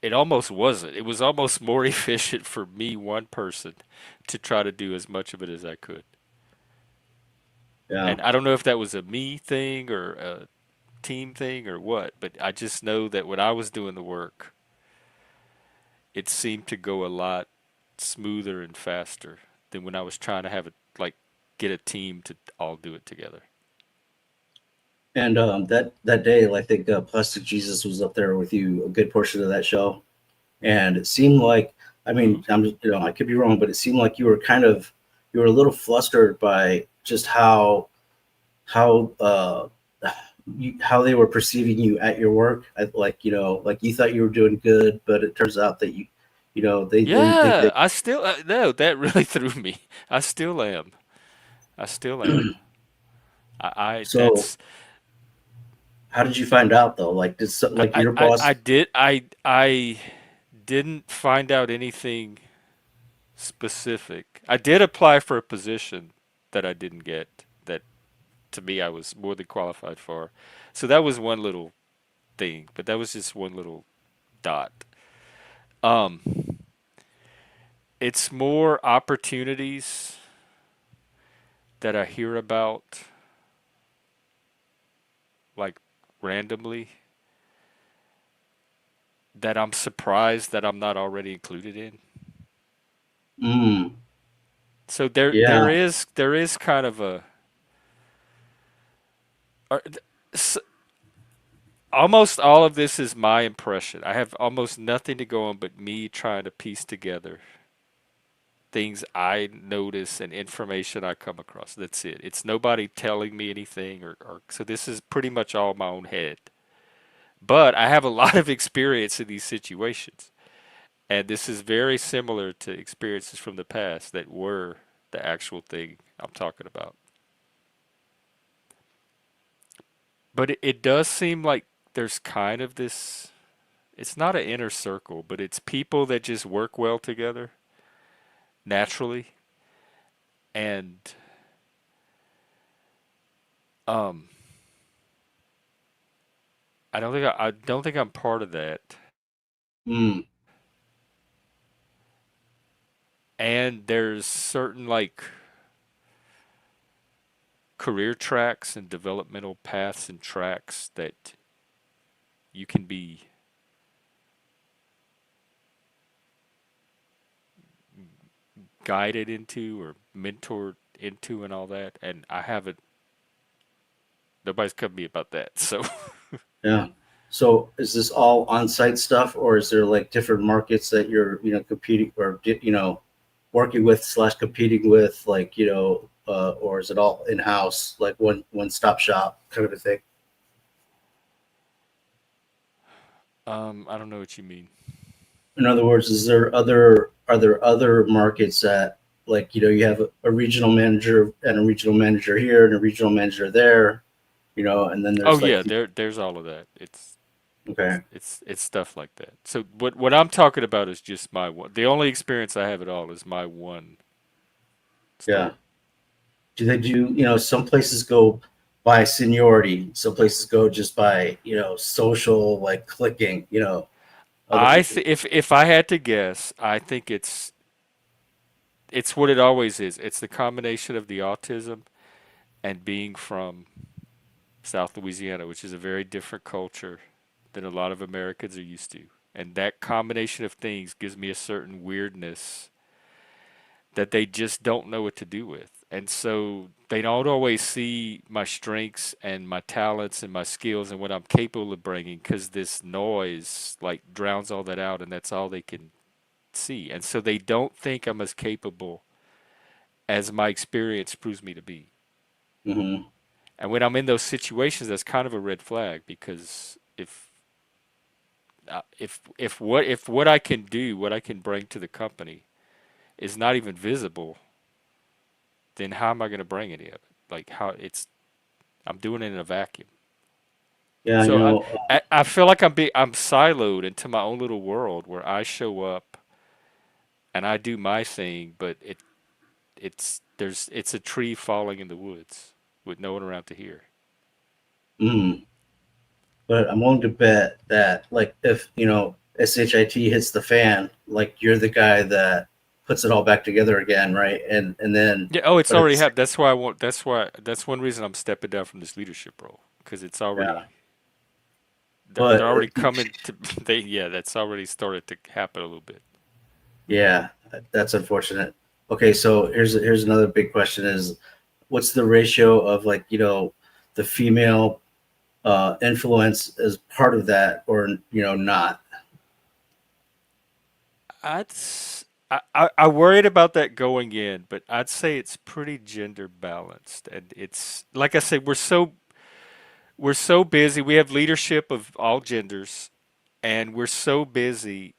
it almost wasn't. It was almost more efficient for me, one person, to try to do as much of it as I could. yeah. And I don't know if that was a me thing or a team thing or what, but I just know that when I was doing the work, it seemed to go a lot smoother and faster than when I was trying to have it like get a team to all do it together. And that day, I think Plastic Jesus was up there with you a good portion of that show, and it seemed like, I Oh. mean, I could be wrong, but it seemed like you were a little flustered by just how how they were perceiving you at your work. Like like you thought you were doing good, but it turns out that they didn't think Yeah, that. I still no, that really threw me. I still am. I still am. I So how did you find out though? Like like your I boss? did I didn't find out anything specific. I did apply for a position that I didn't get that to me I was more than qualified for. So that was one little thing, but that was just one little dot. Um, it's more opportunities that I hear about like randomly that I'm surprised that I'm not already included in. Mm, So yeah. there is kind of a Or, s- almost all of this is my impression. I have almost nothing to go on but me trying to piece together things I notice and information I come across. That's it. It's nobody telling me anything, or so this is pretty much all my own head. But I have a lot of experience in these situations. And this is very similar to experiences from the past that were the actual thing I'm talking about. But it does seem like there's kind of this, it's not an inner circle, but it's people that just work well together naturally. And um, I don't think I'm part of that. Mm, And there's certain like career tracks and developmental paths and tracks that you can be guided into or mentored into and all that. And I haven't, nobody's come to me about that. So yeah. So is this all on-site stuff, or is there like different markets that you're, competing or, working with slash competing with, like, or is it all in-house, like one-stop shop kind of a thing? I don't know what you mean. In other words, are there other markets that, like, you have a regional manager and a regional manager here and a regional manager there, and then Oh there's like yeah, there's all of that. okay, It's stuff like that. So what I'm talking about is just my one. The only experience I have at all is my one yeah. start. Do they do, some places go by seniority, some places go just by, social, like clicking, other people. If I had to guess, I think it's what it always is. It's the combination of the autism and being from South Louisiana, which is a very different culture than a lot of Americans are used to. And that combination of things gives me a certain weirdness that they just don't know what to do with. And so they don't always see my strengths and my talents and my skills and what I'm capable of bringing because this noise like drowns all that out and that's all they can see. And so they don't think I'm as capable as my experience proves me to be. Hmm. And when I'm in those situations, that's kind of a red flag because if what I can do, what I can bring to the company is not even visible, then how am I going to bring any of it? Like how it's I'm doing it in a vacuum. Yeah, So I feel like I'm siloed into my own little world where I show up and I do my thing, but it's a tree falling in the woods with no one around to hear. mm, but I'm willing to bet that, like, if, SHIT hits the fan, like, you're the guy that puts it all back together again, right? And then, Yeah, oh, it's but already it's, happened. That's why I want. That's one reason I'm stepping down from this leadership role because it's yeah, already they're but already coming to they yeah that's already started to happen a little bit. yeah, that's unfortunate. Okay, so here's another big question: is what's the ratio of, like, the female influence as part of that, or not? I'd s- I worried about that going in, but I'd say it's pretty gender balanced, and it's like I said, we're so busy. We have leadership of all genders, and we're so busy.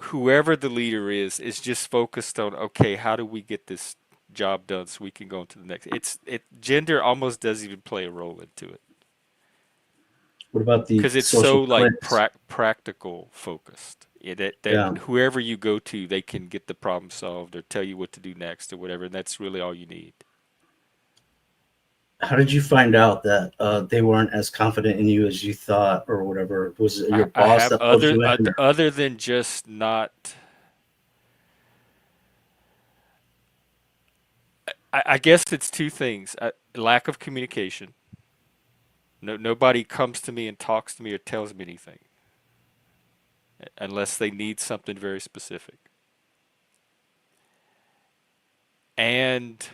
Whoever the leader is just focused on okay, how do we get this job done so we can go into the next. It gender almost doesn't even play a role into it What about the because it's social so like clicks? practical focused. Yeah, that Yeah. whoever you go to, they can get the problem solved or tell you what to do next or whatever. And that's really all you need. How did you find out that they weren't as confident in you as you thought, or whatever? Was it your I boss have that pulled you in? Or? other than just not. I guess it's two things: lack of communication. Nobody comes to me and talks to me or tells me anything unless they need something very specific. And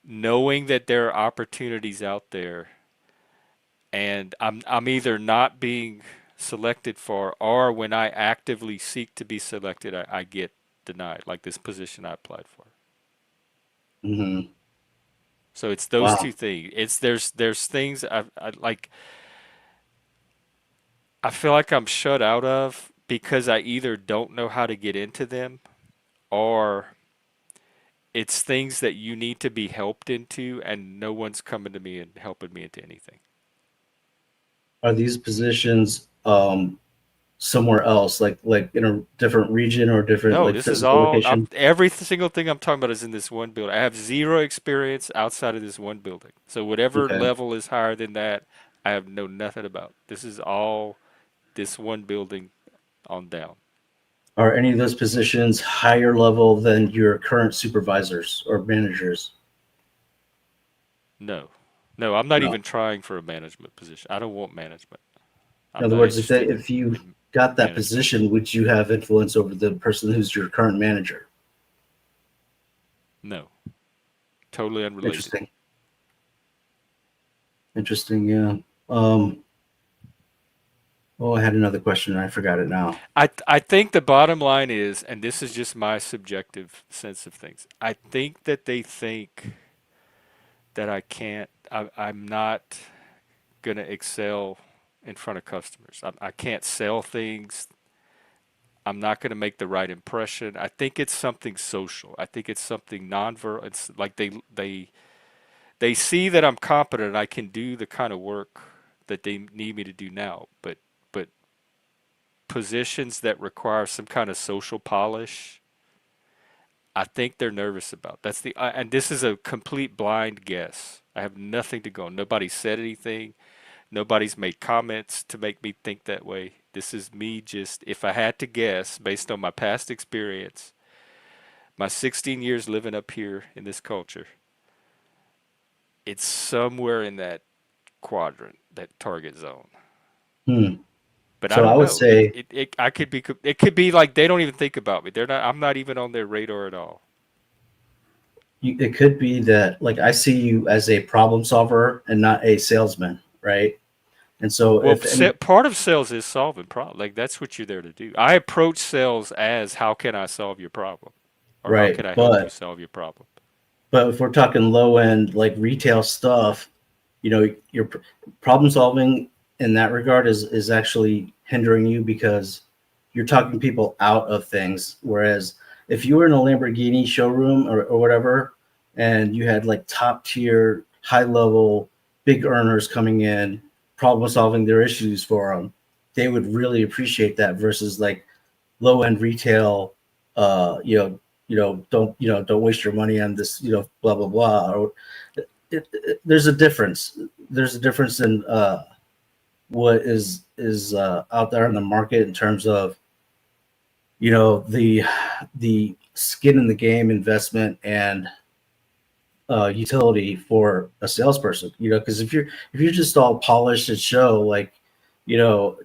knowing that there are opportunities out there, and I'm either not being selected for, or when I actively seek to be selected, I get denied, like this position I applied for. Hmm. So it's those two Wow. things. It's there's things I like. I feel like I'm shut out of because I either don't know how to get into them, or it's things that you need to be helped into, and no one's coming to me and helping me into anything. Are these positions somewhere else, like in a different region or different No, like this is physical all. location? Every single thing I'm talking about is in this one building. I have zero experience outside of this one building. So whatever Okay. level is higher than that, I have know nothing about. This is all this one building on down. Are any of those positions higher level than your current supervisors or managers? No, no, I'm not No. even trying for a management position. I don't want management. In I'm other not words, interested if you in got that management. position, would you have influence over the person who's your current manager? No, totally unrelated. Interesting. Interesting. Yeah. Um, oh, I had another question and I forgot it now. I think the bottom line is, and this is just my subjective sense of things. I think that they think that I'm not gonna excel in front of customers. I can't sell things. I'm not gonna make the right impression. I think it's something social. I think it's something non-verbal. It's like they see that I'm competent. I can do the kind of work that they need me to do now. But positions that require some kind of social polish, I think they're nervous about. That's the and this is a complete blind guess. I have nothing to go on. Nobody said anything. Nobody's made comments to make me think that way. This is me just, if I had to guess based on my past experience, my 16 years living up here in this culture, it's somewhere in that quadrant, that target zone. Hmm. But I So I don't would know. say I could be, it could be like they don't even think about me. They're not, I'm not even on their radar at all. it could be that like I see you as a problem solver and not a salesman, right? And so Well, if any part of sales is solving problems. Like that's what you're there to do. I approach sales as how can I solve your problem, or how right, can I help you but solve your problem. if we're talking low end like retail stuff, your problem solving in that regard is actually hindering you because you're talking people out of things. Whereas if you were in a Lamborghini showroom or whatever, and you had like top tier, high level, big earners coming in, problem solving their issues for them, they would really appreciate that versus like low end retail. Don't waste your money on this, blah blah blah. Or there's a difference. There's a difference in what is out there in the market in terms of the skin in the game investment and utility for a salesperson. Because if you're just all polished and show like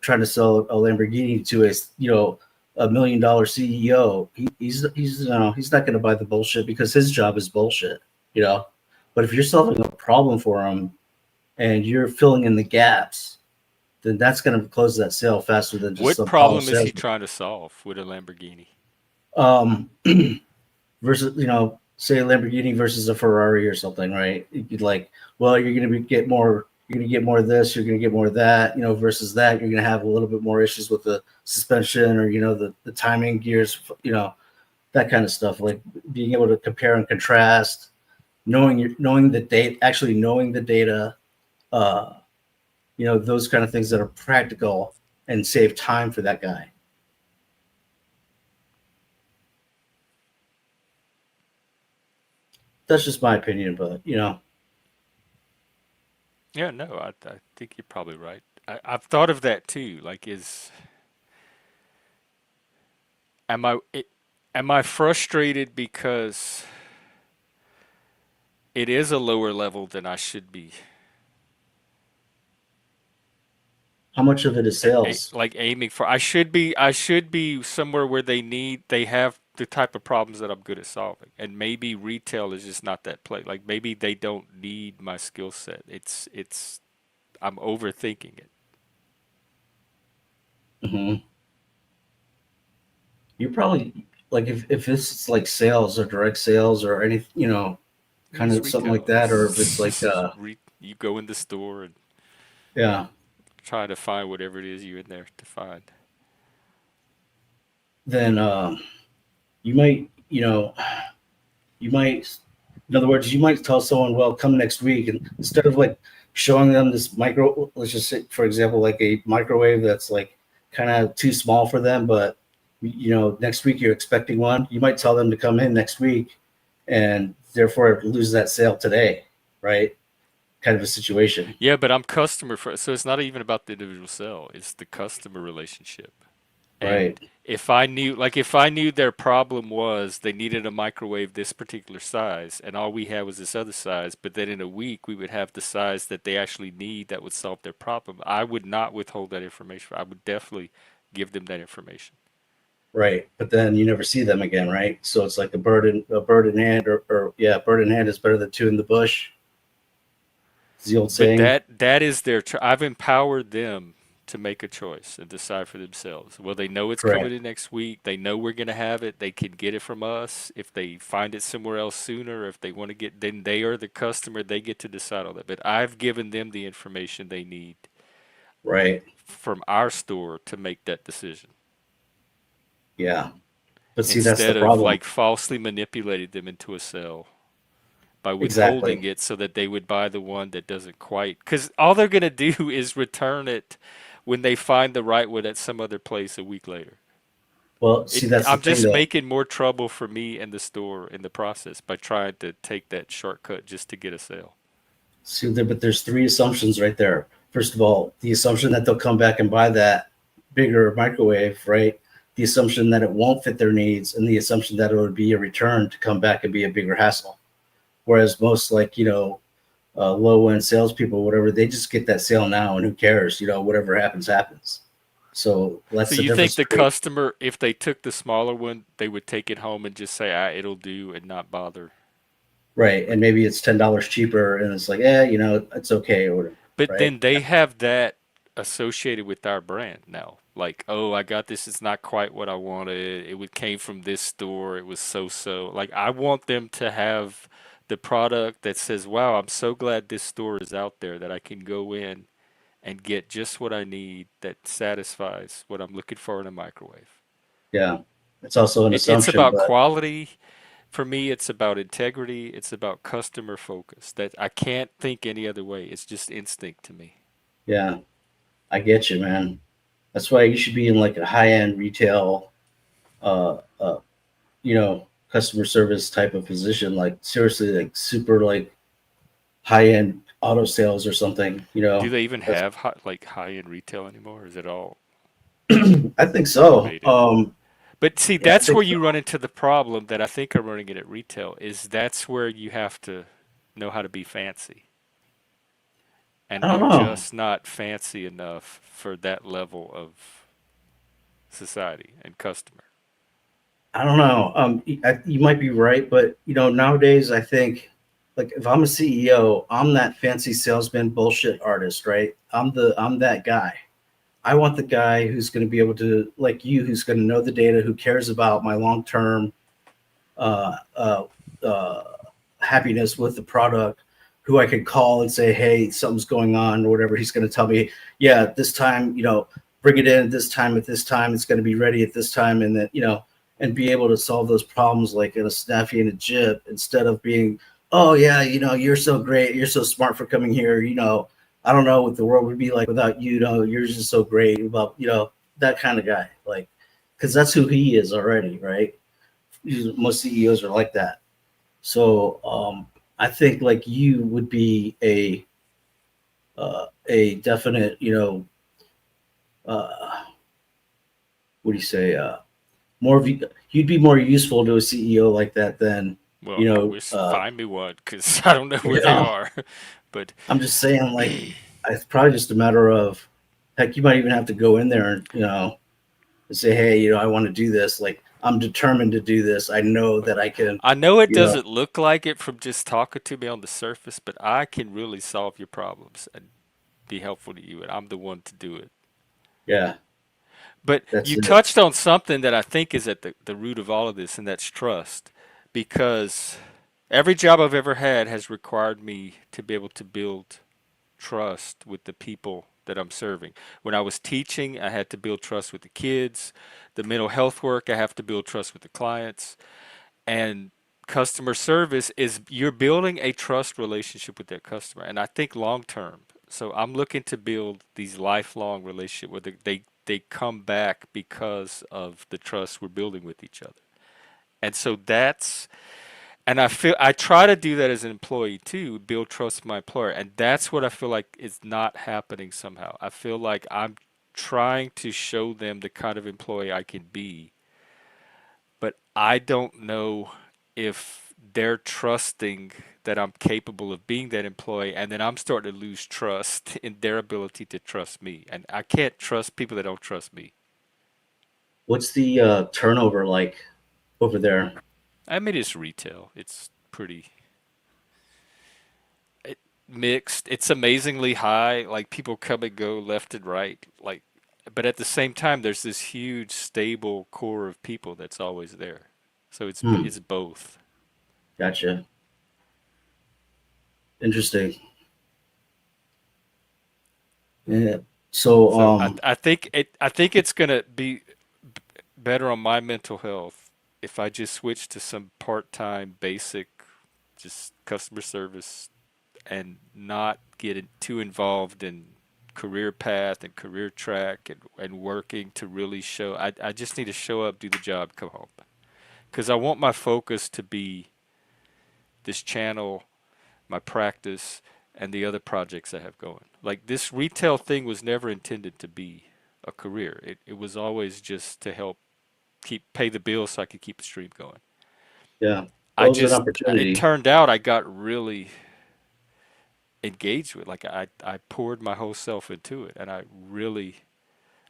trying to sell a Lamborghini to a $1 million CEO, he's not going to buy the bullshit because his job is bullshit. You know, but if you're solving a problem for him and you're filling in the gaps, then that's going to close that sale faster than just What some polished problem is he salesman. trying to solve with a Lamborghini? Um, versus say a Lamborghini versus a Ferrari or something, right? You'd like, well, you're gonna get more of this, you're gonna get more of that, versus that you're gonna have a little bit more issues with the suspension or the timing gears, that kind of stuff. Like being able to compare and contrast, knowing the date, actually knowing the data, uh, those kind of things that are practical and save time for that guy. That's just my opinion, but Yeah, no, I think you're probably right. I've thought of that too. Like, am I it, am I frustrated because it is a lower level than I should be, how much of it is sales? like aiming for? I should be somewhere where they have the type of problems that I'm good at solving. And maybe retail is just not that place. Like maybe they don't need my skill set. It's I'm overthinking it. Hmm. You probably like if it's like sales or direct sales or any, kind It's of something like retail. that, or if it's like, It's you go in the store and yeah, try to find whatever it is you're in there to find. then you might, you might, in other words, you might tell someone, well, come next week, and instead of like showing them this micro, let's just say, for example, like a microwave that's like kind of too small for them, but next week you're expecting one, you might tell them to come in next week, and therefore lose that sale today, right? Kind of a situation, Yeah, but I'm customer first, so it's not even about the individual sale. It's the customer relationship. right? And if I knew their problem was they needed a microwave this particular size and all we had was this other size, but then in a week we would have the size that they actually need that would solve their problem, I would not withhold that information. I would definitely give them that information. Right, but then you never see them again, right? So it's like a bird in hand, or yeah, bird in hand is better than two in the bush. Is the old But saying. that is I've empowered them to make a choice and decide for themselves. Well, they know it's coming Correct. in next week. They know we're going to have it. They can get it from us. If they find it somewhere else sooner, if they want to get, then they are the customer. They get to decide all that. But I've given them the information they need Right. from our store to make that decision Yeah. But see, that's the instead of problem. like falsely manipulating them into a sale by withholding Exactly. it so that they would buy the one that doesn't quite, because all they're going to do is return it when they find the right one at some other place a week later. Well, see, that's the I'm thing, just though. making more trouble for me and the store in the process by trying to take that shortcut just to get a sale. See, but there's three assumptions right there. First of all, the assumption that they'll come back and buy that bigger microwave, right? The assumption that it won't fit their needs, and the assumption that it would be a return to come back and be a bigger hassle. Whereas most, like, low end salespeople, whatever, they just get that sale now, and who cares? Whatever happens, happens. So So that's the you think difference the between. customer, if they took the smaller one, they would take it home and just say, ah, it'll do and not bother. Right, and maybe it's $10 cheaper, and it's like, it's okay or whatever, But right? then they have that associated with our brand now. Like, oh, I got this. It's not quite what I wanted. Came from this store. It was so. Like, I want them to have the product that says, wow, I'm so glad this store is out there that I can go in and get just what I need that satisfies what I'm looking for in a microwave. Yeah, it's also an It's assumption, about but quality. For me, it's about integrity. It's about customer focus. That I can't think any other way. It's just instinct to me. yeah, I get you, man. That's why you should be in like a high end retail, uh, uh, customer service type of position, like seriously, like super like high end auto sales or something. Do they even That's have high-end retail anymore? Or is it all I think so. automated? But see, Yeah, I that's think where so. you run into the problem that I think I'm running it at retail is that's where you have to know how to be fancy. I And don't we're know. just not fancy enough for that level of society and customer. I don't know. You might be right, but nowadays I think, like, if I'm a CEO, I'm that fancy salesman bullshit artist, right? I'm that guy. I want the guy who's going to be able to, like you, who's going to know the data, who cares about my long term uh, uh, uh, happiness with the product, who I could call and say, hey, something's going on or whatever. He's going to tell me, yeah, this time, bring it in this time at this time. It's going to be ready at this time. And then, and be able to solve those problems like in a snappy and a jib instead of being, oh, yeah, you're so great. You're so smart for coming here. I don't know what the world would be like without you. You're just so great. About, that kind of guy. Like, because that's who he is already, right? Most CEOs are like that. So I think like you would be a definite, uh, what do you say? You'd be more useful to a CEO like that than Well, you I know. wish find me one because I don't know where You they know, are. But I'm just saying, like, it's probably just a matter of, heck, you might even have to go in there and and say, hey, I want to do this. Like, I'm determined to do this. I know that I can, I know it you know, doesn't look like it from just talking to me on the surface, but I can really solve your problems and be helpful to you, and I'm the one to do it. yeah, But that's you it. touched on something that I think is at the root of all of this, and that's trust. Because every job I've ever had has required me to be able to build trust with the people that I'm serving. When I was teaching, I had to build trust with the kids. The mental health work, I have to build trust with the clients. And customer service is you're building a trust relationship with that customer. And I think long term. So I'm looking to build these lifelong relationship where they come back because of the trust we're building with each other. And so that's and I feel I try to do that as an employee too, build trust with my employer, and that's what I feel like is not happening somehow. I feel like I'm trying to show them the kind of employee I can be, but I don't know if they're trusting that I'm capable of being that employee, and then I'm starting to lose trust in their ability to trust me, and I can't trust people that don't trust me. What's the turnover like over there? I mean, it's retail. It's pretty it, mixed. It's amazingly high. Like people come and go left and right. Like, but at the same time, there's this huge stable core of people that's always there. So Hmm, it's both. gotcha. Interesting. Yeah. So, So I think it's gonna be better on my mental health if I just switch to some part-time basic just customer service and not get too involved in career path and career track and working to really show. I just need to show up, do the job, come home. Because I want my focus to be this channel, my practice, and the other projects I have going. Like this retail thing was never intended to be a career. It was always just to help keep pay the bills so I could keep the stream going. yeah, I well, it was an just it opportunity. turned out I got really engaged with. Like I poured my whole self into it, and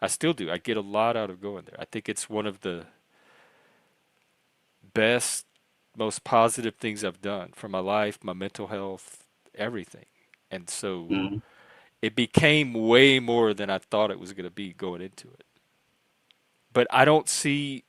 I still do. I get a lot out of going there. I think it's one of the best, most positive things I've done for my life, my mental health, everything. And so Mhm. it became way more than I thought it was going to be going into it. But I don't see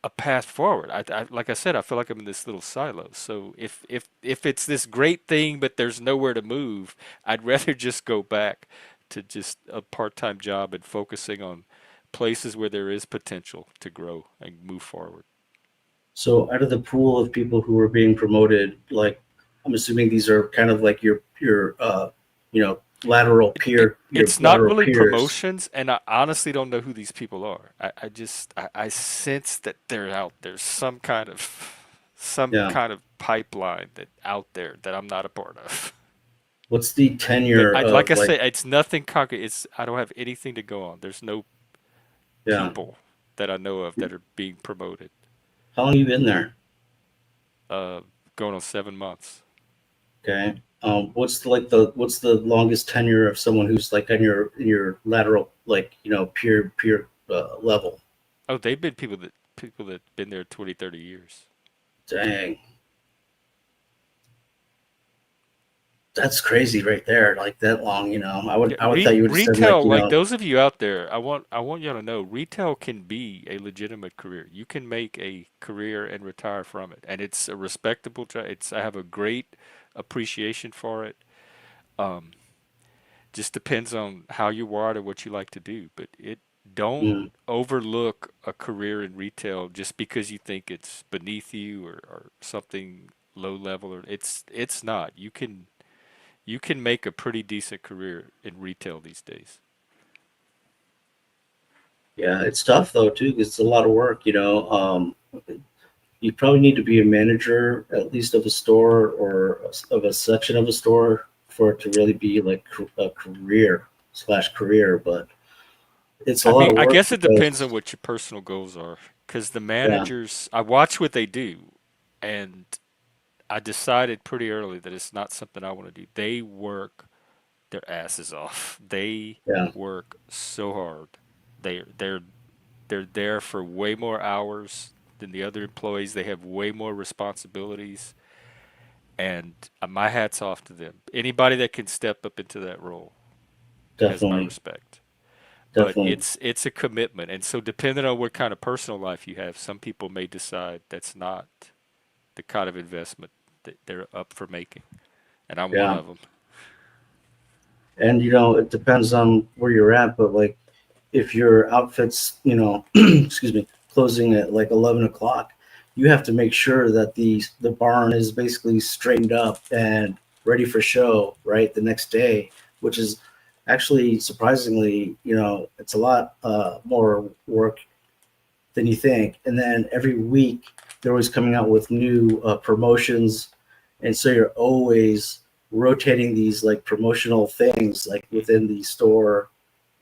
a path forward. Like I said, I feel like I'm in this little silo. So if it's this great thing, but there's nowhere to move, I'd rather just go back to just a part-time job and focusing on places where there is potential to grow and move forward. So, out of the pool of people who are being promoted, like I'm assuming these are kind of like lateral your It's not lateral really peers. promotions, and I honestly don't know who these people are. I sense that they're out there, some Yeah. kind of pipeline that out there that I'm not a part of. What's the But tenure I like of I like? say, it's nothing concrete. It's I don't have anything to go on. There's no Yeah. people that I know of that are being promoted. How long you been there? Uh, Going on 7 months. Okay. What's the longest tenure of someone who's like on your lateral peer level? Oh, they've been people that been there 20, 30 years. Dang, that's crazy right there. Like that long, Yeah, I would thought you would have said like retail, like those of you out there, I want y'all to know, retail can be a legitimate career. You can make a career and retire from it, and it's a respectable job. It's I have a great appreciation for it. Um, just depends on how you wired or what you like to do, but it don't mm, overlook a career in retail just because you think it's beneath you or something low level or it's not. You can make a pretty decent career in retail these days. yeah, it's tough though too 'cause it's a lot of work. You probably need to be a manager at least of a store or of a section of a store for it to really be like a career. But it's a I lot mean, of I work guess it depends on because what your personal goals are. Because the yeah, managers, I watch what they do, and I decided pretty early that it's not something I want to do. They work their asses off. They yeah, work so hard. They're They're there for way more hours than the other employees. They have way more responsibilities, and my hat's off to them. Anybody that can step up into that role has my Definitely, respect. But definitely. it's a commitment, and so depending on what kind of personal life you have, some people may decide that's not the kind of investment that they're up for making, and I'm one Yeah. of them. And it depends on where you're at, but like if your outfit's, excuse me, closing at like 11 o'clock, you have to make sure that the barn is basically straightened up and ready for show, right, the next day, which is actually surprisingly, it's a lot more work than you think. And then every week they're always coming out with new promotions, and so you're always rotating these like promotional things like within the store,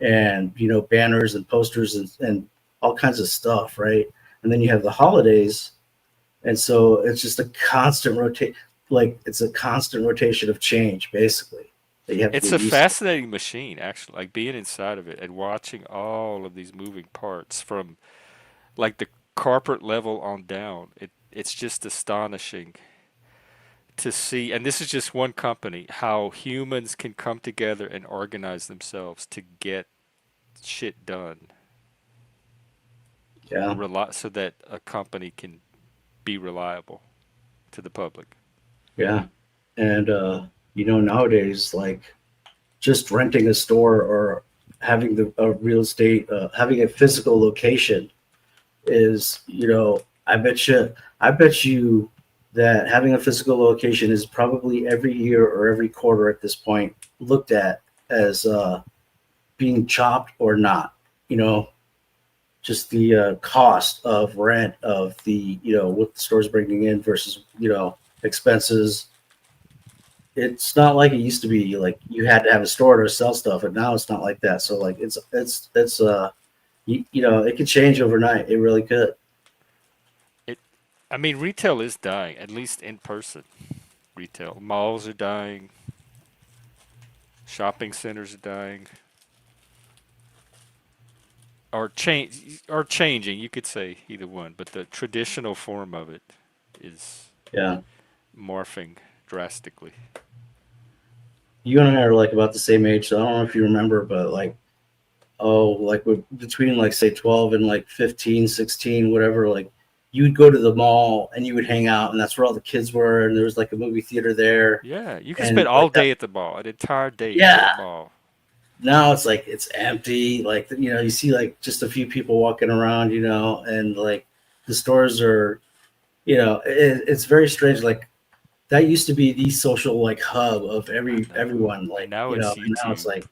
and banners and posters and all kinds of stuff, right? And then you have the holidays, and so it's just a constant rotate, like it's a constant rotation of change basically that you have to It's get a used to. fascinating machine, actually, like being inside of it and watching all of these moving parts from like the corporate level on down. It's just astonishing to see, and this is just one company, how humans can come together and organize themselves to get shit done, Yeah, so that a company can be reliable to the public. yeah. And nowadays, like just renting a store or having the a real estate, having a physical location is, I bet you that having a physical location is probably every year or every quarter at this point looked at as being chopped or not. You know, just the cost of rent of the, what the store's bringing in versus, expenses. It's not like it used to be. Like you had to have a store to sell stuff, and now it's not like that. So like it could change overnight. It really could. It, I mean, retail is dying, at least in person retail. Malls are dying, shopping centers are dying, or changing. You could say either one, but the traditional form of it is Yeah. morphing drastically. You and I are like about the same age, so I don't know if you remember, but like, like between like say 12 and like 15, 16, whatever, like you would go to the mall and you would hang out, and that's where all the kids were, and there was like a movie theater there, Yeah, you could and spend all like that. day at the mall, an entire day at the Yeah. mall. Now it's like it's empty. Like you see like just a few people walking around, and like the stores are, it's very strange. Like that used to be the social like hub of I know. everyone. And Like now it's and now it's YouTube. like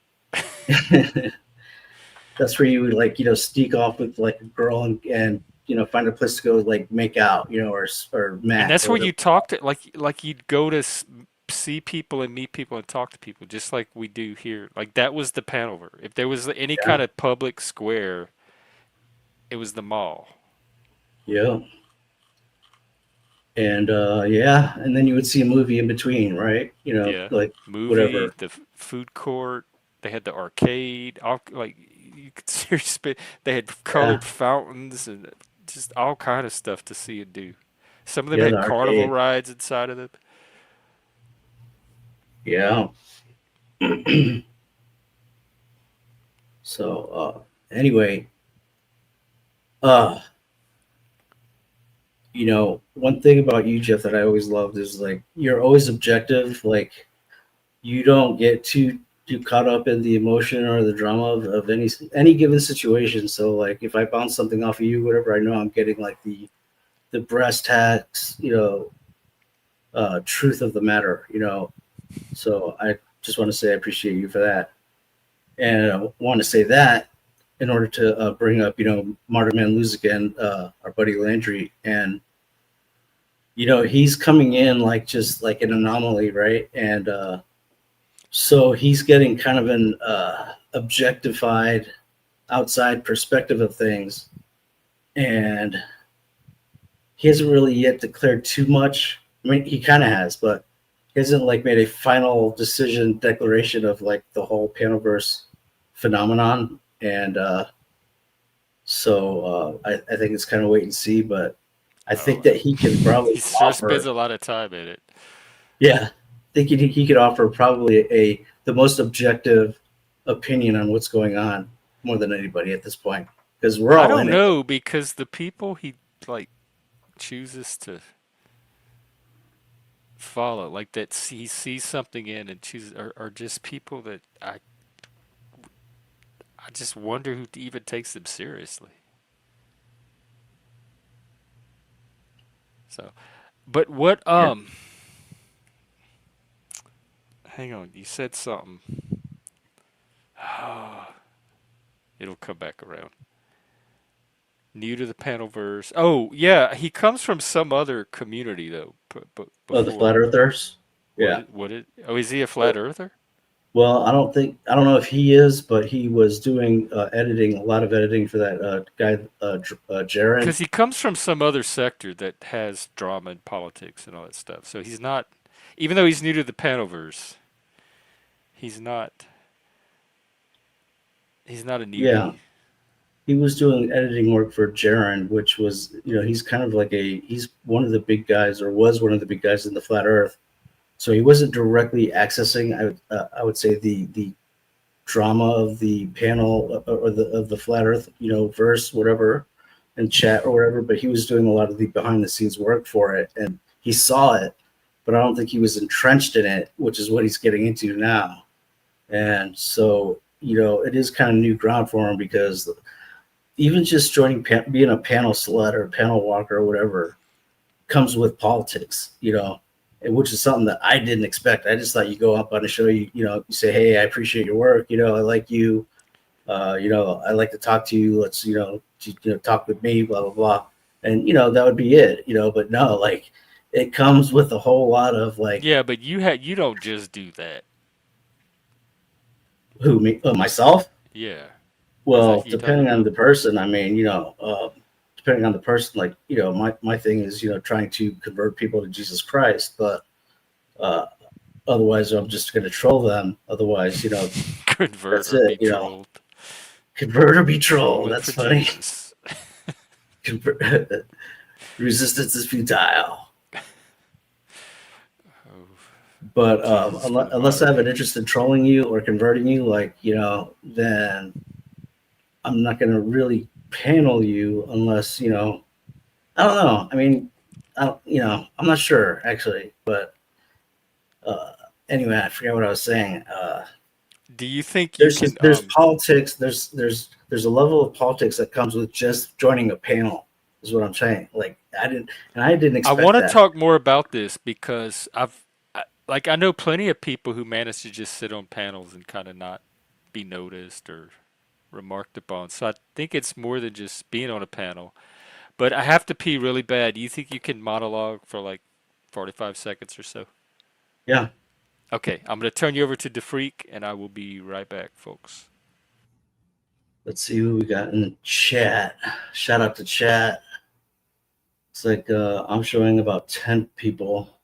that's where you would like sneak off with like a girl and find a place to go like make out, or And Mac that's or where whatever. you talk to, like you'd go to see people and meet people and talk to people, just like we do here. Like that was the Panover. If there was any Yeah, kind of public square, it was the mall. yeah, and yeah, and then you would see a movie in between, right? Yeah, Like movie, whatever. the food court. They had the arcade. All like you could seriously. They had Yeah, colored fountains and just all kind of stuff to see and do. Some of them yeah, the had carnival arcade. rides inside of them. Yeah. So anyway, uh, one thing about you, Jeff, that I always loved is like you're always objective. Like you don't get too caught up in the emotion or the drama of any given situation. So like if I bounce something off of you, whatever, I know I'm getting like the brass tacks, truth of the matter. So I just want to say I appreciate you for that, and I want to say that in order to bring up, Martyr Man Lose Again, our buddy Landry, and he's coming in like just like an anomaly, right? And so he's getting kind of an objectified outside perspective of things, and he hasn't really yet declared too much. I mean, he kind of has, but he hasn't like made a final decision declaration of like the whole Panoverse phenomenon. And So I think it's kind of wait and see, but I think Oh, that he can he probably sure spends offer. a lot of time in it. Yeah, I think he could offer probably the most objective opinion on what's going on more than anybody at this point because we're I all in don't it. know because the people he like chooses to follow, like that he sees something in and chooses, are just people that I just wonder who even takes them seriously. So, but what Yeah. hang on, you said something. It'll come back around. New to the panelverse. Oh, yeah, he comes from some other community though. But Oh, the flat before earthers. what Yeah. it what it? Oh, is he a flat earther? Well, I don't know if he is, but he was doing editing, a lot of editing for that guy, Jaron. Because he comes from some other sector that has drama and politics and all that stuff. So he's not, even though he's new to the panelverse, he's not. He's not a newbie. Yeah, he was doing editing work for Jaron, which was, he's kind of like he's one of the big guys, or was one of the big guys in the flat Earth. So he wasn't directly accessing, I would say, the drama of the panel or the of the flat Earth, verse, whatever, and chat or whatever. But he was doing a lot of the behind the scenes work for it, and he saw it, but I don't think he was entrenched in it, which is what he's getting into now. And so, it is kind of new ground for him because even just joining, being a panel slut or panel walker or whatever, comes with politics, which is something that I didn't expect. I just thought you go up on a show, you say, hey, I appreciate your work, I like you, I like to talk to you. Let's, talk with me, blah blah blah, and that would be it, But no, like, it comes with a whole lot of like, Yeah, but you don't just do that. who me, myself. Yeah, is Well, that you talking depending on about? the person, I mean, depending on the person, like, my thing is, trying to convert people to Jesus Christ, but uh, otherwise, I'm just going to troll them. Otherwise, Convert that's or be it. trolled. Convert or be trolled. Trolling That's for funny. Jesus. Resistance is futile. Oh, But Jesus for the unless I have an moderators. interest in trolling you or converting you, like, then I'm not going to really panel you unless, I don't know. I mean, I'm not sure actually, but uh, anyway, I forget what I was saying. Do you think you There's can just there's politics. There's a level of politics that comes with just joining a panel. Is what I'm saying. Like, I didn't I want expect to that. talk more about this because I know plenty of people who manage to just sit on panels and kind of not be noticed or remarked upon. So I think it's more than just being on a panel. But I have to pee really bad. Do you think you can monologue for like 45 seconds or so? Yeah. Okay, I'm going to turn you over to DeFreak and I will be right back, folks. Let's see who we got in the chat. Shout out to chat. It's like I'm showing about 10 people.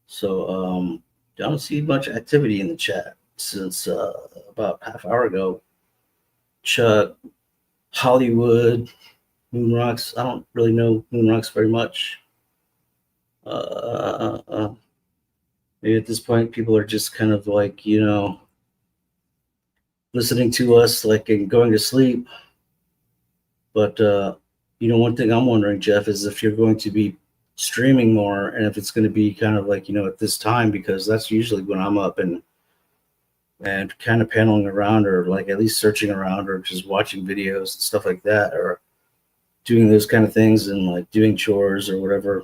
So I don't see much activity in the chat since about half hour ago. Chuck, Hollywood, Moonrocks. I don't really know Moonrocks very much. Maybe at this point, people are just kind of like, listening to us, like, and going to sleep. But, one thing I'm wondering, Jeff, is if you're going to be streaming more and if it's going to be kind of like, at this time, because that's usually when I'm up and kind of paneling around or like at least searching around or just watching videos and stuff like that or doing those kind of things and like doing chores or whatever.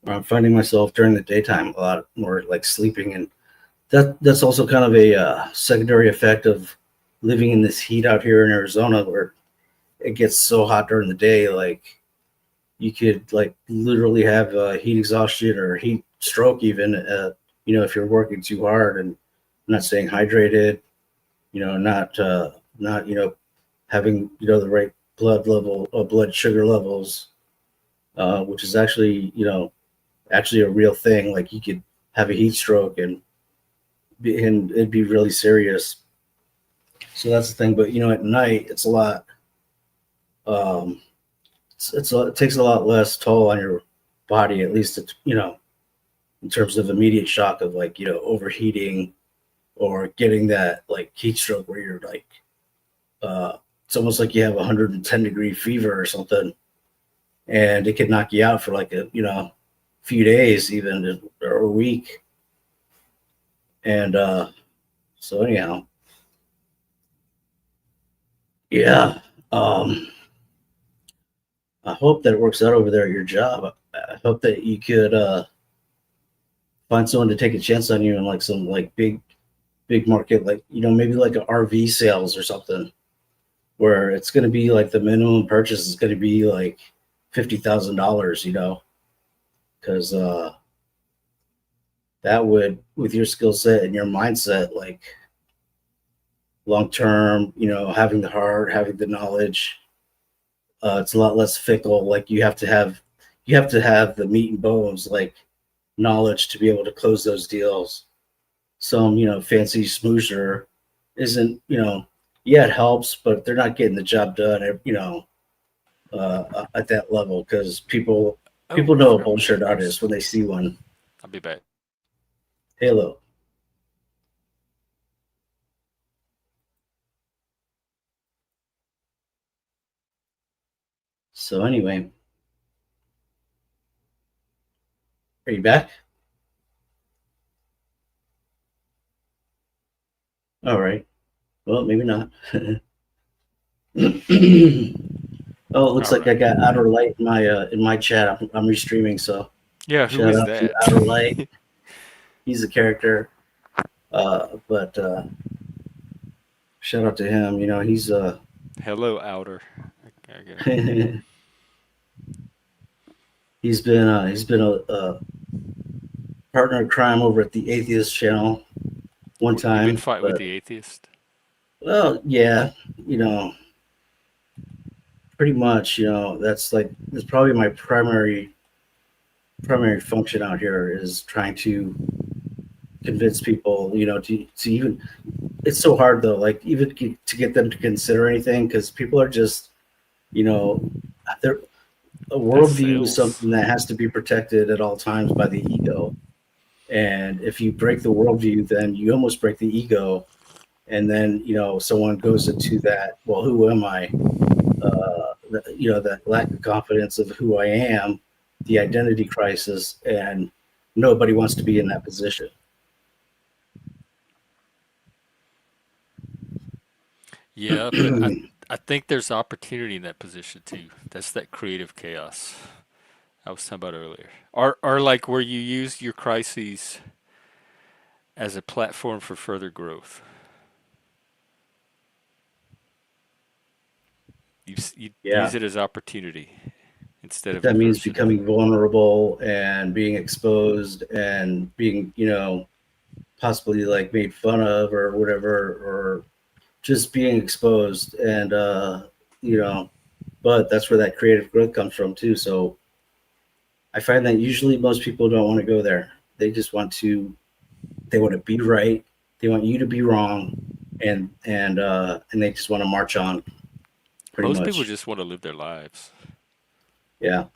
I'm finding myself during the daytime a lot more like sleeping, and that's also kind of a secondary effect of living in this heat out here in Arizona where it gets so hot during the day. Like, you could like literally have heat exhaustion or heat stroke even, if you're working too hard and not staying hydrated, not having the right blood sugar levels, which is actually a real thing. Like, you could have a heat stroke and it'd be really serious. So that's the thing. But at night it's a lot Um, it takes a lot less toll on your body, at least it's, in terms of immediate shock of like overheating or getting that like heat stroke where you're like it's almost like you have 110-degree fever or something, and it could knock you out for like a few days even or a week. And so anyhow, yeah. I hope that it works out over there at your job. I hope that you could find someone to take a chance on you in like some like big market, like maybe like an RV sales or something, where it's going to be like the minimum purchase is going to be like $50,000, because that would, with your skill set and your mindset, like long term, having the heart, having the knowledge, it's a lot less fickle. Like you have to have the meat and bones, like knowledge to be able to close those deals. Some fancy smoosher isn't, yeah, it helps, but they're not getting the job done, at that level, because people Oh, I know a forgot my bullshit headphones. artist when they see one. I'll be back. Halo. So anyway, are you back? All right. Well, maybe not. Oh, it looks All like I right. got Outer Light in my chat. I'm restreaming, so Yeah, who shout is out to that? Outer Light. He's a character, but shout out to him. He's Hello, Outer. I get it. he's been a partner in crime over at the Atheist channel one You've been time, fighting with but the atheist? well, yeah, pretty much. That's probably my primary function out here is trying to convince people, to even. It's so hard though, like even to get them to consider anything, because people are just, you know, they're a That's worldview is sales. something that has to be protected at all times by the ego. And if you break the worldview, then you almost break the ego. And then, someone goes into that, well, who am I? That lack of confidence of who I am, the identity crisis, and nobody wants to be in that position. Yeah, but I think there's opportunity in that position too. That's that creative chaos I was talking about earlier. Or like where you use your crises as a platform for further growth. You use Yeah. it as opportunity instead But of that means aversion. becoming vulnerable and being exposed and being, possibly like made fun of or whatever, or just being exposed. And, but that's where that creative growth comes from too. So I find that usually most people don't want to go there. They just they want to be right. They want you to be wrong. And they just want to march on pretty Most people much. just want to live their lives. Yeah.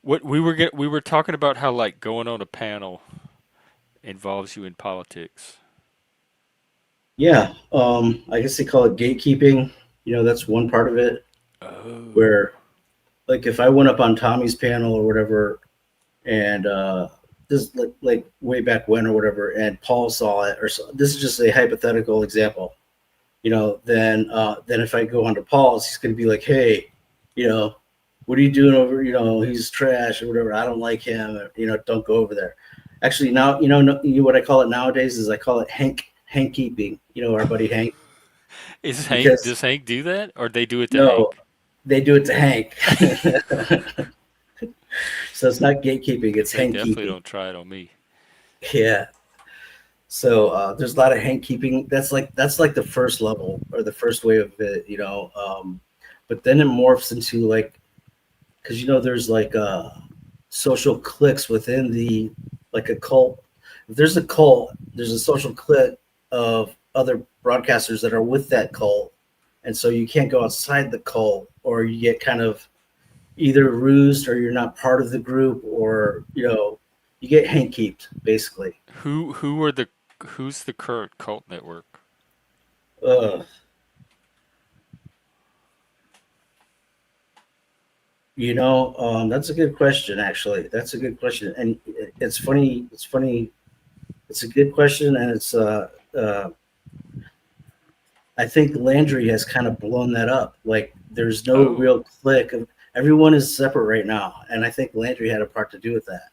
What we were talking about how like going on a panel involves you in politics. Yeah. I guess they call it gatekeeping. That's one part of it Oh, where, like, if I went up on Tommy's panel or whatever, and this like way back when or whatever, and Paul saw it, or so, this is just a hypothetical example, then if I go onto Paul's, he's going to be like, hey, what are you doing over? He's trash or whatever. I don't like him. Or, don't go over there. Actually, now what I call it nowadays is I call it Hank keeping. Our buddy Hank, is Hank? because Does Hank do that, or they do it to no, Hank? they do it to Hank. So it's not gatekeeping; it's They Hank definitely keeping. don't try it on me. Yeah. So there's a lot of Hank keeping. That's like the first level or the first way of it, but then it morphs into like, because there's like social cliques within the, like a cult. If there's a cult, there's a social clique of other broadcasters that are with that cult, and so you can't go outside the cult, or you get kind of either rused, or you're not part of the group, or you get hank-keeped basically. Who's the current cult network? Uh, that's a good question. Actually, that's a good question, and it's funny. It's funny. It's a good question, and uh, I think Landry has kind of blown that up. Like, there's no Oh, real clique. Everyone is separate right now, and I think Landry had a part to do with that.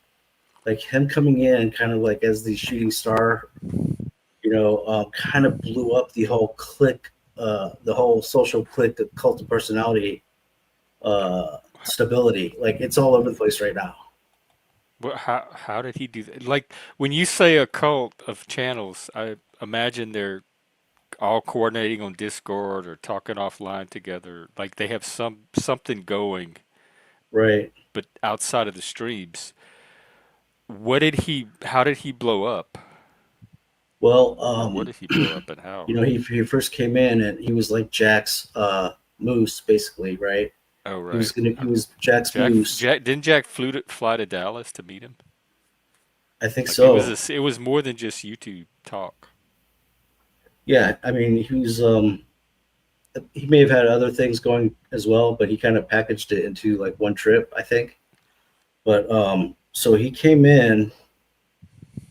Like him coming in, kind of like as the shooting star, kind of blew up the whole clique, the whole social clique, the cult of personality stability. Like, it's all over the place right now. how did he do that? Like when you say a cult of channels, I imagine they're all coordinating on Discord or talking offline together. Like they have something going, Right. but outside of the streams. How did he blow up? Well, Or what did he blow up and how? he first came in and he was like Jack's moose, basically, right? Oh, He was right. gonna he was Jack's moose. Didn't Jack fly to Dallas to meet him? I think Like so. it was more than just YouTube talk. Yeah, I mean, he may have had other things going as well, but he kind of packaged it into like one trip, I think. But so he came in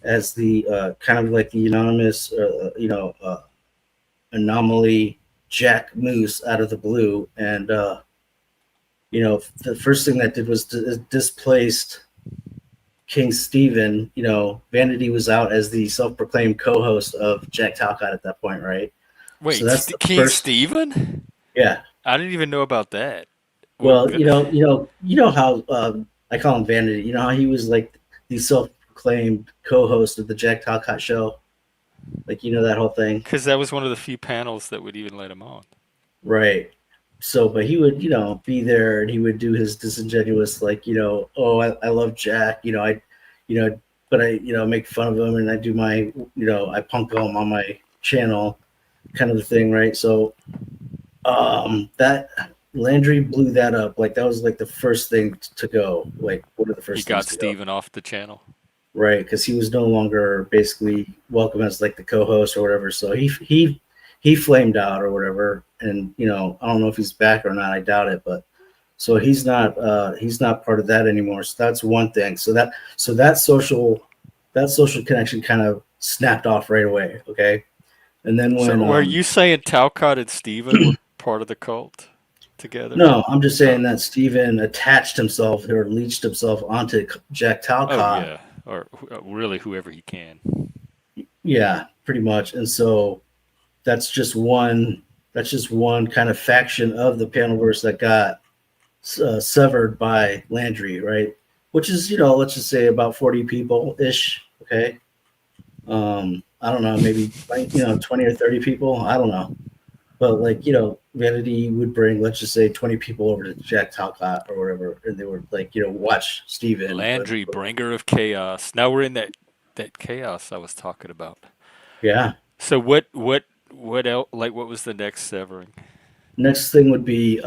as the kind of like the anonymous, anomaly Jack Moose out of the blue, and the first thing that did was displaced King Stephen. Vanity was out as the self-proclaimed co-host of Jack Talcott at that point, right? So Wait, that's the King first. Stephen? Yeah. I didn't even know about that. Well, Well, how I call him Vanity. You know how he was like the self-proclaimed co-host of the Jack Talcott show, like that whole thing, because that was one of the few panels that would even let him on. right? So, but he would, be there, and he would do his disingenuous, like, oh, I love Jack, you know, but I, make fun of him, and I do my, I punk him on my channel, kind of a thing, right? So, that Landry blew that up. Like, that was like the first thing to go, like one of the He first things got to go, Stephen off the channel. right? Because he was no longer basically welcome as like the co-host or whatever. So he flamed out or whatever, and I don't know if he's back or not. I doubt it, but so he's not part of that anymore. So that's one thing. So that social connection kind of snapped off right away. Okay, and then So when were you saying Talcott and Stephen were part of the cult together? no, I'm just saying Oh, that Steven attached himself or leached himself onto Jack oh Talcott. yeah, or really whoever he can. Yeah, pretty much. And so that's just one kind of faction of the Panelverse that got severed by Landry, right? Which is, let's just say about 40 people ish. Okay. I don't know, maybe 20 or 30 people. I don't know. But like, Vanity would bring, let's just say, 20 people over to Jack Talcott or whatever, and they would like, watch Steven. Landry, bringer of chaos. Now we're in that chaos I was talking about. Yeah. So what else? Like what was the next severing? Next thing would be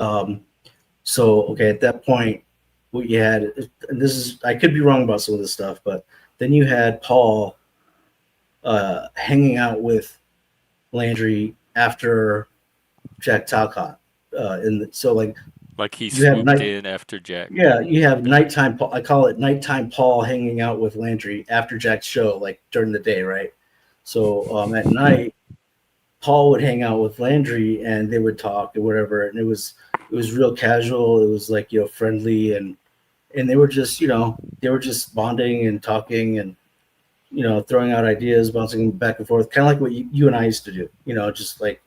so okay, at that point, what you had, and this is, I could be wrong about some of this stuff, but then you had Paul hanging out with Landry after Jack Talcott. So like Like he you have swooped night, in after Jack yeah, you have died. nighttime Paul. I call it nighttime Paul hanging out with Landry after Jack's show, like during the day, right? So at night, Paul would hang out with Landry and they would talk or whatever, and it was real casual. It was like friendly, and they were just bonding and talking and throwing out ideas, bouncing them back and forth, kind of like what you and I used to do. Just like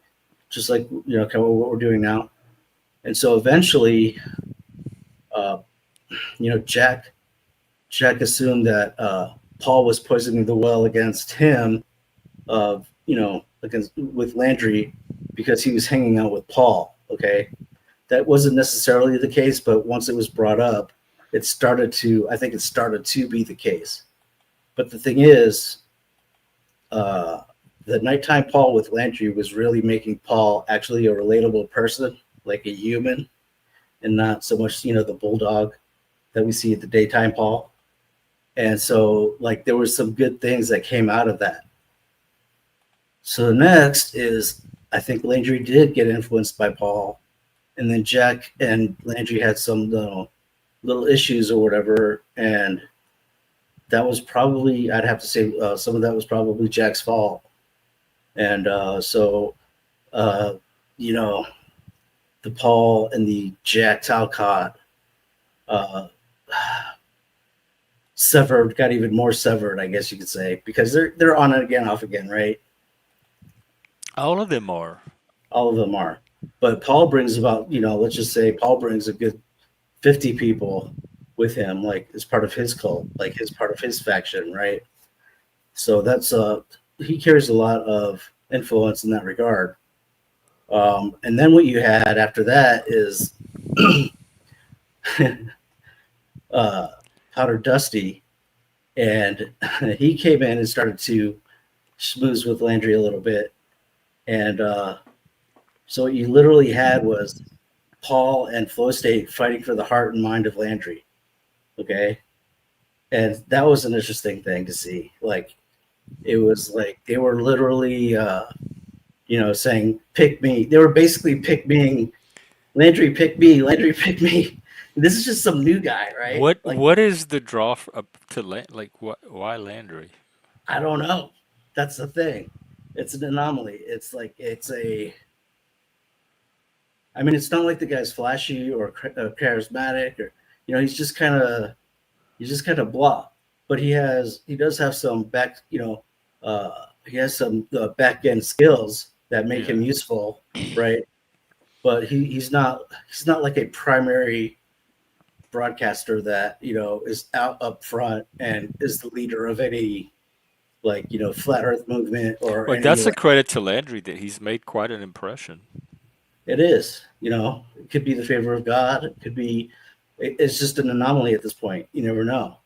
kind of what we're doing now. And so eventually, uh, Jack assumed that Paul was poisoning the well against him, against with Landry, because he was hanging out with Paul. Okay, that wasn't necessarily the case, but once it was brought up, I think it started to be the case. But the thing is, uh, the nighttime Paul with Landry was really making Paul actually a relatable person, like a human, and not so much, the bulldog that we see at the daytime Paul. And so, like, there was some good things that came out of that. So the next is, I think Landry did get influenced by Paul, and then Jack and Landry had some little issues or whatever, and that was probably, I'd have to say, some of that was probably Jack's fault. And so, uh, you know, the Paul and the Jack Talcott uh, severed, got even more severed, I guess you could say, because they're on it again, off again, right? All of them are. All of them are. But Paul brings about, let's just say Paul brings a good 50 people with him, like as part of his cult, like his part of his faction, right? So that's he carries a lot of influence in that regard. And then what you had after that is Powder Dusty, and he came in and started to schmooze with Landry a little bit. And so what you literally had was Paul and Flow State fighting for the heart and mind of Landry. Okay. And that was an interesting thing to see. Like, it was like they were literally, saying, pick me. They were basically pick me. Landry, pick me. Landry, pick me. This is just some new guy, right? Like, What is the draw up to like what? Why Landry? I don't know. That's the thing. It's an anomaly. It's like, I mean, it's not like the guy's flashy or charismatic, or, he's just kind of blah. But he does have some he has some back end skills that make Yeah. him useful, right? But he's not like a primary broadcaster that is out up front and is the leader of any, like, flat Earth movement or Well, any, that's a like, credit to Landry that he's made quite an impression. it is, it could be the favor of God. It could be, it's just an anomaly at this point. You never know.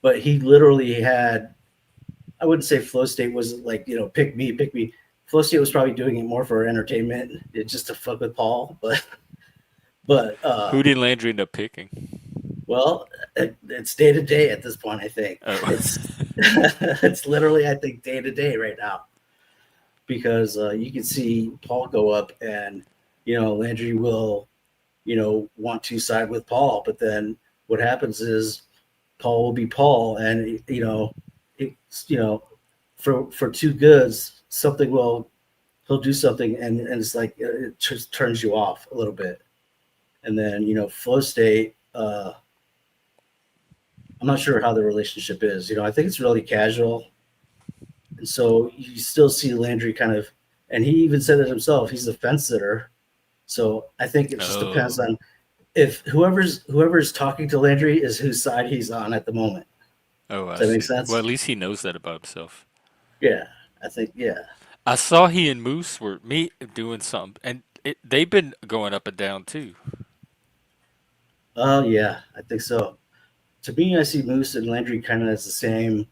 But he literally had, I wouldn't say Flow State was like, pick me, pick me. Flow State was probably doing it more for entertainment, just to fuck with Paul. But Who did Landry end up picking? well, it's day to day at this point. I think Oh, it's literally, I think, day to day right now, because you can see Paul go up, and Landry will want to side with Paul, but then what happens is Paul will be Paul, and it's for two goods, something will he'll do something, and it's like it just turns you off a little bit. And then Flow State, I'm not sure how the relationship is. I think it's really casual, and so you still see Landry kind of, and he even said it himself, he's a fence sitter. So I think it just depends oh, on if whoever's talking to Landry is whose side he's on at the moment. oh! Does I that make see. Well, sense? at least he knows that about himself. Yeah, I think, yeah. I saw he and Moose were doing something, and they've been going up and down too. Oh yeah, I think so. To me, I see Moose and Landry kind of as the same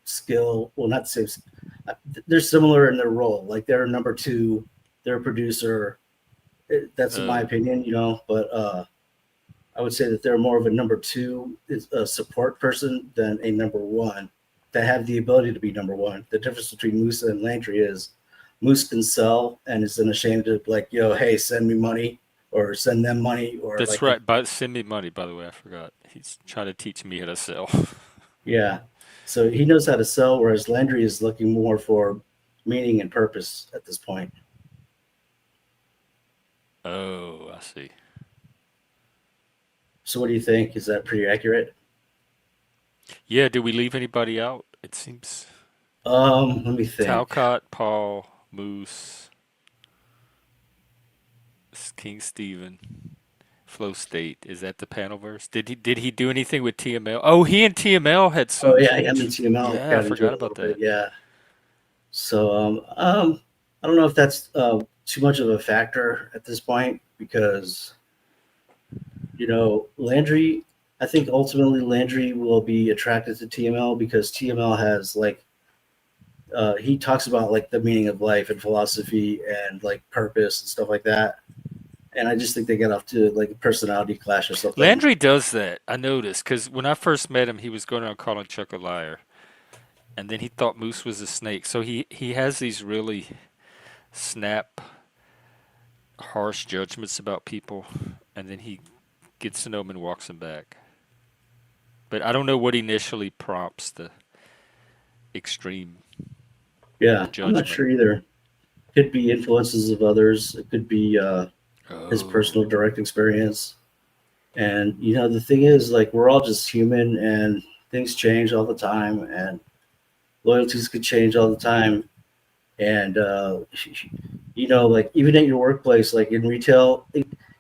skill. Well, not the same. They're similar in their role. Like, they're number two, they're a producer. That's in my Oh, opinion, But I would say that they're more of a number two, is a support person, than a number one that have the ability to be number one. The difference between Moose and Landry is Moose can sell and isn't ashamed to, like, hey, send me money, or send them money, or that's like, if, right. But send me money. By the way, I forgot. He's trying to teach me how to sell. yeah. So he knows how to sell, whereas Landry is looking more for meaning and purpose at this point. Oh, I see. So what do you think? Is that pretty accurate? Yeah. Did we leave anybody out? It seems Let me think. Talcott, Paul, Moose, King Stephen. Flow State is that the panel verse? Did he do anything with TML? Oh, he and TML had Oh some yeah, yeah, huge. me TML Yeah, I got into forgot it a about little bit. that. Yeah. So I don't know if that's too much of a factor at this point, because Landry. I think ultimately Landry will be attracted to TML because TML has, like, he talks about like the meaning of life and philosophy and like purpose and stuff like that. And I just think they get off to like a personality clash or something. Landry does that. I noticed because when I first met him, he was going around calling Chuck a liar, and then he thought Moose was a snake. So he has these really snap, harsh judgments about people, and then he gets to know them and walks them back. But I don't know what initially prompts the extreme Yeah, I'm not judgment. sure either. Could be influences of others. It could be his Oh, personal direct experience. And you know, the thing is, like, we're all just human, and things change all the time, and loyalties could change all the time. And you know, like even at your workplace, like in retail,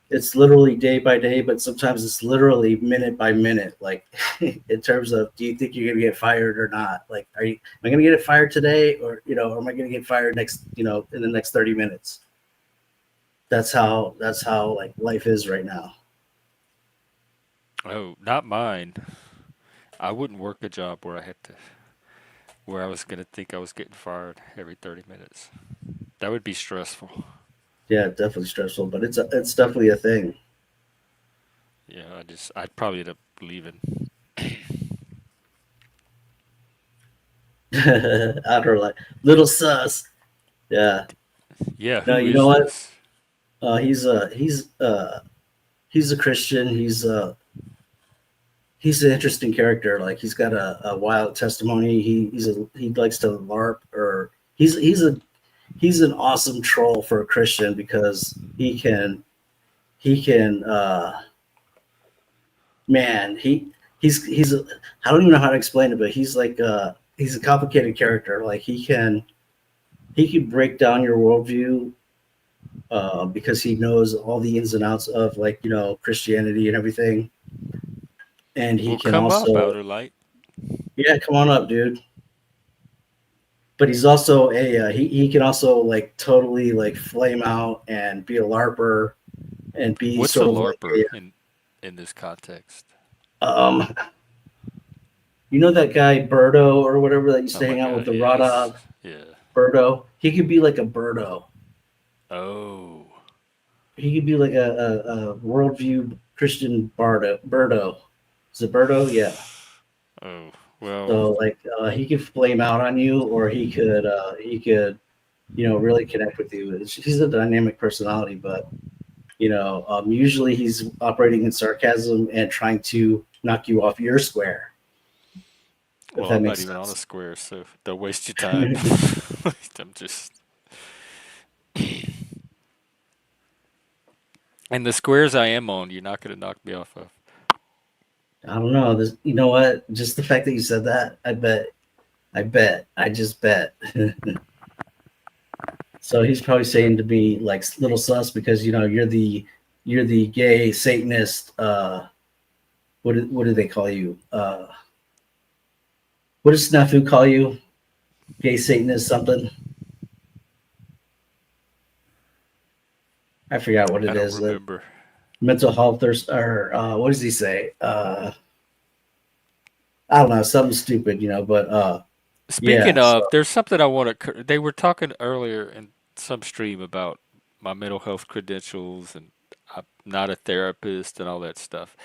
it's literally day by day, but sometimes it's literally minute by minute. Like in terms of, do you think you're gonna get fired or not? Like, am I gonna get fired today, or you know, or am I gonna get fired next, you know, in the next 30 minutes? That's how like life is right now. oh, not mine. I wouldn't work a job where where I was gonna think I was getting fired every 30 minutes. That would be stressful. Yeah, definitely stressful, but it's definitely a thing. Yeah, I'd probably end up leaving. Outer like little sus. Yeah. Yeah, No, who you know is what? this? He's a Christian. He's an interesting character. Like he's got a wild testimony. He likes to LARP, or he's an awesome troll for a Christian because he can man he's I don't even know how to explain it, but he's a complicated character. Like he can break down your worldview because he knows all the ins and outs of like you know Christianity and everything, and he Well, can come up, also Outer Light. yeah, come on up, dude. But he's also he can also like totally like flame out and be a larper and be What's a sort of like LARPer in this context? um you know that guy Birdo or whatever that used Oh to my hang out with God, the yes. Rada. Yeah. Birdo, he could be like a Birdo. Oh. He could be like a worldview Christian Birdo. Is it Birdo? Yeah. Oh. Well, So like he could flame out on you, or he could you know really connect with you. He's a dynamic personality, but you know usually he's operating in sarcasm and trying to knock you off your square. If well, that I'm not makes even on a sense. square, so don't waste your time. I'm just and the squares I am on, you're not gonna knock me off of. I don't know. You know what? Just the fact that you said that, I just bet. So he's probably saying to me like little sus because you know you're the gay Satanist. What do they call you? What does Snafu call you? Gay Satanist something? I forgot what I it don't is. remember. Mental health or what does he say? I don't know, something stupid, you know. But Speaking yeah. of, So there's something I want to. They were talking earlier in some stream about my mental health credentials, and I'm not a therapist and all that stuff.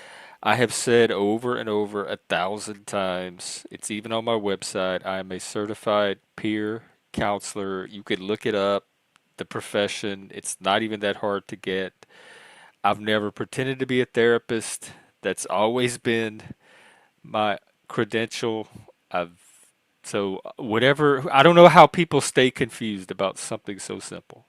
I have said over and over 1,000 times, it's even on my website, I am a certified peer counselor. You could look it up, the profession. It's not even that hard to get. I've never pretended to be a therapist. That's always been my credential. I've so whatever, I don't know how people stay confused about something so simple.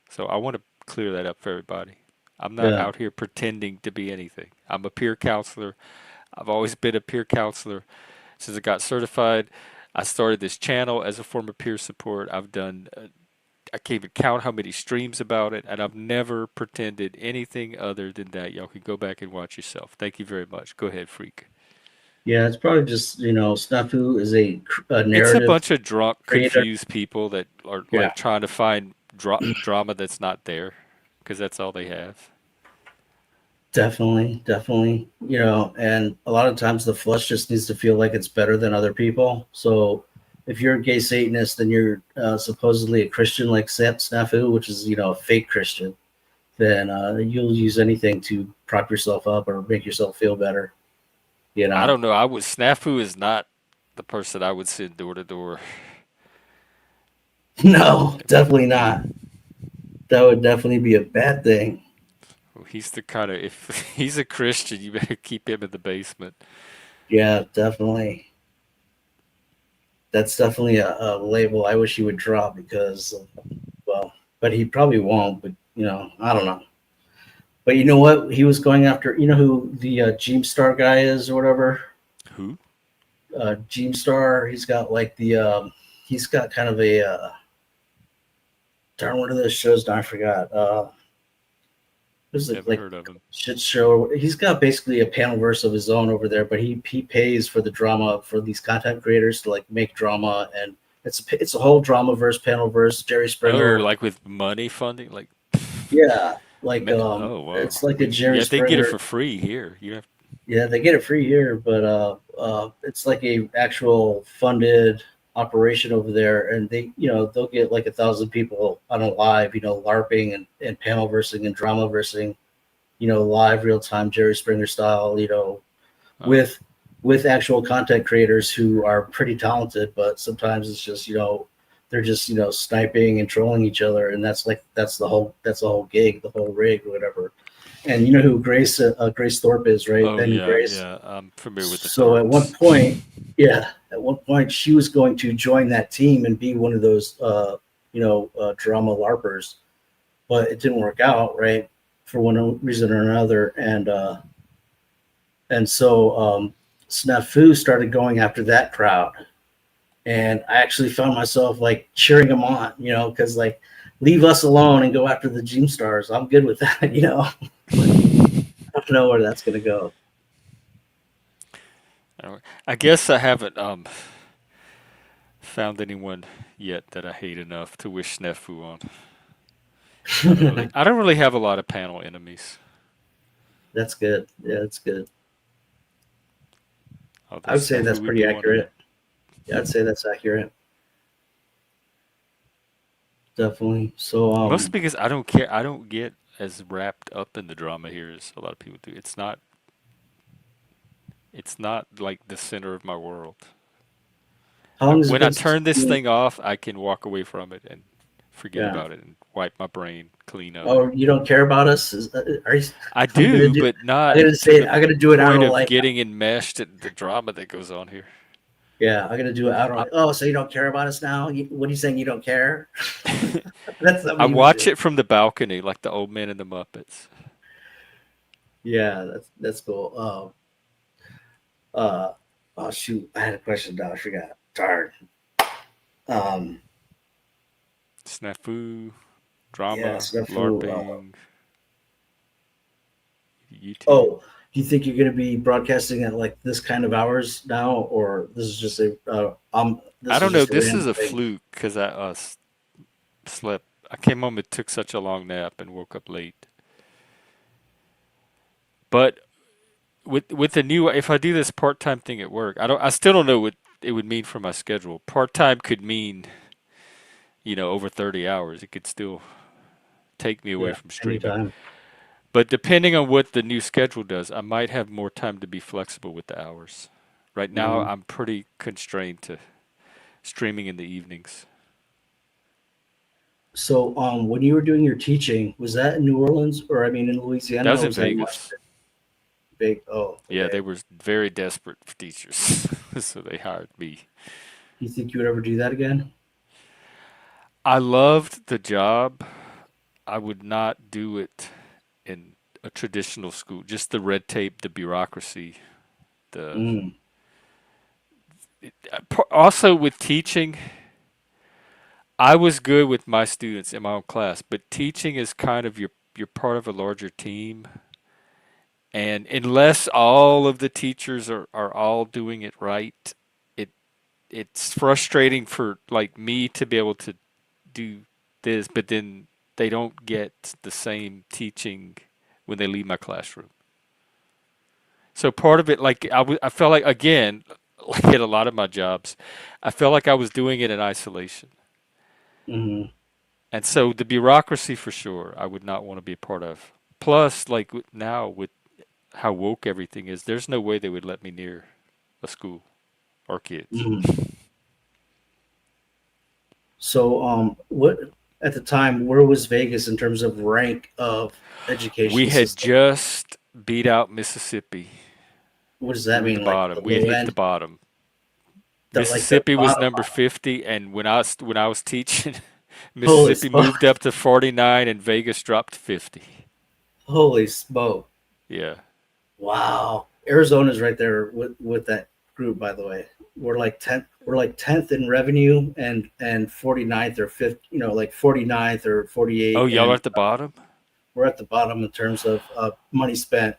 So I want to clear that up for everybody. I'm not yeah, out here pretending to be anything. I'm a peer counselor. I've always been a peer counselor since I got certified. I started this channel as a form of peer support. I've done I can't even count how many streams about it, and I've never pretended anything other than that. Y'all can go back and watch yourself. Thank you very much. Go ahead, freak. yeah. It's probably just you know Snafu is a It's a narrative bunch of drunk, creator. confused people that are Yeah, like trying to find drama that's not there, because that's all they have. definitely, definitely. You know, and a lot of times the flesh just needs to feel like it's better than other people. So if you're a gay Satanist, then you're supposedly a Christian like Snafu, which is a fake Christian. Then you'll use anything to prop yourself up or make yourself feel better. You I know? don't know. I would Snafu is not the person I would send door to door. No, definitely not. That would definitely be a bad thing. He's the kind of if he's a Christian, you better keep him in the basement. Yeah, definitely. That's definitely a label I wish he would drop because, well, but he probably won't. But I don't know. But you know what? He was going after. You know who the Star guy is or whatever. Who? Star. He's got like the. He's got kind of a. Darn, what are those shows now? I forgot. This is Never like heard of him. shit show. He's got basically a panel verse of his own over there, but he pays for the drama for these content creators to like make drama, and it's a whole drama verse, panel verse. Jerry Oh, Springer, like with money funding, like yeah, like oh wow. it's like a Jerry Yeah, they get it Springer. for free here. You have Yeah, they get it free here, but it's like a actual funded operation over there, and they'll get like 1,000 people on a live, LARPing and panel versing and drama versing, live real time Jerry Springer style, oh, with actual content creators who are pretty talented, but sometimes it's just they're just sniping and trolling each other, and that's the whole gig, the whole rig or whatever. And you know who Grace Thorpe is, right? oh Then yeah, Grace. yeah. I'm familiar with the So at one Thorpes. point, yeah, she was going to join that team and be one of those drama larpers, but it didn't work out, right, for one reason or another. And so Snafu started going after that crowd, and I actually found myself like cheering them on, because like leave us alone and go after the Gene Stars. I'm good with that, but I don't know where that's gonna go. I guess I haven't found anyone yet that I hate enough to wish Snafu on. I don't really have a lot of panel enemies. That's good. Yeah, that's good. Although I would say Snafu that's would pretty be one of them. accurate. Yeah, I'd say that's accurate. Definitely. So Mostly because I don't care. I don't get as wrapped up in the drama here as a lot of people do. It's not. It's not like the center of my world. how long has it When I been since turn this you've been, thing off, I can walk away from it and forget yeah. about it and wipe my brain clean of it. Oh, you don't care about us? Are you I I'm gonna do, do but I'm not gonna to say the I'm gonna do it out point of of like getting enmeshed in the drama that goes on here. yeah, I'm gonna do it out of I, like, oh, so you don't care about us now? What are you saying, you don't care? That's not I what you would watch do. it from the balcony like the old man in the Muppets. Yeah, that's cool. Uh oh shoot, I had a question now, I forgot. Darn. Um Snafu, yeah, drama, Snafu. LARPing, YouTube. Oh, do you think you're going to be broadcasting at like this kind of hours now, or this is just I this was don't know. just a This random is a thing? fluke because I slept. I came home and took such a long nap and woke up late. But with the new, if I do this part time thing at work, I still don't know what it would mean for my schedule. Part time could mean over 30 hours. It could still take me away Yeah, from streaming. anytime. But depending on what the new schedule does, I might have more time to be flexible with the hours. Right now, Mhm. I'm pretty constrained to streaming in the evenings. So, when you were doing your teaching, was that in New Orleans, or I mean, in That Louisiana, was or in was that in Vegas. Washington? Big. Oh, Yeah, okay. they were very desperate for teachers, so they hired me. Do you think you would ever do that again? I loved the job. I would not do it in a traditional school. Just the red tape, the bureaucracy, the Mm. also with teaching, I was good with my students in my own class, but teaching is kind of you're part of a larger team. And unless all of the teachers are all doing it right, it it's frustrating for like me to be able to do this, but then they don't get the same teaching when they leave my classroom. So part of it, like I felt like again, like at a lot of my jobs, I felt like I was doing it in isolation. Hmm. And so the bureaucracy for sure, I would not want to be a part of. Plus, like now with how woke everything is, there's no way they would let me near a school or kids. Hmm. So, what at the time, where was Vegas in terms of rank of We education had system? just beat out Mississippi. What does We that were the mean? Like bottom. the We had low hit the end, bottom. like the Mississippi was bottom? number 50, and when I was teaching, Holy Mississippi smoke! moved up to 49, and Vegas dropped to 50. Holy smoke! Yeah. Wow, Arizona's right there with that group. By the way, we're like 10th. We're like 10th in revenue and 49th or fifth. You know, like 49th or Oh, 48, y'all are and at the bottom? we're at the bottom in terms of money spent.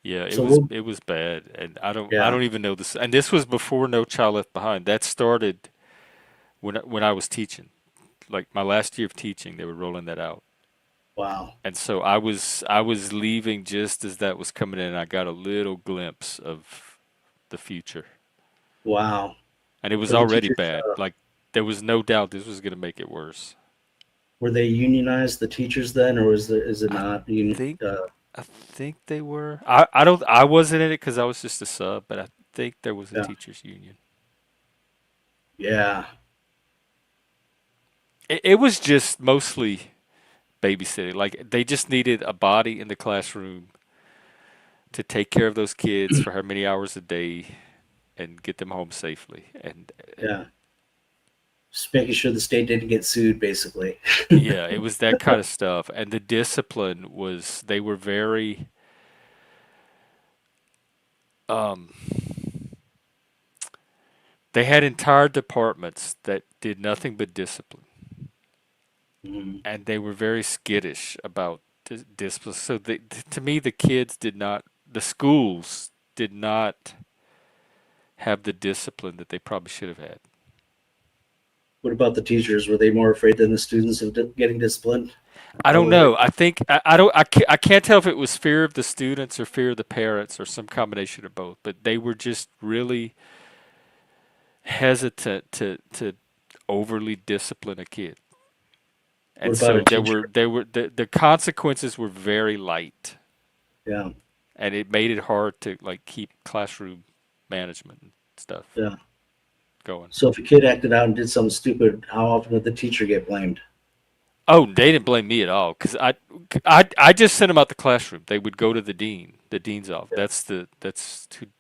Yeah, So we'll, it was bad, and I yeah, don't even know this. And this was before No Child Left Behind. That started when I was teaching. Like my last year of teaching, they were rolling that out. wow, And so I was leaving just as that was coming in, and I got a little glimpse of the future. wow. And it was Were the already teachers bad. Like there was no doubt this was going to make it worse. were they unionized, the teachers then, or is it I not union? think I think they were. I don't. I wasn't in it because I was just a sub, but I think there was a Yeah, teachers union. yeah, It was just mostly babysitting. Like they just needed a body in the classroom to take care of those kids for how many hours a day and get them home safely. And yeah. Just making sure the state didn't get sued, basically. yeah, it was that kind of stuff. And the discipline was they were very um they had entire departments that did nothing but discipline, Mhm. and they were very skittish about discipline. So to me, the kids did not, the schools did not have the discipline that they probably should have had. What about the teachers? Were they more afraid than the students of getting disciplined? I don't Probably. know. I think I don't. I can't tell if it was fear of the students or fear of the parents or some combination of both. But they were just really hesitant to overly discipline a kid, What and about a so teacher? the consequences were very light, Yeah, and it made it hard to like keep classroom management and stuff yeah. going. So if a kid acted out and did something stupid, how often would the teacher get blamed? Oh, they didn't blame me at all because I just sent them out the classroom. They would go to the dean, the dean's office. Yeah,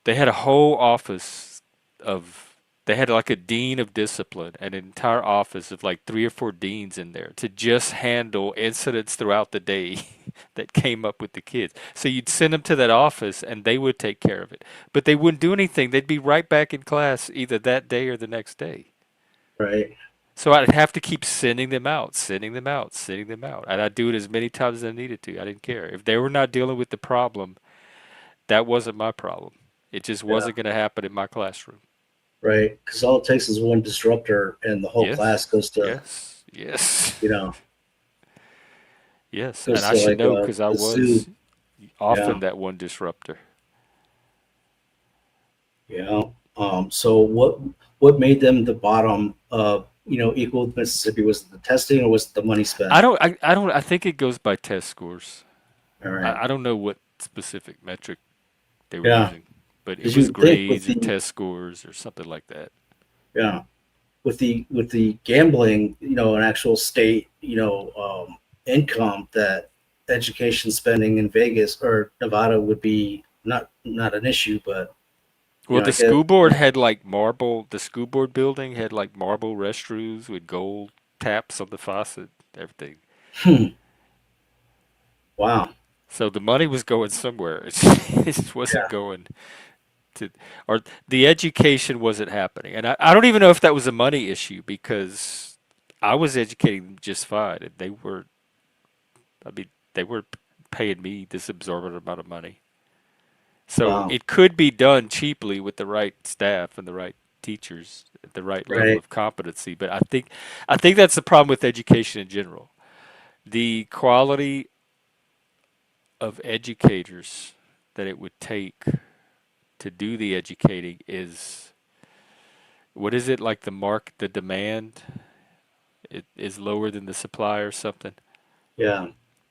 They had a whole office of they had like a dean of discipline, an entire office of like three or four deans in there to just handle incidents throughout the day that came up with the kids. So you'd send them to that office and they would take care of it, but they wouldn't do anything. They'd be right back in class either that day or the next day. right, So I'd have to keep sending them out, sending them out, sending them out. And I'd do it as many times as I needed to. I didn't care. If they were not dealing with the problem, that wasn't my problem. It just yeah, wasn't going to happen in my classroom. right. Because all it takes is one disruptor, and the whole class Yes, goes to, yes, yes, you know, yes. And goes I to should like know because I a sue. was often Yeah, that one disruptor. yeah. So what made them the bottom of equal with Mississippi? Was it the testing or was it the money spent? I think it goes by test scores. All right. I don't know what specific metric they were Yeah, using, but it because was you think with grades or the test scores or something like that. yeah with the gambling, an actual state, income, that education spending in Vegas or Nevada would be not an issue, but Well, I the guess school board had like marble, the school board building had like marble restrooms with gold taps on the faucet, everything. hmm, wow, So the money was going somewhere. It just wasn't yeah, going to, or the education wasn't happening. And I don't even know if that was a money issue because I was educating them just fine. And I mean, they were paying me this absorbent amount of money. So wow, it could be done cheaply with the right staff and the right teachers at the right level right, of competency. But I think that's the problem with education in general. The quality of educators that it would take to do the educating is, what is it, like the demand it is lower than the supply or something? Yeah.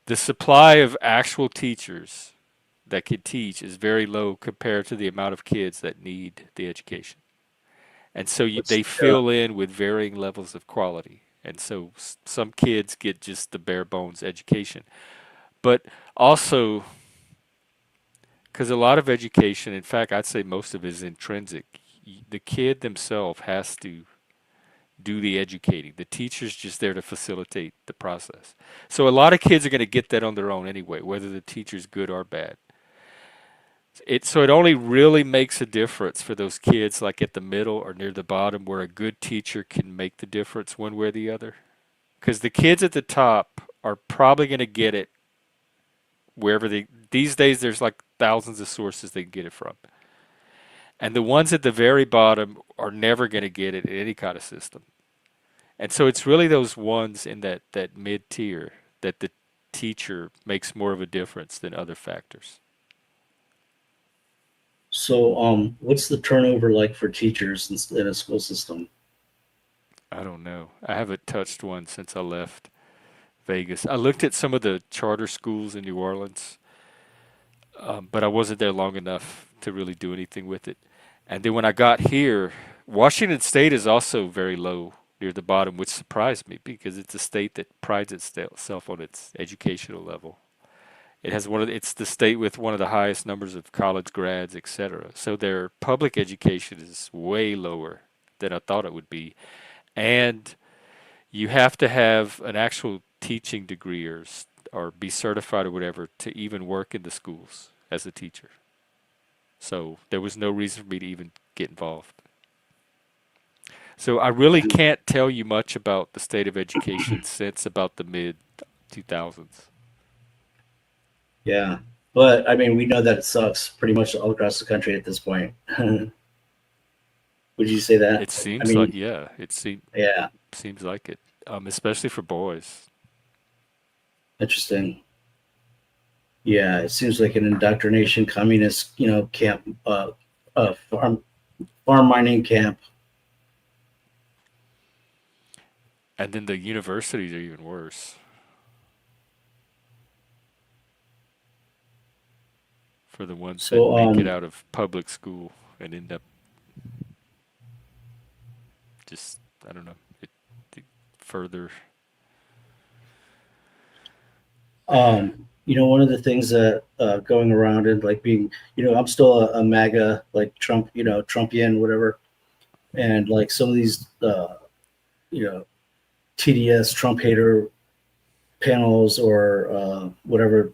The supply of actual teachers that could teach is very low compared to the amount of kids that need the education. And so What's they fill in with varying levels of quality. And so some kids get just the bare bones education. But also, because a lot of education, in fact, I'd say most of it is intrinsic. The kid themselves has to do the educating. The teacher's just there to facilitate the process. So a lot of kids are going to get that on their own anyway, whether the teacher's good or bad. So it only really makes a difference for those kids like at the middle or near the bottom where a good teacher can make the difference one way or the other. Because the kids at the top are probably going to get it wherever these days there's like thousands of sources they can get it from. And the ones at the very bottom are never going to get it in any kind of system. And so it's really those ones in that mid tier that the teacher makes more of a difference than other factors. So, what's the turnover like for teachers in a school system? I don't know. I haven't touched one since I left Vegas. I looked at some of the charter schools in New Orleans, but I wasn't there long enough to really do anything with it. And then when I got here, Washington State is also very low near the bottom, which surprised me because it's a state that prides itself on its educational level. It's the state with one of the highest numbers of college grads, etc. So their public education is way lower than I thought it would be. And you have to have an actual teaching degree or be certified or whatever to even work in the schools as a teacher. So there was no reason for me to even get involved. So I really can't tell you much about the state of education since about the mid 2000s. Yeah, but I mean, we know that it sucks pretty much all across the country at this point. Would you say that? It I seems like, mean, yeah, yeah, seems like it, especially for boys. interesting. Yeah, it seems like an indoctrination communist, camp, farm mining camp. And then the universities are even worse for the ones that So, make it out of public school and end up just, I don't know, it further. one of the things that going around and like being, I'm still a MAGA, like Trump, Trumpian, whatever, and like some of these, you know, TDS Trump hater panels or whatever,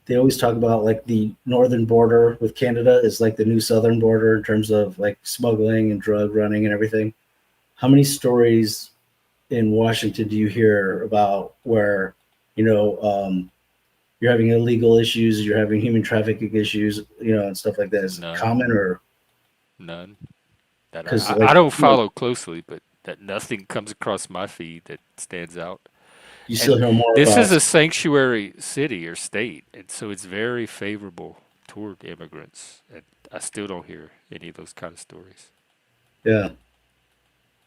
they always talk about like the northern border with Canada is like the new southern border in terms of like smuggling and drug running and everything. How many stories in Washington do you hear about where, you're having illegal issues, you're having human trafficking issues, and stuff like that? Is it None. common or None. That because I like, don't follow closely, but that nothing comes across my feed that stands out. you still And hear more this is about? a sanctuary city or state, and so it's very favorable toward immigrants. And I still don't hear any of those kind of stories. Yeah,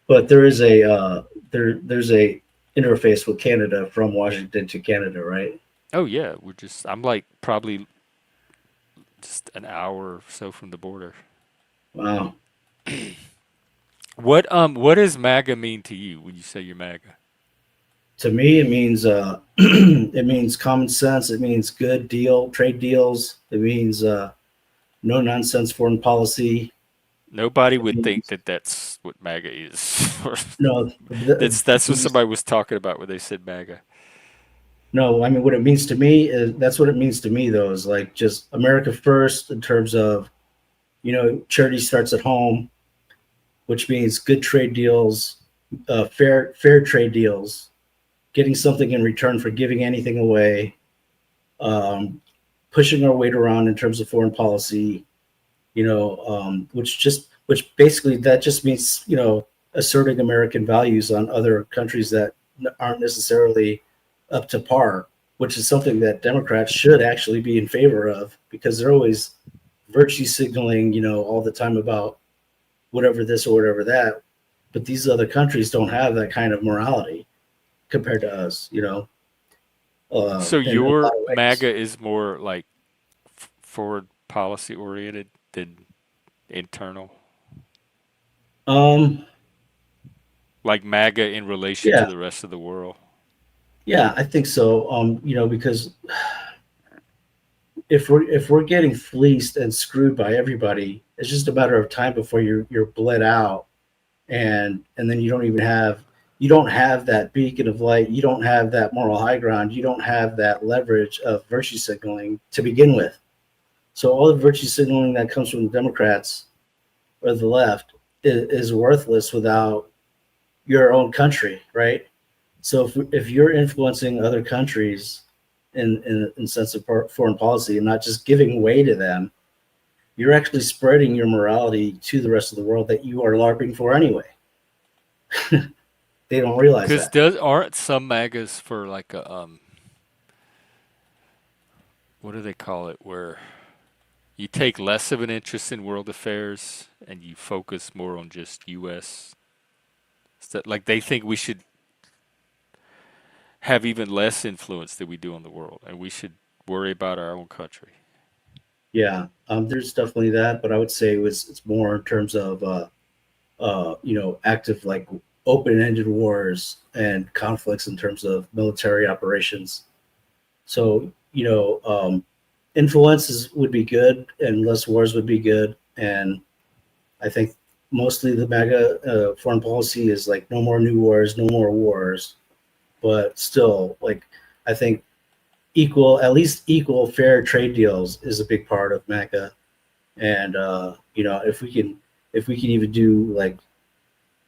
but there is a there's a interface with Canada from Washington to Canada, right? Oh yeah, I'm like probably just an hour or so from the border. Wow. What does MAGA mean to you when you say you're MAGA? To me, it means it means common sense. It means good trade deals. It means no nonsense foreign policy. Nobody It would think means that that's what MAGA is. no, That's what somebody was talking about when they said MAGA. no. I mean, what it means to me is that's what it means to me. Though is like just America first in terms of charity starts at home, which means good trade deals, fair trade deals, getting something in return for giving anything away, um, pushing our weight around in terms of foreign policy, which basically that just means asserting American values on other countries that aren't necessarily up to par, which is something that Democrats should actually be in favor of because they're always virtue signaling, all the time about whatever this or whatever that. But these other countries don't have that kind of morality compared to us, So in a your lot of ways. MAGA is more like forward policy oriented than internal, Um, like MAGA in relation to yeah, the rest of the world. yeah, I think so. Because if we're getting fleeced and screwed by everybody, it's just a matter of time before you're bled out, and then you don't have that beacon of light, you don't have that moral high ground, you don't have that leverage of virtue signaling to begin with. So all the virtue signaling that comes from the Democrats or the left is worthless without your own country, right? So if you're influencing other countries in sense of foreign policy and not just giving way to them, you're actually spreading your morality to the rest of the world that you are LARPing for anyway. They don't realize Because that. does aren't some MAGAs for like a what do they call it, where you take less of an interest in world affairs and you focus more on just U.S. stuff. Like they think we should have even less influence than we do on the world, and we should worry about our own country. Yeah, there's definitely that, but I would say it's more in terms of active like open-ended wars and conflicts in terms of military operations. So influences would be good, and less wars would be good. And I think mostly the MAGA foreign policy is like no more new wars, no more wars. But still, like I think at least equal fair trade deals is a big part of MAGA. And if we can even do like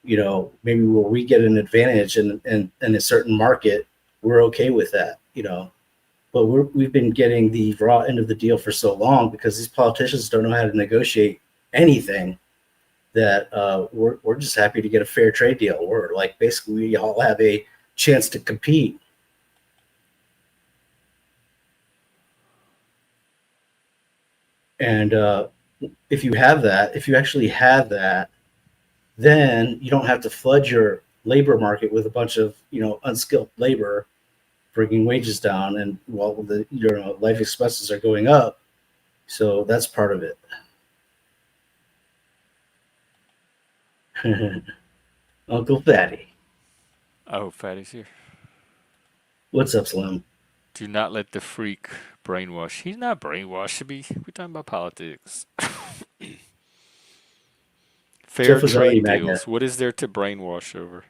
maybe where we get an advantage in a certain market, we're okay with that. But we've been getting the raw end of the deal for so long because these politicians don't know how to negotiate anything, that we're just happy to get a fair trade deal. We're like basically we all have a chance to compete. And if you actually have that, then you don't have to flood your labor market with a bunch of unskilled labor, bringing wages down, and while the life expenses are going up. So that's part of it. Uncle Fatty, Oh, Fatty's here. what's up, Slim? Do not let the freak brainwash. He's not brainwashed. Should be. We're talking about politics. Fair Jeff was already trade MAGA. deals. What is there to brainwash over?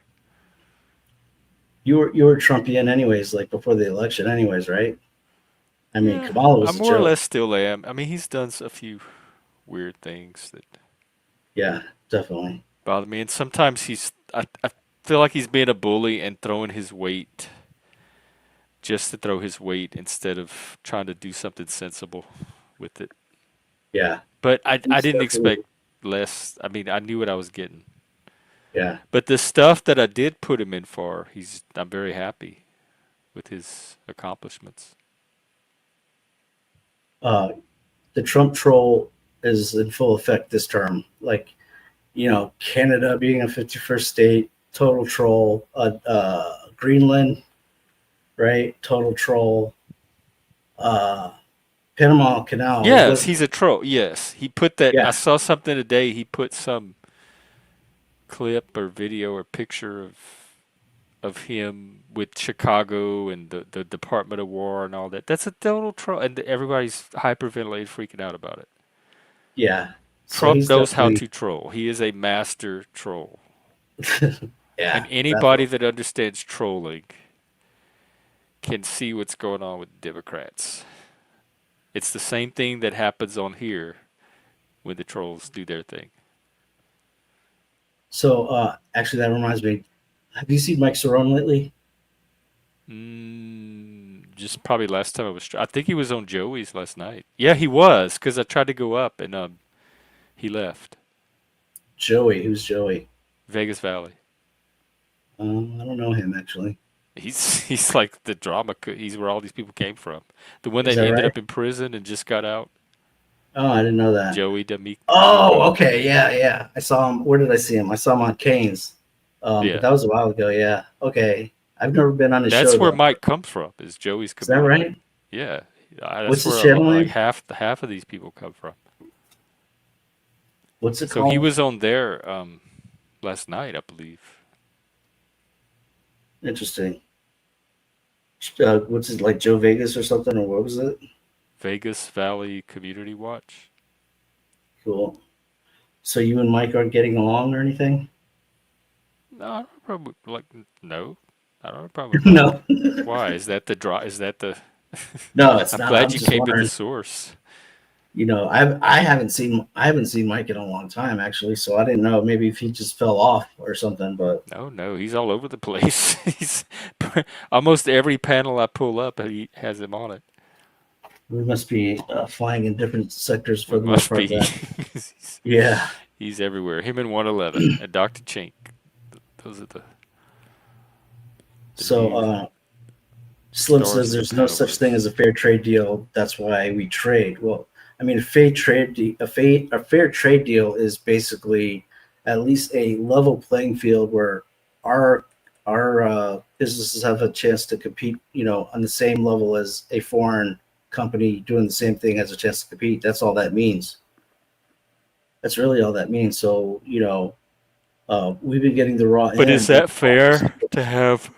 You were Trumpian anyways, like before the election, anyways, right? I mean, Yeah, Kamala I was a more or joke. less still am. I mean, he's done a few weird things that Yeah, definitely. bother me, and sometimes I feel like he's being a bully and throwing his weight just to throw his weight instead of trying to do something sensible with it. Yeah, But I he's didn't expect definitely. less. I mean, I knew what I was getting. Yeah. But the stuff that I did put him in for, I'm very happy with his accomplishments. Uh, the Trump troll is in full effect this term. Like, Canada being a 51st state, total troll. Greenland, right? Total troll. Uh, Panama Canal. Like, Yes, what? he's a troll. Yes, he put that. I Yeah, saw something today. He put some clip or video or picture of him with Chicago and the Department of War and all that. That's a total troll, and everybody's hyperventilating, freaking out about it. yeah. So Trump he's knows how definitely. to troll. He is a master troll, Yeah, and anybody definitely. that understands trolling can see what's going on with Democrats. It's the same thing that happens on here when the trolls do their thing. So actually, that reminds me. Have you seen Mike Cerrone lately? Just probably last time I was. I think he was on Joey's last night. Yeah, he was because I tried to go up and he left Joey, who's Joey? Vegas Valley. I don't know him actually. He's like the drama. He's where all these people came from. The one Is that that ended right? up in prison and just got out. Oh, I didn't know that. Joey Oh, D'Amico. okay, yeah, yeah. I saw him. Where did I see him? I saw him on Canes, but Yeah, that was a while ago. Yeah. Okay. I've never been on his show that's where though. Mike comes from. Is Joey's Is that community? right? Yeah, that's What's his where channel like name? half of these people come from. What's it So he called? was on there last night, I believe. Interesting. What's it like, Joe Vegas or something, or what was it? Vegas Valley Community Watch. Cool. So you and Mike aren't getting along or anything? No, I don't have a problem like no, I don't have a problem with Mike. No. Why? Is that the draw? Is that the? No, it's I'm not. glad I'm you just came to the wondering. source. I haven't seen Mike in a long time actually, so I didn't know maybe if he just fell off or something. But No, no, he's all over the place. He's almost every panel I pull up, he has him on it. we must be flying in different sectors for We the most must part. be. Then, he's, yeah. he's everywhere. Him and 111 and Dr. Chink. Those are the So new Slim stars says of the there's no such thing paddleverse. as a fair trade deal. That's why we trade. Well, I mean, a fair trade deal is basically at least a level playing field where our businesses have a chance to compete. On the same level as a foreign company doing the same thing has a chance to compete. That's all that means. That's really all that means. So we've been getting the raw But is end. that fair to have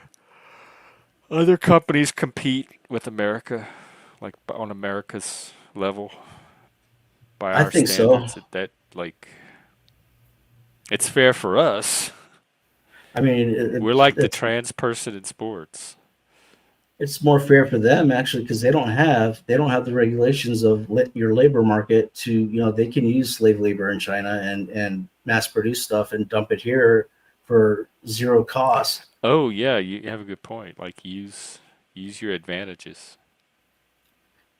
other companies compete with America, like on America's level, by I our think so. standards? That like it's fair for us. I mean, We're like the it's trans person in sports. it's more fair for them actually because they don't have the regulations of your labor market to they can use slave labor in China and mass produce stuff and dump it here for zero cost, Oh yeah, you have a good point. Like use your advantages.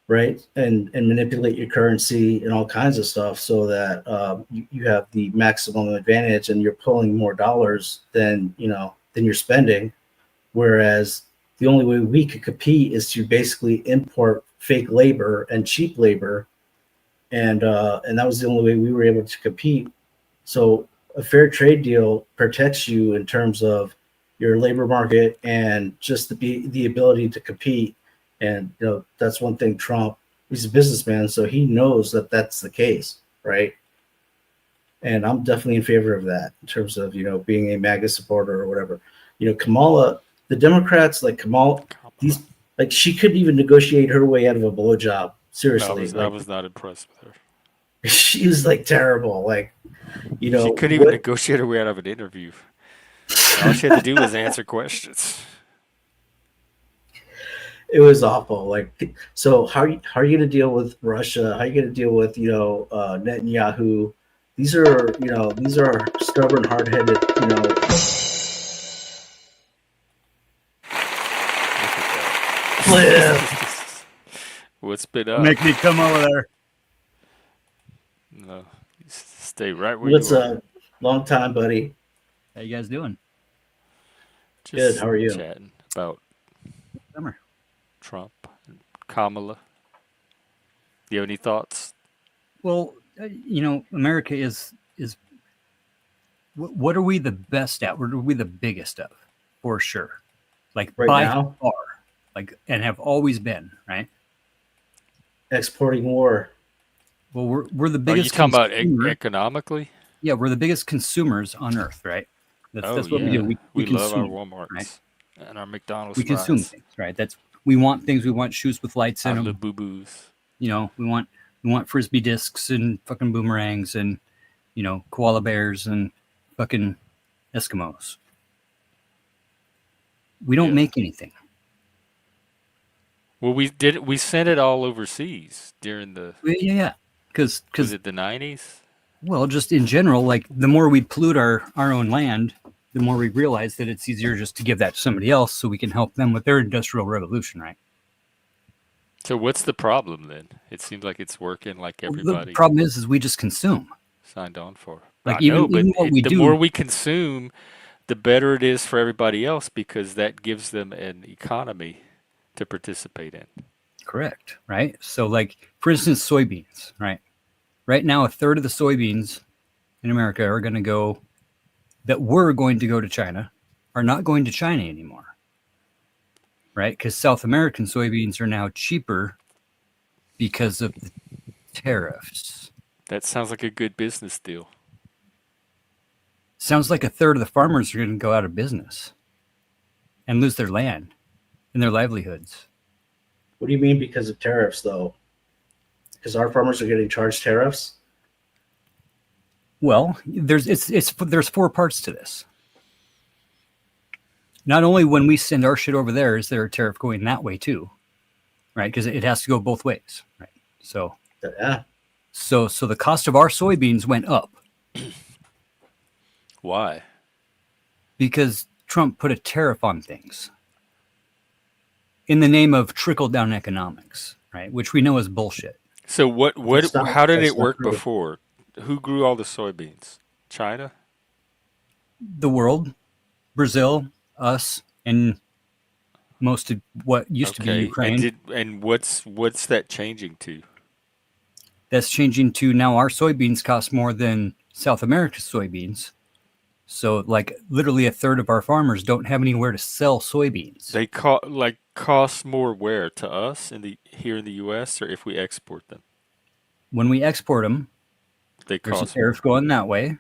right? And manipulate your currency and all kinds of stuff so that you have the maximum advantage and you're pulling more dollars than you're spending. Whereas the only way we could compete is to basically import fake labor and cheap labor, and that was the only way we were able to compete. So a fair trade deal protects you in terms of your labor market and just the ability to compete. And that's one thing. Trump, he's a businessman, so he knows that that's the case, right? And I'm definitely in favor of that in terms of being a MAGA supporter or whatever. Kamala, the Democrats like Kamala, Kamala. these like she couldn't even negotiate her way out of a blowjob. No, Seriously, I like was not impressed with her. she was like terrible. Like She couldn't even what negotiate her way out of an interview. All she had to do was answer questions. it was awful. Like, so how are you going to deal with Russia? How are you going to deal with Netanyahu? These are stubborn, hard headed. Look at Flip. that. What's been Don't up? make me come over there. No, stay right where you What's are. a long time, buddy? How you guys doing? Good. Just How are you? chatting about Summer. Trump and Kamala. Do you have any thoughts? Well, America is what are we the best at? What are we the biggest of? For sure. Like Right by now, far. Like and have always been, right? exporting war. Well, we're the Are you biggest talking about consumer. economically? Yeah, we're the biggest consumers on earth, right? Oh That's what we do. yeah, We we love our consume, right? WalMarts and our McDonald's We consume fries, things, right? That's we want things. We want shoes with lights in our them. Labubu's. We want frisbee discs and fucking boomerangs and koala bears and fucking Eskimos. We don't Yeah. make anything. Well, we sent it all overseas during the Yeah. was Because it the 90s? well, just in general, like the more we pollute our own land, the more we realize that it's easier just to give that to somebody else so we can help them with their industrial revolution, right? So what's the problem then? It seems like it's working like Well, the everybody problem is we just consume. signed on for. Like I know, but even what we the more do, we consume, the better it is for everybody else because that gives them an economy to participate in. correct, right? So like for instance, soybeans, right? Right now, a third of the soybeans in America are going to go, that were going to go to China, are not going to China anymore. Right? Because South American soybeans are now cheaper because of the tariffs. That sounds like a good business deal. Sounds like a third of the farmers are going to go out of business and lose their land and their livelihoods. What do you mean because of tariffs, though? Because our farmers are getting charged tariffs? Well, there's four parts to this. Not only when we send our shit over there is there a tariff going that way too, right? Because it has to go both ways, right? So Yeah. So the cost of our soybeans went up Why? because Trump put a tariff on things in the name of trickle down economics, right? Which we know is bullshit. So That's not- how did that's it not work true. before? Who grew all the soybeans? China? The world, Brazil, us, and most of what used to be Okay. Ukraine. And what's that changing to? That's changing to now our soybeans cost more than South America's soybeans. So like literally a third of our farmers don't have anywhere to sell soybeans. They cost more where to us here in the US or if we export them? When we export them, They there's a cost more. tariff going that way.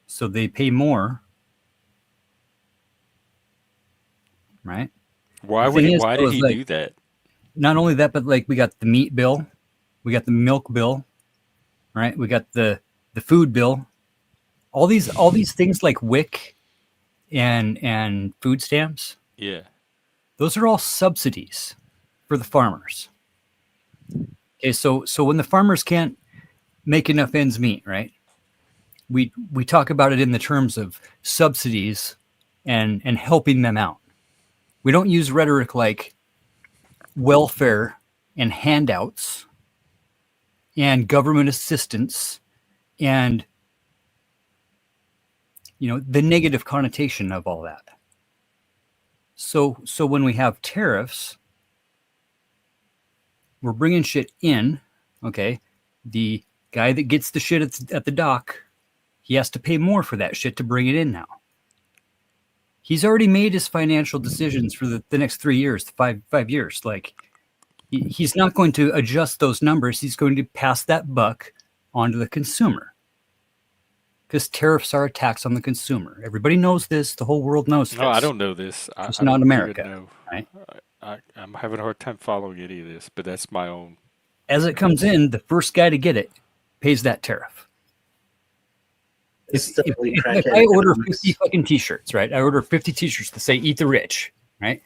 So they pay more. Right? Why The would thing is, why though, did is he like, do that? not only that, but like we got the meat bill, we got the milk bill, right? We got the food bill. All these things like WIC and food stamps, Yeah. those are all subsidies for the farmers. Okay, so when the farmers can't make enough ends meet, right? We talk about it in the terms of subsidies and helping them out. We don't use rhetoric like welfare and handouts and government assistance and the negative connotation of all that. So when we have tariffs, we're bringing shit in. Okay, the guy that gets the shit at the dock, he has to pay more for that shit to bring it in now. He's already made his financial decisions for the next 3 years, 5 years. Like he's not going to adjust those numbers. He's going to pass that buck onto the consumer. Because tariffs are a tax on the consumer. Everybody knows this. The whole world knows this. No, I don't know this. Just I not don't America, even know. right? I'm having a hard time following any of this, but that's my own. As it comes in, the first guy to get it pays that tariff. It's If definitely I crackhead order economics. 50 fucking t-shirts, right? I order 50 t-shirts that say "Eat the Rich," right?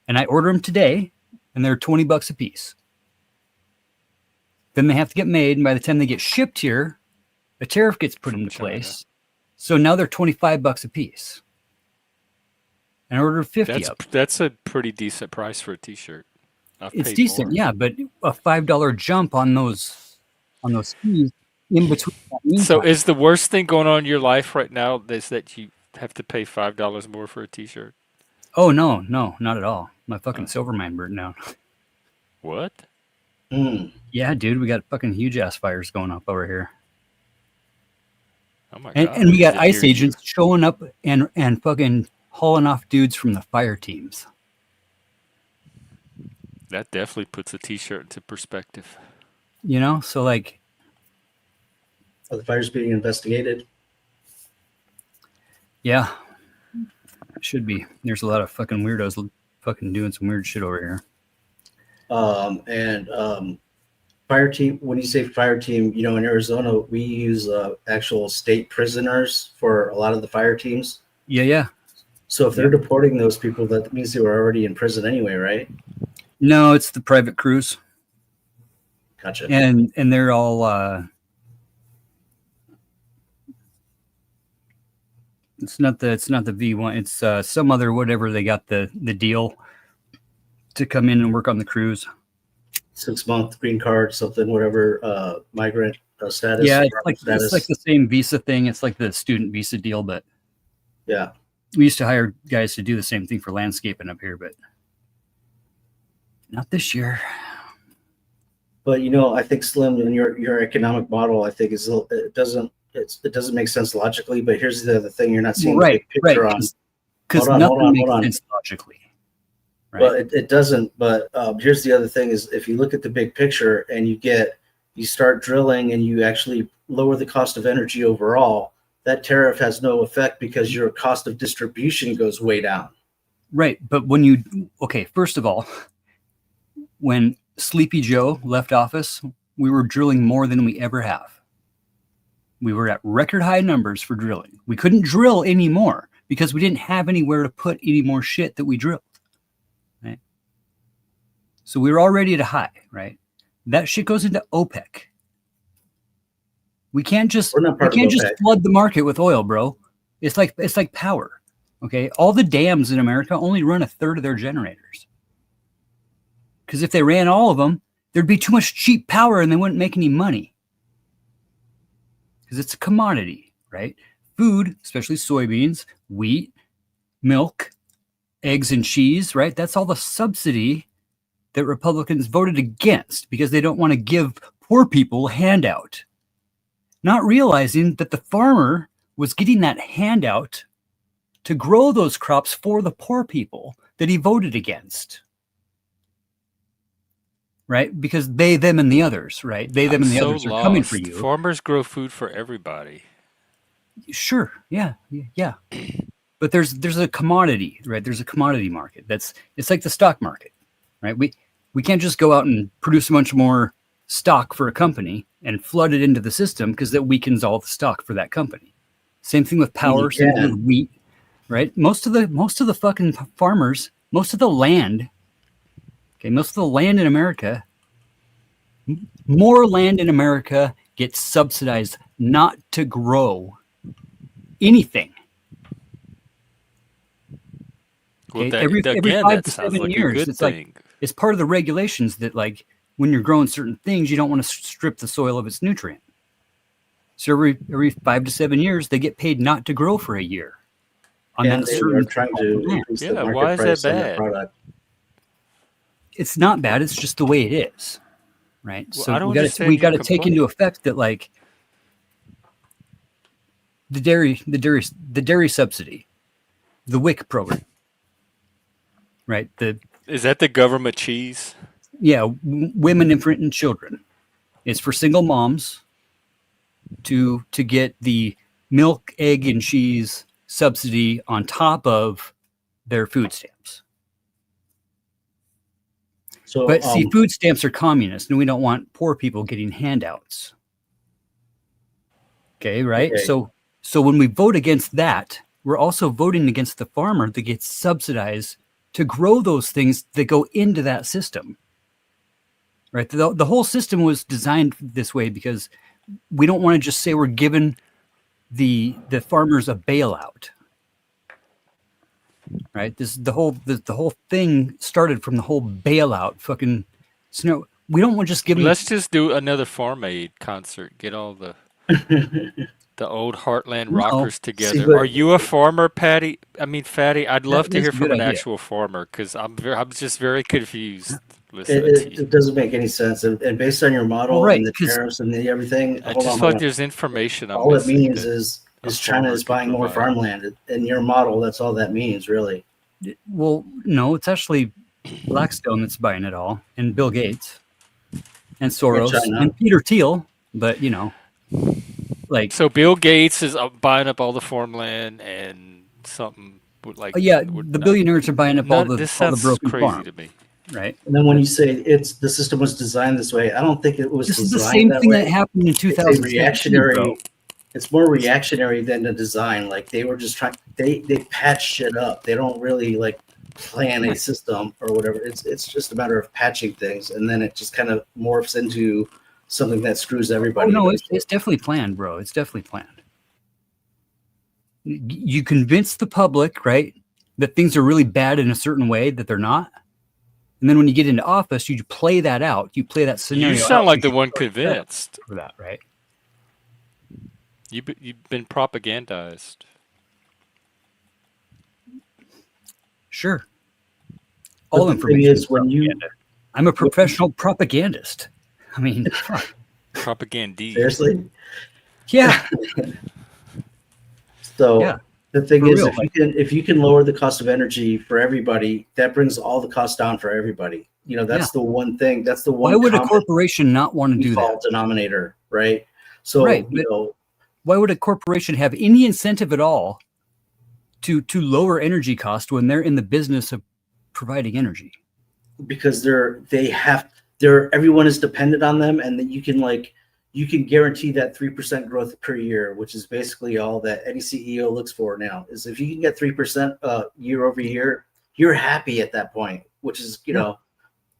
And I order them today, and they're $20 a piece. Then they have to get made, and by the time they get shipped here, a tariff gets put From into China. place. So now they're $25 a piece. And I ordered 50 of them. That's a pretty decent price for a t-shirt. I've It's paid decent, more. yeah, but a $5 jump on those fees in between that So meantime. is the worst thing going on in your life right now is that you have to pay $5 more for a t-shirt? Oh no, not at all. My fucking silver mine burned down. What? Yeah, dude, we got fucking huge ass fires going up over here. Oh my And, God. and we Is got it ICE near you? agents showing up and fucking hauling off dudes from the fire teams. That definitely puts a t-shirt into perspective. So like, Are the fires being investigated? yeah, it should be. There's a lot of fucking weirdos fucking doing some weird shit over here. Fire team, when you say fire team, in Arizona, we use actual state prisoners for a lot of the fire teams. Yeah. So if they're deporting those people, that means they were already in prison anyway, right? No, it's the private crews. Gotcha. And they're all it's not the V1, it's some other whatever they got the deal to come in and work on the cruise. 6-month green card, something, whatever, migrant status. Yeah, status. it's like the same visa thing. It's like the student visa deal, but Yeah. we used to hire guys to do the same thing for landscaping up here, but not this year. But I think Slim, in your economic model, I think it doesn't make sense logically. But here's the other thing: you're not seeing the big Right. picture on. Because Hold nothing on, makes hold on. sense logically. Right. Well, it doesn't. But here's the other thing: is if you look at the big picture and you start drilling and you actually lower the cost of energy overall, that tariff has no effect because your cost of distribution goes way down. Right. But first of all, when Sleepy Joe left office, we were drilling more than we ever have. We were at record high numbers for drilling. We couldn't drill anymore because we didn't have anywhere to put any more shit that we drilled. Right. So we were already at a high, right? That shit goes into OPEC. We can't just flood the market with oil, bro. It's like power. Okay. All the dams in America only run a third of their generators. Because if they ran all of them, there'd be too much cheap power and they wouldn't make any money. Because it's a commodity, right? Food, especially soybeans, wheat, milk, eggs and cheese, right? That's all the subsidy that Republicans voted against because they don't want to give poor people a handout. Not realizing that the farmer was getting that handout to grow those crops for the poor people that he voted against. Right? Because they, them, and the others, right? They, them, and the others are coming for you. Farmers grow food for everybody. Sure. Yeah. But there's a commodity, right? There's a commodity market. It's like the stock market, right? We can't just go out and produce a bunch more stock for a company and flood it into the system because that weakens all the stock for that company. Same thing with power, same thing with wheat, right? Most of the fucking farmers, most of the land in America, more land in America gets subsidized not to grow anything. Well, Okay? Every 5 to 7 years, it's part of the regulations that like when you're growing certain things, you don't want to strip the soil of its nutrient. So every 5 to 7 years, they get paid not to grow for a year. On that certain trying to increase the market why is price that on bad? their product. It's not bad. It's just the way it is, right? Well, so I don't we got to take into effect that like the dairy subsidy, the WIC program, right? Is that the government cheese? Yeah, women, infant, and children. It's for single moms to get the milk, egg, and cheese subsidy on top of their food stamps. So, but see, food stamps are communist, and we don't want poor people getting handouts. Okay, right? Okay. So when we vote against that, we're also voting against the farmer that gets subsidized to grow those things that go into that system. Right? The whole system was designed this way because we don't want to just say we're giving the farmers a bailout. Right? The whole thing started from the whole bailout fucking snow. We don't want to just give them. Let's just do another Farm Aid concert. Get all the old Heartland rockers together. Are you a farmer, Patty? I mean, Fatty. I'd love to hear from an actual farmer because I'm just very confused. It doesn't make any sense, and based on your model and the tariffs and everything, I just feel like there's information. All it means is China is buying more farmland. In your model, that's all that means, really. Well, no, it's actually Blackstone that's buying it all, and Bill Gates, and Soros, and Peter Thiel. But so Bill Gates is buying up all the farmland and something like. The billionaires are buying up all the broken crazy farm. to me. Right. And then when you say the system was designed this way, I don't think it was this designed is the same that thing way. That happened in 2000. Reactionary. It's more reactionary than the design. Like they were just trying. They patch shit up. They don't really like plan a system or whatever. It's just a matter of patching things, and then it just kind of morphs into something that screws everybody. Oh, no, it's definitely planned, bro. It's definitely planned. You convince the public, right, that things are really bad in a certain way that they're not. And then when you get into office, you play that out. You play that scenario. You sound like the one convinced for that, right? You've been propagandized. Sure. All information is when I'm a professional propagandist. I mean, fuck. Propaganda. Seriously. Yeah, So yeah, the thing for is, real. if you can lower the cost of energy for everybody, that brings all the costs down for everybody. You know, that's Yeah. the one thing. That's the Why one would a common corporation not want to do that? default denominator, right? So Right, you but know, why would a corporation have any incentive at all to lower energy cost when they're in the business of providing energy? because they're everyone is dependent on them, and that you can guarantee that 3% growth per year, which is basically all that any CEO looks for now. Is if you can get 3% year over year, you're happy at that point, which is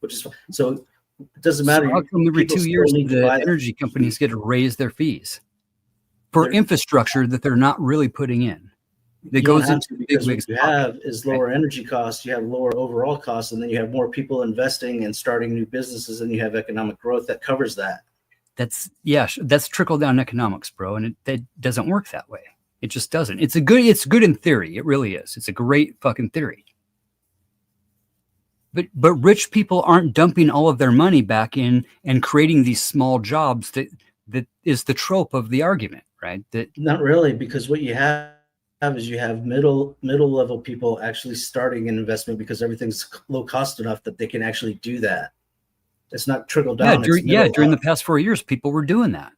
which is so. It doesn't So matter. how come every People 2 still years need to the buy that. energy companies get to raise their fees for They're- infrastructure that they're not really putting in? That You don't goes have into to, the big because what wigs' you pocket, have is lower energy costs, you have lower overall costs, and then you have more people investing and starting new businesses, and you have economic growth that covers that. That's trickle down economics, bro, and that doesn't work that way. It just doesn't. It's good in theory. It really is. It's a great fucking theory. But rich people aren't dumping all of their money back in and creating these small jobs that is the trope of the argument, right? That Not really, because what you have is you have middle level people actually starting an investment because everything's low cost enough that they can actually do that. It's not trickle down. It's middle during the up. past 4 years, people were doing that.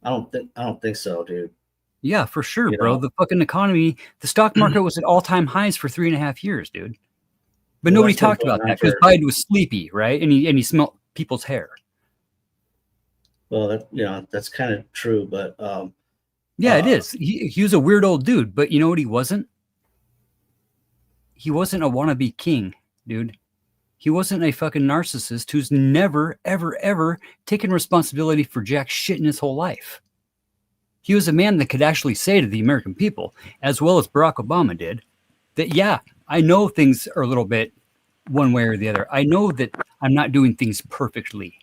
I don't think so, dude. Yeah, for sure, You bro. know? The fucking economy, the stock market was at all-time highs for 3.5 years, dude. But Well, nobody that's been talked going about on that because for Biden was sleepy, right? And he smelled people's hair. well, that's kind of true, but Yeah, it is. He was a weird old dude, but you know what he wasn't? He wasn't a wannabe king, dude. He wasn't a fucking narcissist who's never, ever, ever taken responsibility for jack shit in his whole life. He was a man that could actually say to the American people, as well as Barack Obama did, that, yeah, I know things are a little bit one way or the other. I know that I'm not doing things perfectly.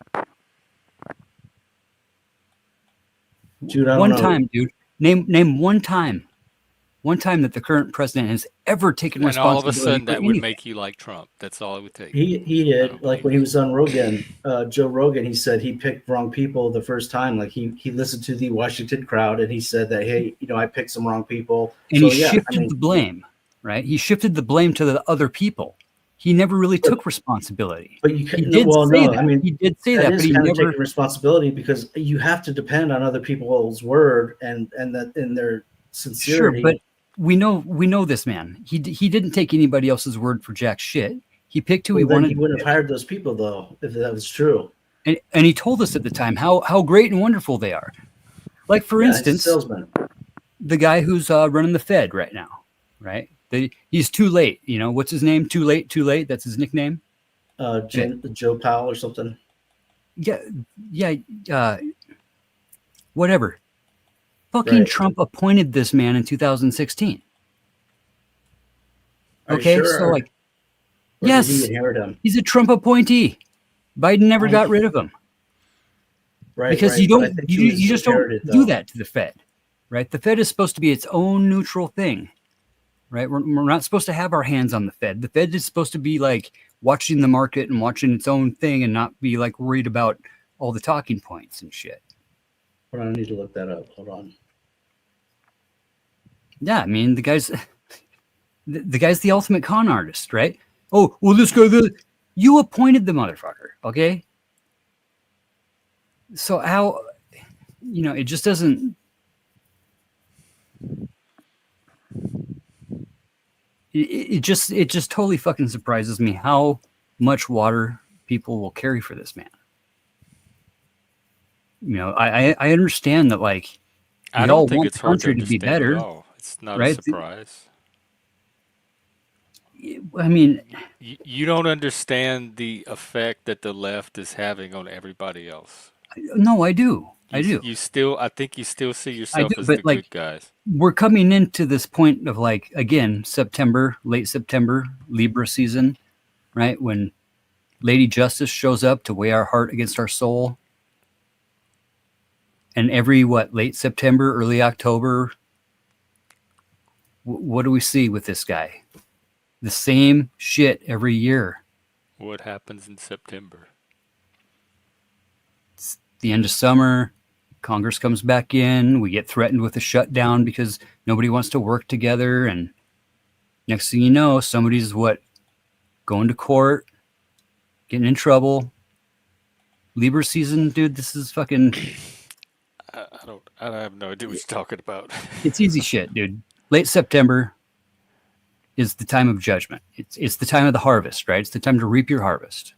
dude, I don't One know. time, dude, name one time that the current president has ever taken And all of a responsibility sudden, for that would anything. make you like Trump. That's all it would take. He I did, don't like blame when you. he was on Rogan, Joe Rogan. He said he picked wrong people the first time. Like he listened to the Washington crowd, and he said that, hey, I picked some wrong people. And So he yeah, I shifted mean, the blame, right? He shifted the blame to the other people. He never really but took responsibility. but you He can did well say no, I that. mean He did say that that, but is he kind of never. taking responsibility because you have to depend on other people's word and that in their Sure, sincerity. but we know this man. He didn't take anybody else's word for jack shit. He picked who he Well, then wanted he to wouldn't have pick. hired those people though, if that was true. And he told us at the time how great and wonderful they are. Like, for Yeah, he's a instance, salesman. the guy who's running the Fed right now, right? He's too late. What's his name? Too late. That's his nickname. Joe Powell or something. Yeah. Whatever. Fucking Right. Trump appointed this man in 2016. Are you Okay, so sure? like, Or did he yes, inherit him? he's a Trump appointee. Biden never Um, got rid of him because Right. But I think he you was just don't inherited do though. that to the Fed, right? The Fed is supposed to be its own neutral thing, right? We're not supposed to have our hands on the Fed. The Fed is supposed to be like watching the market and watching its own thing and not be like worried about all the talking points and shit. Hold on, I need to look that up. Hold on. Yeah, I mean, the guy's the ultimate con artist, right? Oh, well, this guy, you appointed the motherfucker, okay? So how, it just doesn't. It just totally fucking surprises me how much water people will carry for this man. I understand that, like, I we all don't think want it's the hard to country to be understand at better, all. It's not a right? surprise. I mean, You don't understand the effect that the left is having on everybody else. no, I do. I do. I think you still see I yourself do. as But the like, good guys. we're coming into this point of, like, again, late September, Libra season, right? When Lady Justice shows up to weigh our heart against our soul. And every, late September, early October, what do we see with this guy? The same shit every year. What happens in September? the end of summer, Congress comes back in. We get threatened with a shutdown because nobody wants to work together. And next thing you know, somebody's going to court, getting in trouble. Libra season, dude, this is fucking... I have no idea what you're talking about. It's easy shit, dude. Late September is the time of judgment. It's the time of the harvest, right? It's the time to reap your harvest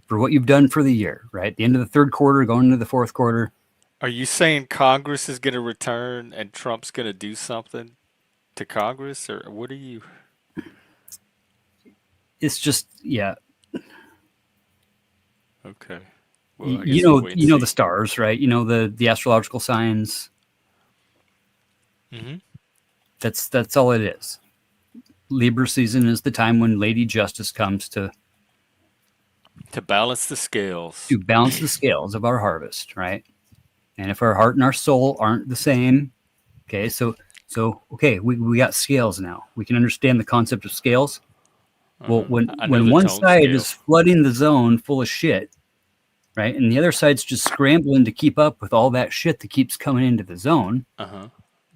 for what you've done for the year, right? The end of the third quarter, going into the fourth quarter. Are you saying Congress is going to return and Trump's going to do something to Congress, or what are you? It's just, yeah. Okay. Well, I You guess we'll wait and know see. the stars, right? You know the astrological signs. Mm-hmm. That's all it is. Libra season is the time when Lady Justice comes to balance the scales. balance the scales of our harvest, right? And if our heart and our soul aren't the same, okay, so okay, we got scales now. We can understand the concept of scales. Well, I know when the one tone side scale. is flooding the zone full of shit, right, and the other side's just scrambling to keep up with all that shit that keeps coming into the zone, But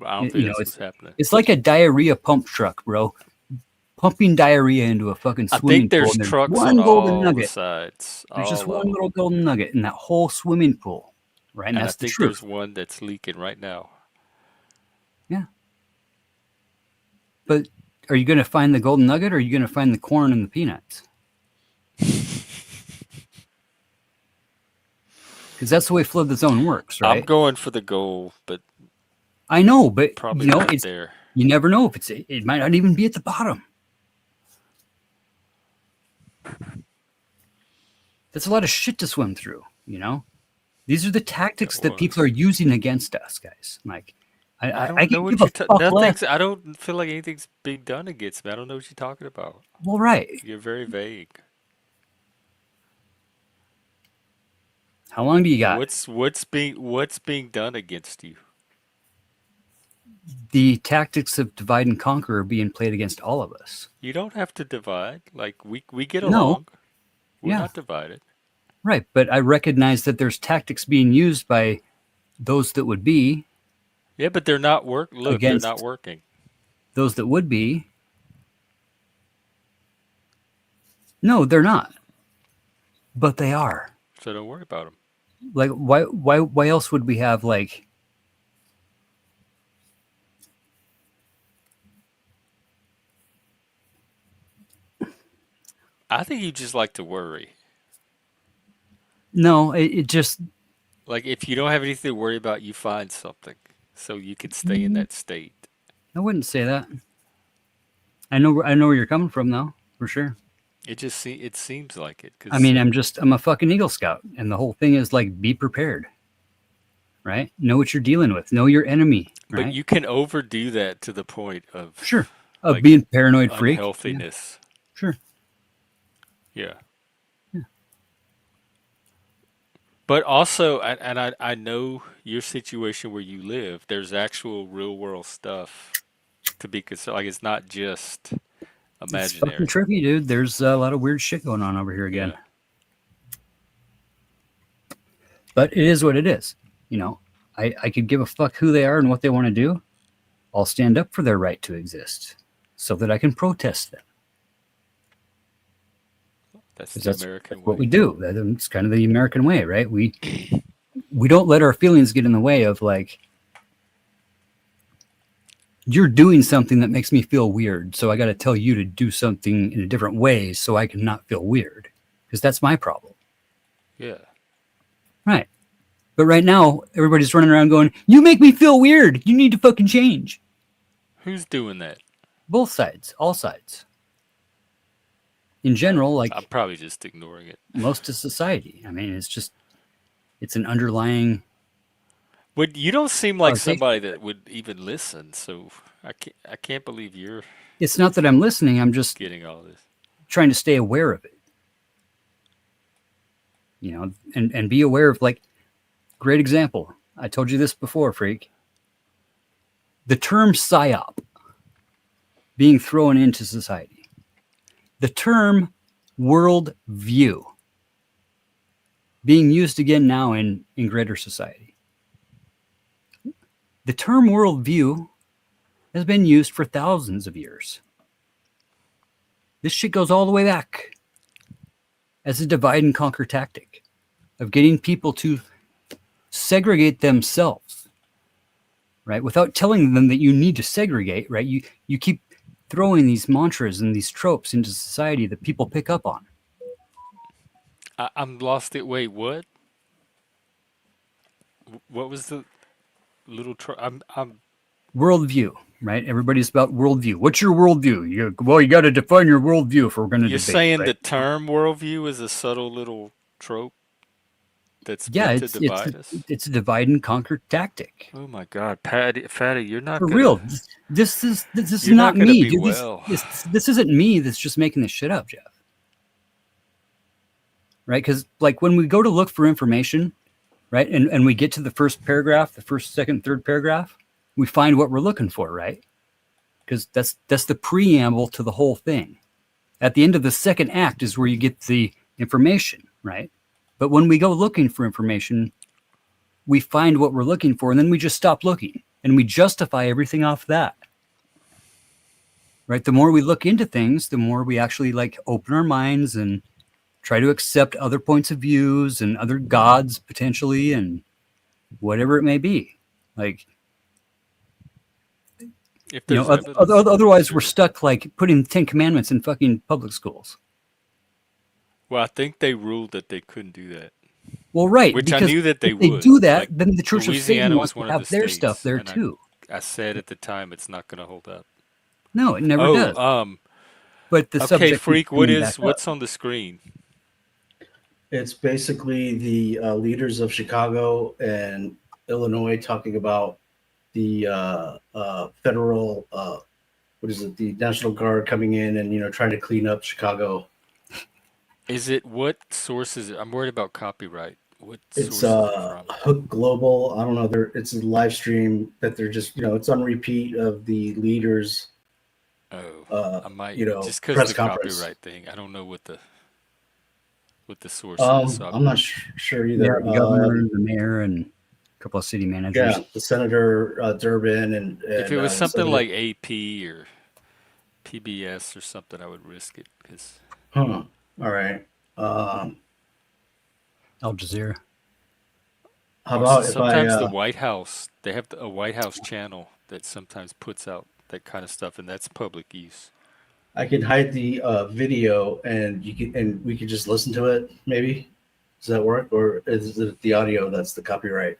I don't think that's what's happening. it's like a diarrhea pump truck, bro. Pumping diarrhea into a fucking I swimming think there's pool. And there's trucks one on golden all the nugget. sides. There's just all of one them. little golden nugget in that whole swimming pool, right? And And I that's the think truth. there's one that's leaking right now. Yeah. But are you going to find the golden nugget, or are you going to find the corn and the peanuts? Because that's the way flood the zone works, right? I'm going for the goal, but I know, but probably you know, not it's there. you never know if it might not even be at the bottom. That's a lot of shit to swim through, you know? These are the tactics that people are using against us, guys. Like, I I don't know can what give you're a fuck less. I don't feel like anything's being done against me. I don't know what you're talking about. Well, right. You're very vague. How long do you got? What's being done against you? The tactics of divide and conquer are being played against all of us. You don't have to divide. Like we get No. along. We're Yeah. not divided. Right, but I recognize that there's tactics being used by those that would be Yeah, but they're not Look, they're against not working. those that would be. No, they're not. But they are. So don't worry about them. Like, why else would we have, like, I think you just like to worry. no, it just, Like if you don't have anything to worry about, you find something so you can stay in that state. I wouldn't say that. I know where you're coming from, though, for sure. It seems like it. 'Cause I mean, I'm a fucking Eagle Scout, and the whole thing is, like, be prepared, right? Know what you're dealing with. Know your enemy, right? But you can overdo that to the point of Sure. Of like, being paranoid freak. unhealthiness. Sure. Yeah. But also, I know your situation where you live. There's actual real world stuff to be concerned. Like it's not just It's imaginary. fucking trippy, dude. There's a lot of weird shit going on over here again. Yeah. But it is what it is. You know, I could give a fuck who they are and what they want to do. I'll stand up for their right to exist so that I can protest them. That's 'Cause the that's American what way. we do. It's kind of the American way, right? We don't let our feelings get in the way of, like, you're doing something that makes me feel weird, so I got to tell you to do something in a different way so I can not feel weird, because that's my problem. Yeah. Right. But right now, everybody's running around going, you make me feel weird. You need to fucking change. Who's doing that? Both sides, all sides. In general, like, I'm probably just ignoring it. most of society. I mean, it's an underlying... But you don't seem like Causation. somebody that would even listen. So I can't believe you're It's not that I'm listening. I'm just getting all this. trying to stay aware of it. You know, and be aware of, like, great example. I told you this before, freak. The term psyop being thrown into society. The term world view being used again now in greater society. The term worldview has been used for thousands of years. This shit goes all the way back as a divide and conquer tactic of getting people to segregate themselves, right? Without telling them that you need to segregate, right? You keep throwing these mantras and these tropes into society that people pick up on. I'm lost it. Wait, what? What was the little? I'm. Worldview, right? Everybody's about worldview. What's your worldview? You got to define your worldview if we're going to You're debate. saying right? the term worldview is a subtle little trope that's Yeah, meant to divide us. It's a divide and conquer tactic. Oh my God, Fatty, you're not For gonna, real. This is you're not not gonna me, be dude. well. This isn't me that's just making this shit up, Jeff. Right? Because like when we go to look for information, right, and we get to the first paragraph, the first, second, third paragraph, we find what we're looking for, right? Because that's the preamble to the whole thing. At the end of the second act is where you get the information, right? But when we go looking for information, we find what we're looking for, and then we just stop looking, and we justify everything off that. Right? The more we look into things, the more we actually like open our minds and try to accept other points of views and other gods potentially, and whatever it may be. Like, If you know, there's evidence, otherwise we're sure. stuck like putting 10 commandments in fucking public schools. Well, I think they ruled that they couldn't do that. Well, right. Which I because knew that they if they would. do that, Like, then the Church of Louisiana Satan was wants to one of have the their states, stuff there and too. I said at the time it's not going to hold up. No, it never does. But the Okay, subject keeps Freak, coming back up. what's on the screen? It's basically the leaders of Chicago and Illinois talking about the federal, the National Guard coming in and trying to clean up Chicago. What source is it? I'm worried about copyright. What It's source is it from? Hook Global. I don't know. It's a live stream that they're just it's on repeat of the leaders. Oh, I might just because press the conference. copyright thing. I don't know what the source is. So I'm not sure either. Yeah, the governor, the mayor, and a couple of city managers. Yeah, the Senator Durbin and if it was something Senator, like AP or PBS or something, I would risk it because. All right. Al Jazeera. How about if sometimes I the White House? They have a White House channel that sometimes puts out that kind of stuff, and that's public use. I can hide the video and we could just listen to it. Maybe does that work, or is it the audio that's the copyright?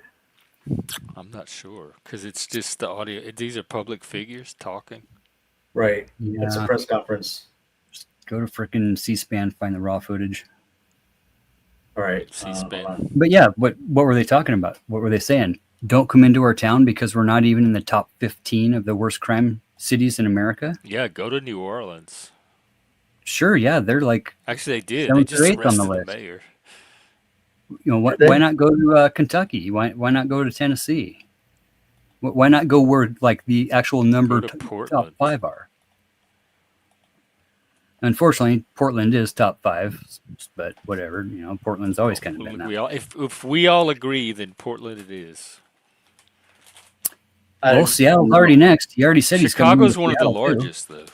I'm not sure because it's just the audio. These are public figures talking. Right. Yeah. It's a press conference. Just go to frickin' C-SPAN, find the raw footage. All right. C-SPAN. But yeah, what were they talking about? What were they saying? Don't come into our town because we're not even in the top 15 of the worst crime cities in America? Yeah, go to New Orleans. Sure, yeah, they're like actually they did. They just arrested the mayor. You know, why not go to Kentucky? Why not go to Tennessee? Why not go where like the actual number top 5 are? Unfortunately, Portland is top 5, but whatever. Portland's always kind of been that. If we all agree, then Portland it is. Well, Seattle's already next. He already said Chicago's one of the largest, though.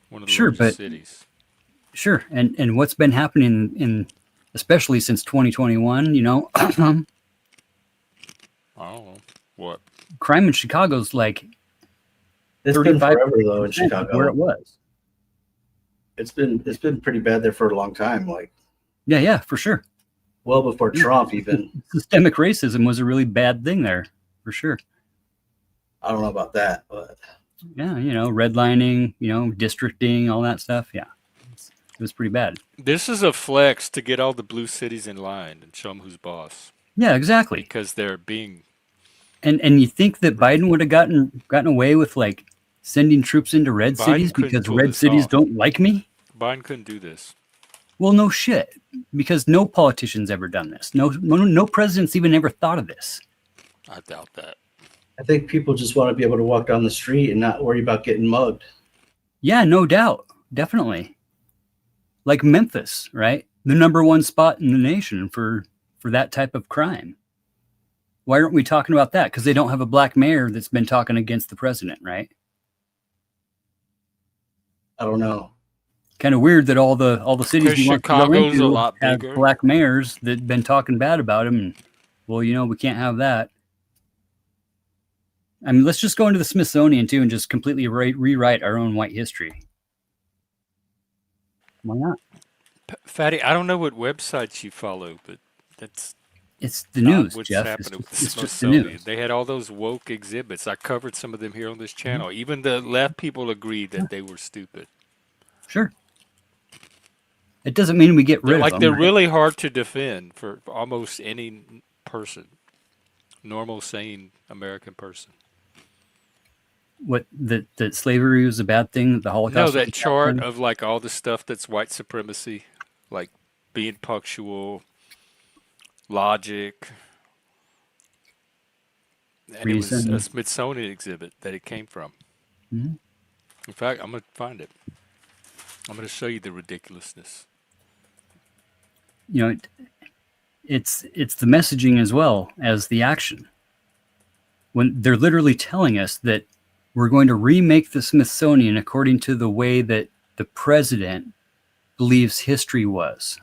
One of the largest cities. Sure, and what's been happening in especially since 2021, I don't know what crime in Chicago's like. It's been forever though in Chicago. Where it was. It's been pretty bad there for a long time. Like, yeah, for sure. Well before Trump, even systemic racism was a really bad thing there, for sure. I don't know about that, but yeah, redlining, districting, all that stuff. Yeah, it was pretty bad. This is a flex to get all the blue cities in line and show them who's boss. Yeah, exactly. Because they're being. And you think that Biden would have gotten away with like sending troops into red cities because red cities don't like me? Biden couldn't do this. Well, no shit, because no politician's ever done this. No president's even ever thought of this. I doubt that. I think people just want to be able to walk down the street and not worry about getting mugged. Yeah, no doubt. Definitely. Like Memphis, right? the number one spot in the nation for that type of crime. Why aren't we talking about that? Because they don't have a black mayor that's been talking against the president, right? I don't know. Kind of weird that all the cities Because he wants to go Chicago's a into lot have bigger. black mayors that been talking bad about him. And, well, you know, we can't have that. I mean, let's just go into the Smithsonian too and just completely rewrite our own white history. Why not? Fatty, I don't know what websites you follow, but that's It's the not news, what's Jeff. happening with the It's just the Smithsonian. news. They had all those woke exhibits. I covered some of them here on this channel. Even the left people agreed that they were stupid. Sure. It doesn't mean we get rid of them. They're right? really hard to defend for almost any person, normal, sane American person. What that slavery was a bad thing, that the Holocaust No, was a that bad chart thing? of like all the stuff that's white supremacy, like being punctual, logic, and it was a Reason. Smithsonian exhibit that it came from. Mhm. In fact, I'm going to find it. I'm going to show you the ridiculousness. You know, it's the messaging as well as the action. When they're literally telling us that we're going to remake the Smithsonian according to the way that the president believes history was.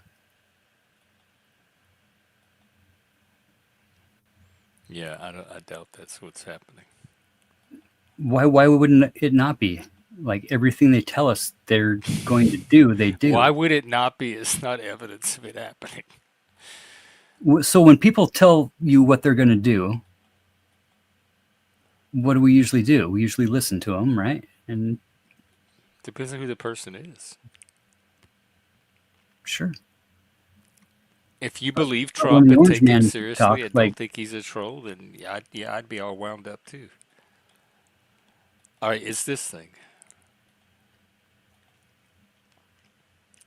Yeah, I doubt that's what's happening. Why wouldn't it not be? Like everything they tell us they're going to do, they do. Why would it not be? It's not evidence of it happening. So when people tell you what they're going to do, what do we usually do? We usually listen to them, right? And Depends on who the person is. sure. If you believe But when Trump the and orange take him man seriously talks, and like, don't think he's a troll, then I'd be all wound up too. All right, it's this thing.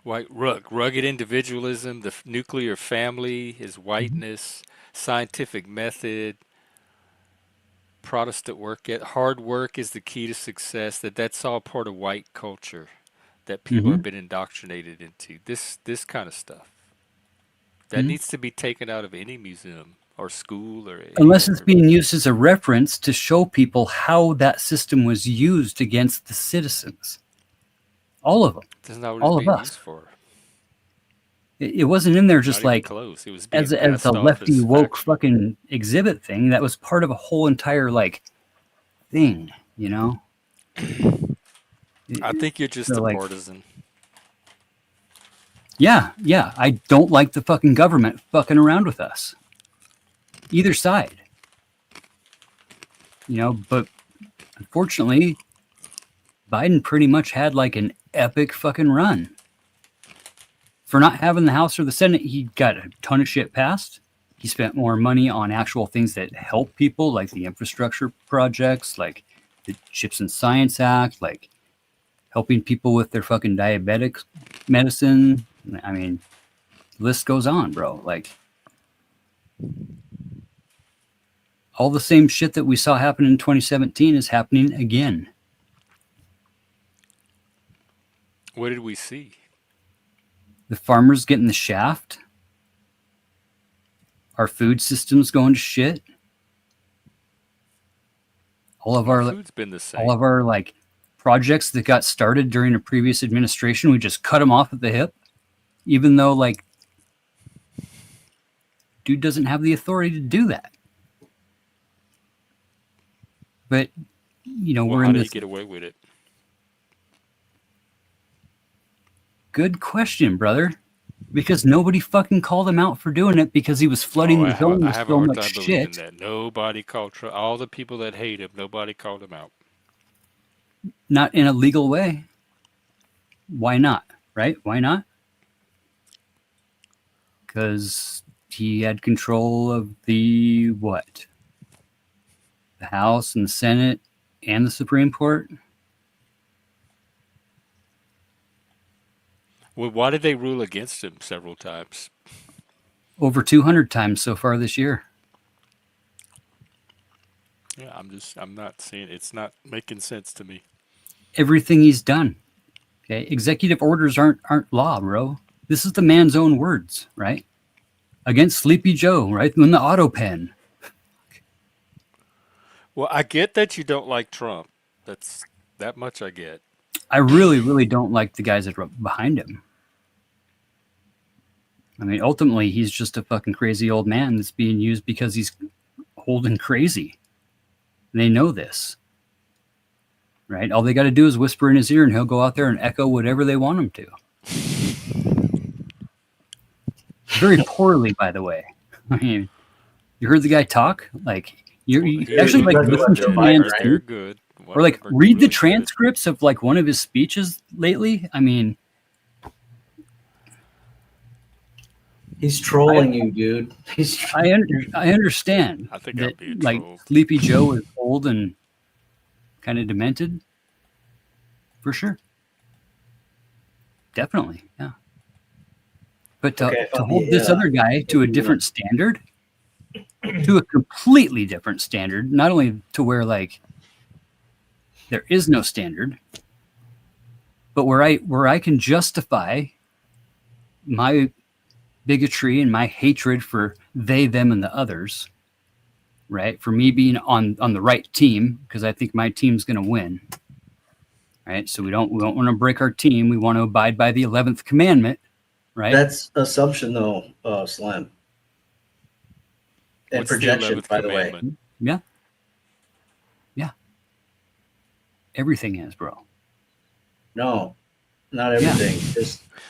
Rugged individualism, the nuclear family, his whiteness, scientific method, Protestant hard work is the key to success. That's all part of white culture that people have been indoctrinated into. This kind of stuff that needs to be taken out of any museum or school or unless it's anywhere. being used as a reference to show people how that system was used against the citizens. All of them. That's not what All it's of being us. used for. It wasn't in there just Not even like close. It was being as a passed off lefty as woke factual. fucking exhibit thing. That was part of a whole entire like thing, you know? I think you're just So, a like, partisan. yeah, I don't like the fucking government fucking around with us. Either side. You know, but unfortunately, Biden pretty much had like an epic fucking run. For not having the House or the Senate, he got a ton of shit passed. He spent more money on actual things that help people, like the infrastructure projects, like the Chips and Science Act, like helping people with their fucking diabetic medicine. I mean, the list goes on, bro. Like, all the same shit that we saw happen in 2017 is happening again. What did we see? The farmers getting the shaft. Our food system's going to shit. All of our food's been the same. like projects that got started during a previous administration, we just cut them off at the hip, even though like dude doesn't have the authority to do that. But you know, Well, we're how in did he this. get away with it? Good question, brother. Because nobody fucking called him out for doing it because he was flooding the zone I with have a so hard much time believing shit. that. Nobody called Trump. All the people that hate him, nobody called him out. Not in a legal way. Why not? Right? Why not? Because he had control of the what? The House and the Senate and the Supreme Court. Well, why did they rule against him several times? Over 200 times so far this year. Yeah, I'm not seeing it's not making sense to me. Everything he's done. Okay, executive orders aren't law, bro. This is the man's own words, right? Against Sleepy Joe, right? In the auto pen. Well, I get that you don't like Trump. That's that much I get. I really, really don't like the guys that are behind him. I mean, ultimately, he's just a fucking crazy old man that's being used because he's old and crazy. They know this, right? All they got to do is whisper in his ear, and he'll go out there and echo whatever they want him to. Very poorly, by the way. I mean, you heard the guy talk? Like, you Yeah, actually like talking listen about to Joe the Biden, man's right? they're speech, good. or like Whatever, read the really good. transcripts of like one of his speeches lately. I mean, He's trolling you, dude. I understand I think that I'm being like trolled. Sleepy Joe is old and kind of demented, for sure. Definitely, yeah. But Okay, to hold this other guy to a different standard, to a completely different standard, not only to where like there is no standard, but where I can justify my bigotry and my hatred for they, them, and the others, right? For me being on the right team, because I think my team's going to win, right? So we don't want to break our team. We want to abide by the 11th commandment, right? That's assumption, though, Slim. And What's the projection, 11th by the way. commandment? Yeah. Everything is, bro. No, not everything.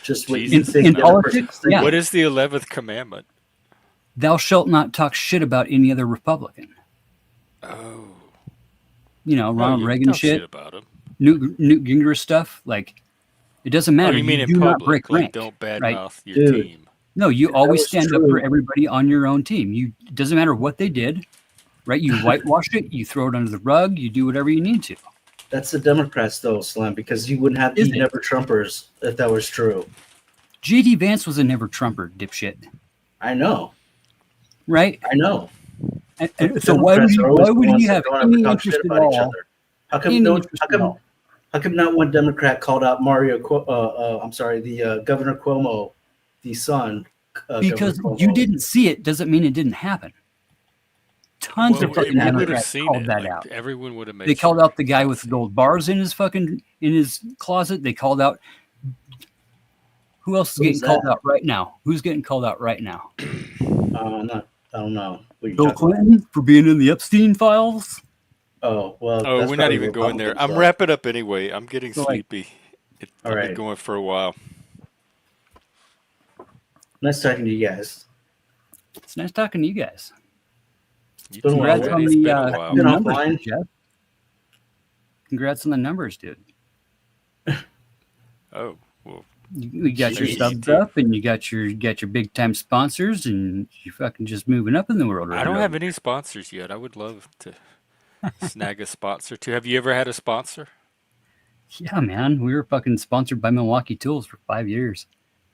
Just what you Jesus, think in the other politics, person's thinking. yeah. What is the 11th commandment? Thou shalt not talk shit about any other Republican. Oh. You know, Oh, Ronald you can Reagan talk shit, shit about him. Newt Gingrich stuff. Like, it doesn't Oh, matter. you mean in do not public? break Like, rank, don't right? badmouth your Dude. team. No, you If that always was stand up true- for everybody on your own team. It doesn't matter what they did, right? You whitewash it, you throw it under the rug, you do whatever you need to. That's the Democrats, though, Slim, because you wouldn't have Is the it? never Trumpers if that was true. J.D. Vance was a never Trumper, dipshit, I know. right? I know. And so why would he have any interest at all? How come Any no? interest How at all? come not one Democrat called out the Governor Cuomo, the son? Because Governor Cuomo. you didn't see it doesn't mean it didn't happen. Tons Well, of fucking we would have Democrats seen called it. that Like, out. everyone would have made They called sure out the guy to with see. gold bars in his closet. They called out. Who else is Who's getting called that? out right now? Who's getting called out right now? I don't know. What you Bill talking about? Clinton for being in the Epstein files. Oh well. Oh, that's we're not probably even going there. Republican I'm stuff. wrapping up anyway. I'm getting So, like- sleepy. All I've been right. going for a while. Nice talking to you guys. It's nice talking to you guys. You been a too, while. Congrats man. on It's the, been a while. Been numbers, offline. Jeff. Congrats on the numbers, dude. Oh, well, You got your Jeez. subs up, and you got your big time sponsors, and you're fucking just moving up in the world. I don't have any sponsors yet. I would love to snag a sponsor too. Have you ever had a sponsor? Yeah, man, we were fucking sponsored by Milwaukee Tools for 5 years.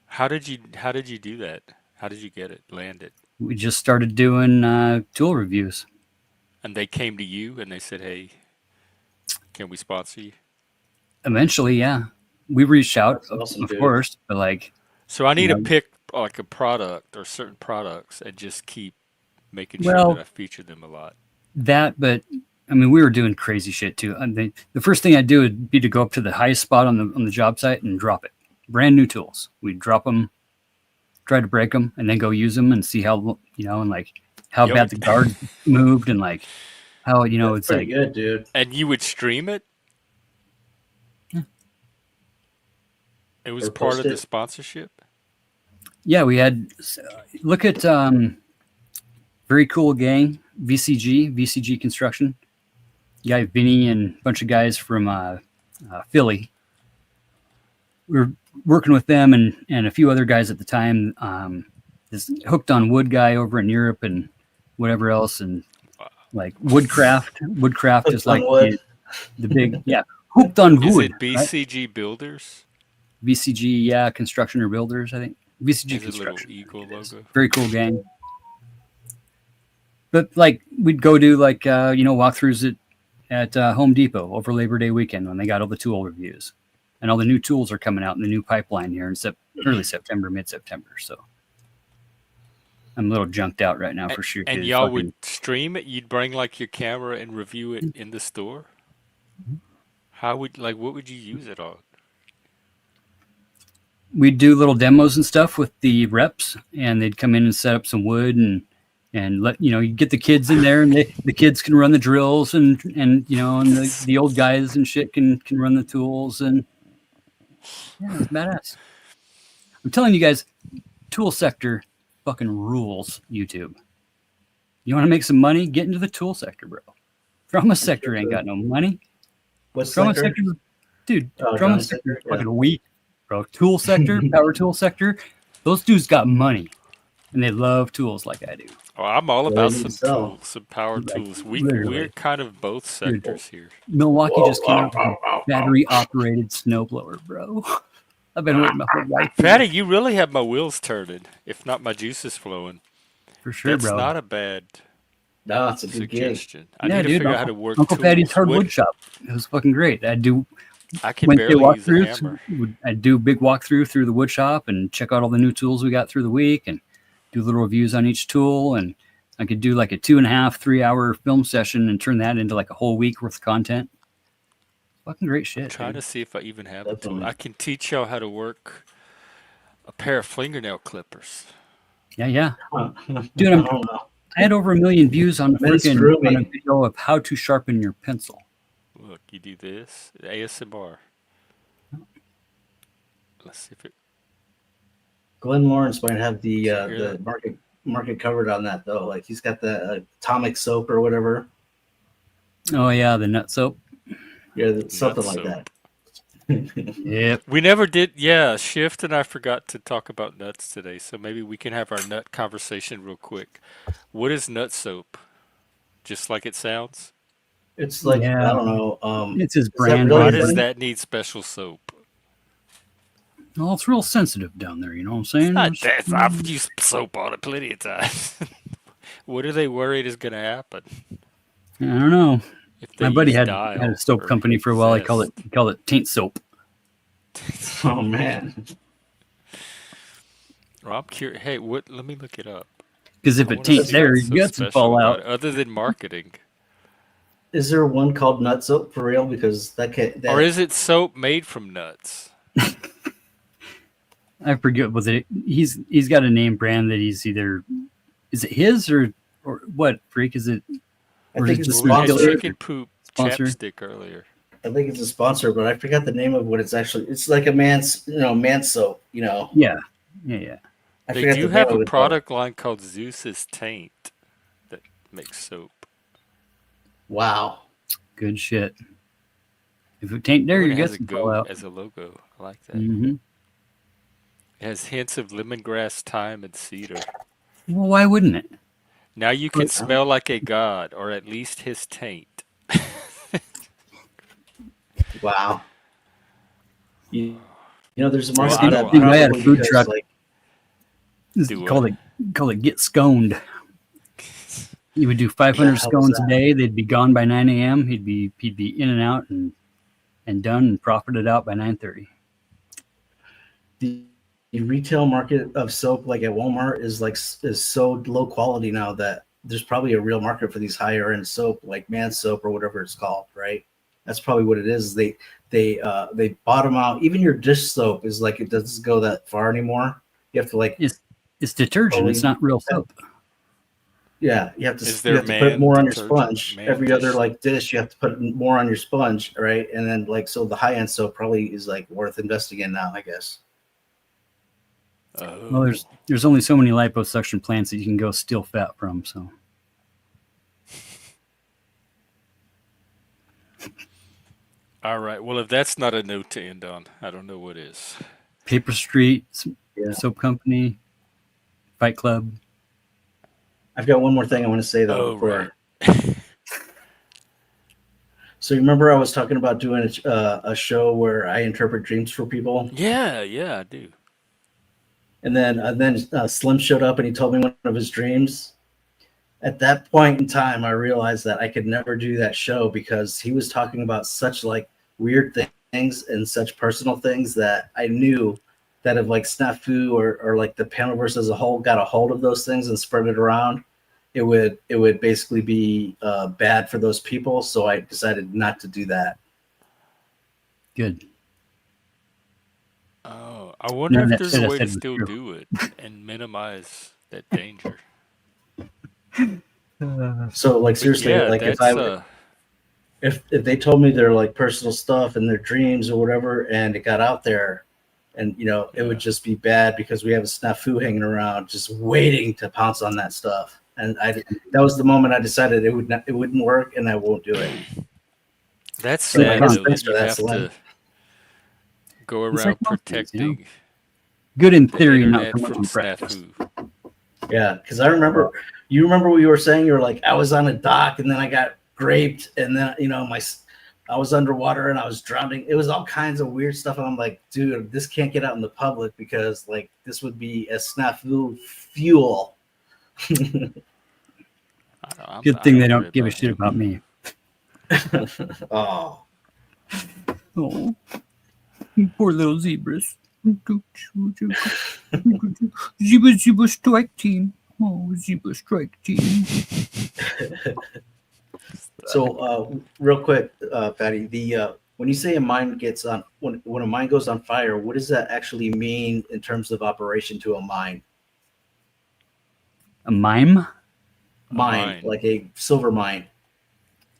How did you do that? How did you get it? Land it? We just started doing tool reviews. And they came to you and they said, "Hey, can we sponsor you?" Eventually, yeah, we reached out, That's awesome, of dude. course, but like, So I need to know- pick like a product or certain products and just keep making Well- sure that I feature them a lot. that, but I mean, we were doing crazy shit too. I mean, the first thing I'd do would be to go up to the highest spot on the job site and drop it. Brand new tools. We'd drop them, try to break them, and then go use them and see how, and like how Yep. bad the guard moved and like how, That's it's pretty like, good, dude. And you would stream it? Yeah. It was Or part post of the it? sponsorship? yeah, we had, look at, very cool gang, VCG Construction. Guy Vinny and a bunch of guys from Philly. We were working with them and a few other guys at the time. This Hooked on Wood guy over in Europe and whatever else, and like Woodcraft. Woodcraft is Hooked on like Wood. the big, yeah. Hooked on Is Wood. it right? BCG Builders? VCG, yeah, Construction or Builders, I think. VCG Is it a little Construction. eagle logo? Very cool gang. But like we'd go do like walkthroughs at Home Depot over Labor Day weekend when they got all the tool reviews, and all the new tools are coming out in the new pipeline here early September, mid-September. So I'm a little junked out right now for sure. And dude. y'all would stream it? You'd bring like your camera and review it in the store? How would what would you use it on? We'd do little demos and stuff with the reps, and they'd come in and set up some wood and let you get the kids in there, and the kids can run the drills and and the old guys and shit can run the tools, and yeah, it's badass. I'm telling you guys, tool sector fucking rules. YouTube. You want to make some money? Get into the tool sector, bro. Drama sector ain't got no money. What Drama sector? sector, dude. Oh, Drama drum sector, sector, fucking weak, bro. Tool sector, power tool sector. Those dudes got money, and they love tools like I do. Oh, I'm all Well, about they need some to sell. tools, some power Like, tools. literally. We're kind of both Dude. sectors here. Milwaukee just came out with a battery-operated snowblower, bro. I've been waiting my whole life. Fatty, you really have my wheels turning, if not my juices flowing. For sure, That's bro. not a bad No, it's a good gig. suggestion. I Yeah, need to dude. figure out how to work Uncle tools. Patty's hardwood shop. It was fucking great. I can Wednesday barely use a hammer. walkthroughs. I'd do a big walkthrough through the wood shop and check out all the new tools we got through the week and do little reviews on each tool. And I could do like a 2.5, 3-hour film session and turn that into like a whole week worth of content. Fucking great shit. I'm trying dude. to see if I even have a tool. Definitely. I can teach y'all how to work a pair of fingernail clippers. Yeah. Huh. Dude, I don't know. I had over 1 million views on Vince freaking drew on a me. video of how to sharpen your pencil. Look, you do this. ASMR. Let's see if it. Glenn Lawrence might have Did you hear the that? market covered on that though. Like he's got the atomic soap or whatever. Oh yeah, the nut soap. Yeah, something Nut like that. Yep. We never did. Yeah, Shift and I forgot to talk about nuts today, so maybe we can have our nut conversation real quick. What is nut soap? Just like it sounds? It's like Yeah. I don't know. It's his is that brand. really Why a does thing? that need special soap? Well, it's real sensitive down there. You know what I'm saying? Not that. I've used soap on it plenty of times. What are they worried is going to happen I don't know. if they My buddy use had dial a soap or company for a while. He called it taint soap. Oh man. Well, I'm curious. Hey, what? Let me look it up. Because if I it wanna taints see there, what's your so guts would special fall about out. it, other than marketing. Is there one called nut soap for real? Because Or is it soap made from nuts? I forget was it. He's got a name brand that he's either is it his or what freak is it? I Or think is it's it a Well, we had sponsor. chicken poop Sponsor? chapstick earlier. I think it's a sponsor, but I forgot the name of what it's actually. It's like a man's soap. Yeah. I They forgot do the name have of a it, though. product line called Zeus's Taint that makes soap. Wow. Good shit. If it taint there, Oh, your it has guts a would fall goat out. as a logo. I like that. Mm-hmm. It has hints of lemongrass, thyme, and cedar. Well, why wouldn't it? Now you can smell like a god, or at least his taint. Wow. There's a Well, market I for that don't- Dude, I had a probably food because, truck. like, Do Call it get sconed. He would do 500 Yeah, how was scones a that? day. They'd be gone by 9 a.m. He'd be in and out and done and profited out by 9:30. the retail market of soap, like at Walmart, is so low quality now that there's probably a real market for these higher end soap, like man soap or whatever it's called, right? That's probably what it is. They bottom out. Even your dish soap is like it doesn't go that far anymore. You have to like It's detergent. It's not real soap. Yeah, you have to Is you there have to put man more on your detergent? sponge. Man Every dish other soap? like dish, you have to put more on your sponge, right? And then like so the high end soap probably is like worth investing in now, I guess. Oh. Well, there's only so many liposuction plants that you can go steal fat from. So All right. Well, if that's not a note to end on, I don't know what is. Paper Street, Yeah. Soap Company, Fight Club. I've got one more thing I want to say though. Oh, before. right. So you remember I was talking about doing a show where I interpret dreams for people, Yeah, I do. and then Slim showed up and he told me one of his dreams. At that point in time, I realized that I could never do that show because he was talking about such like weird things and such personal things that I knew that if like snafu or like the panelverse as a whole got a hold of those things and spread it around, it would basically be bad for those people. So I decided not to do that. Good. Oh, I wonder None if of that there's a shit I way to said was still true. do it and minimize that danger. So like But seriously, yeah, like that's if they told me their like personal stuff and their dreams or whatever, and it got out there, and it would yeah. just be bad because we have a snafu hanging around just waiting to pounce on that stuff. And that was the moment I decided it wouldn't work, and I won't do it. That's So I Good sad guess con- though thanks that for you that, have Celine. to go It's like around most things, protecting Good in the theory, not internet so much from in practice. snafu. Yeah, because I remember you remember what you were saying. You were like, I was on a dock and then I got raped, and then I was underwater and I was drowning. It was all kinds of weird stuff. And I'm like, dude, this can't get out in the public because like this would be a snafu fuel. Good I thing they don't worry don't give a about shit it. about me. Oh, Oh, poor little zebras. Zebra strike team. Oh, zebra strike team. so real quick, Patty, the when you say a mine gets on when a mine goes on fire, what does that actually mean in terms of operation to a mine? A mime? Mine, Mine. like a silver mine.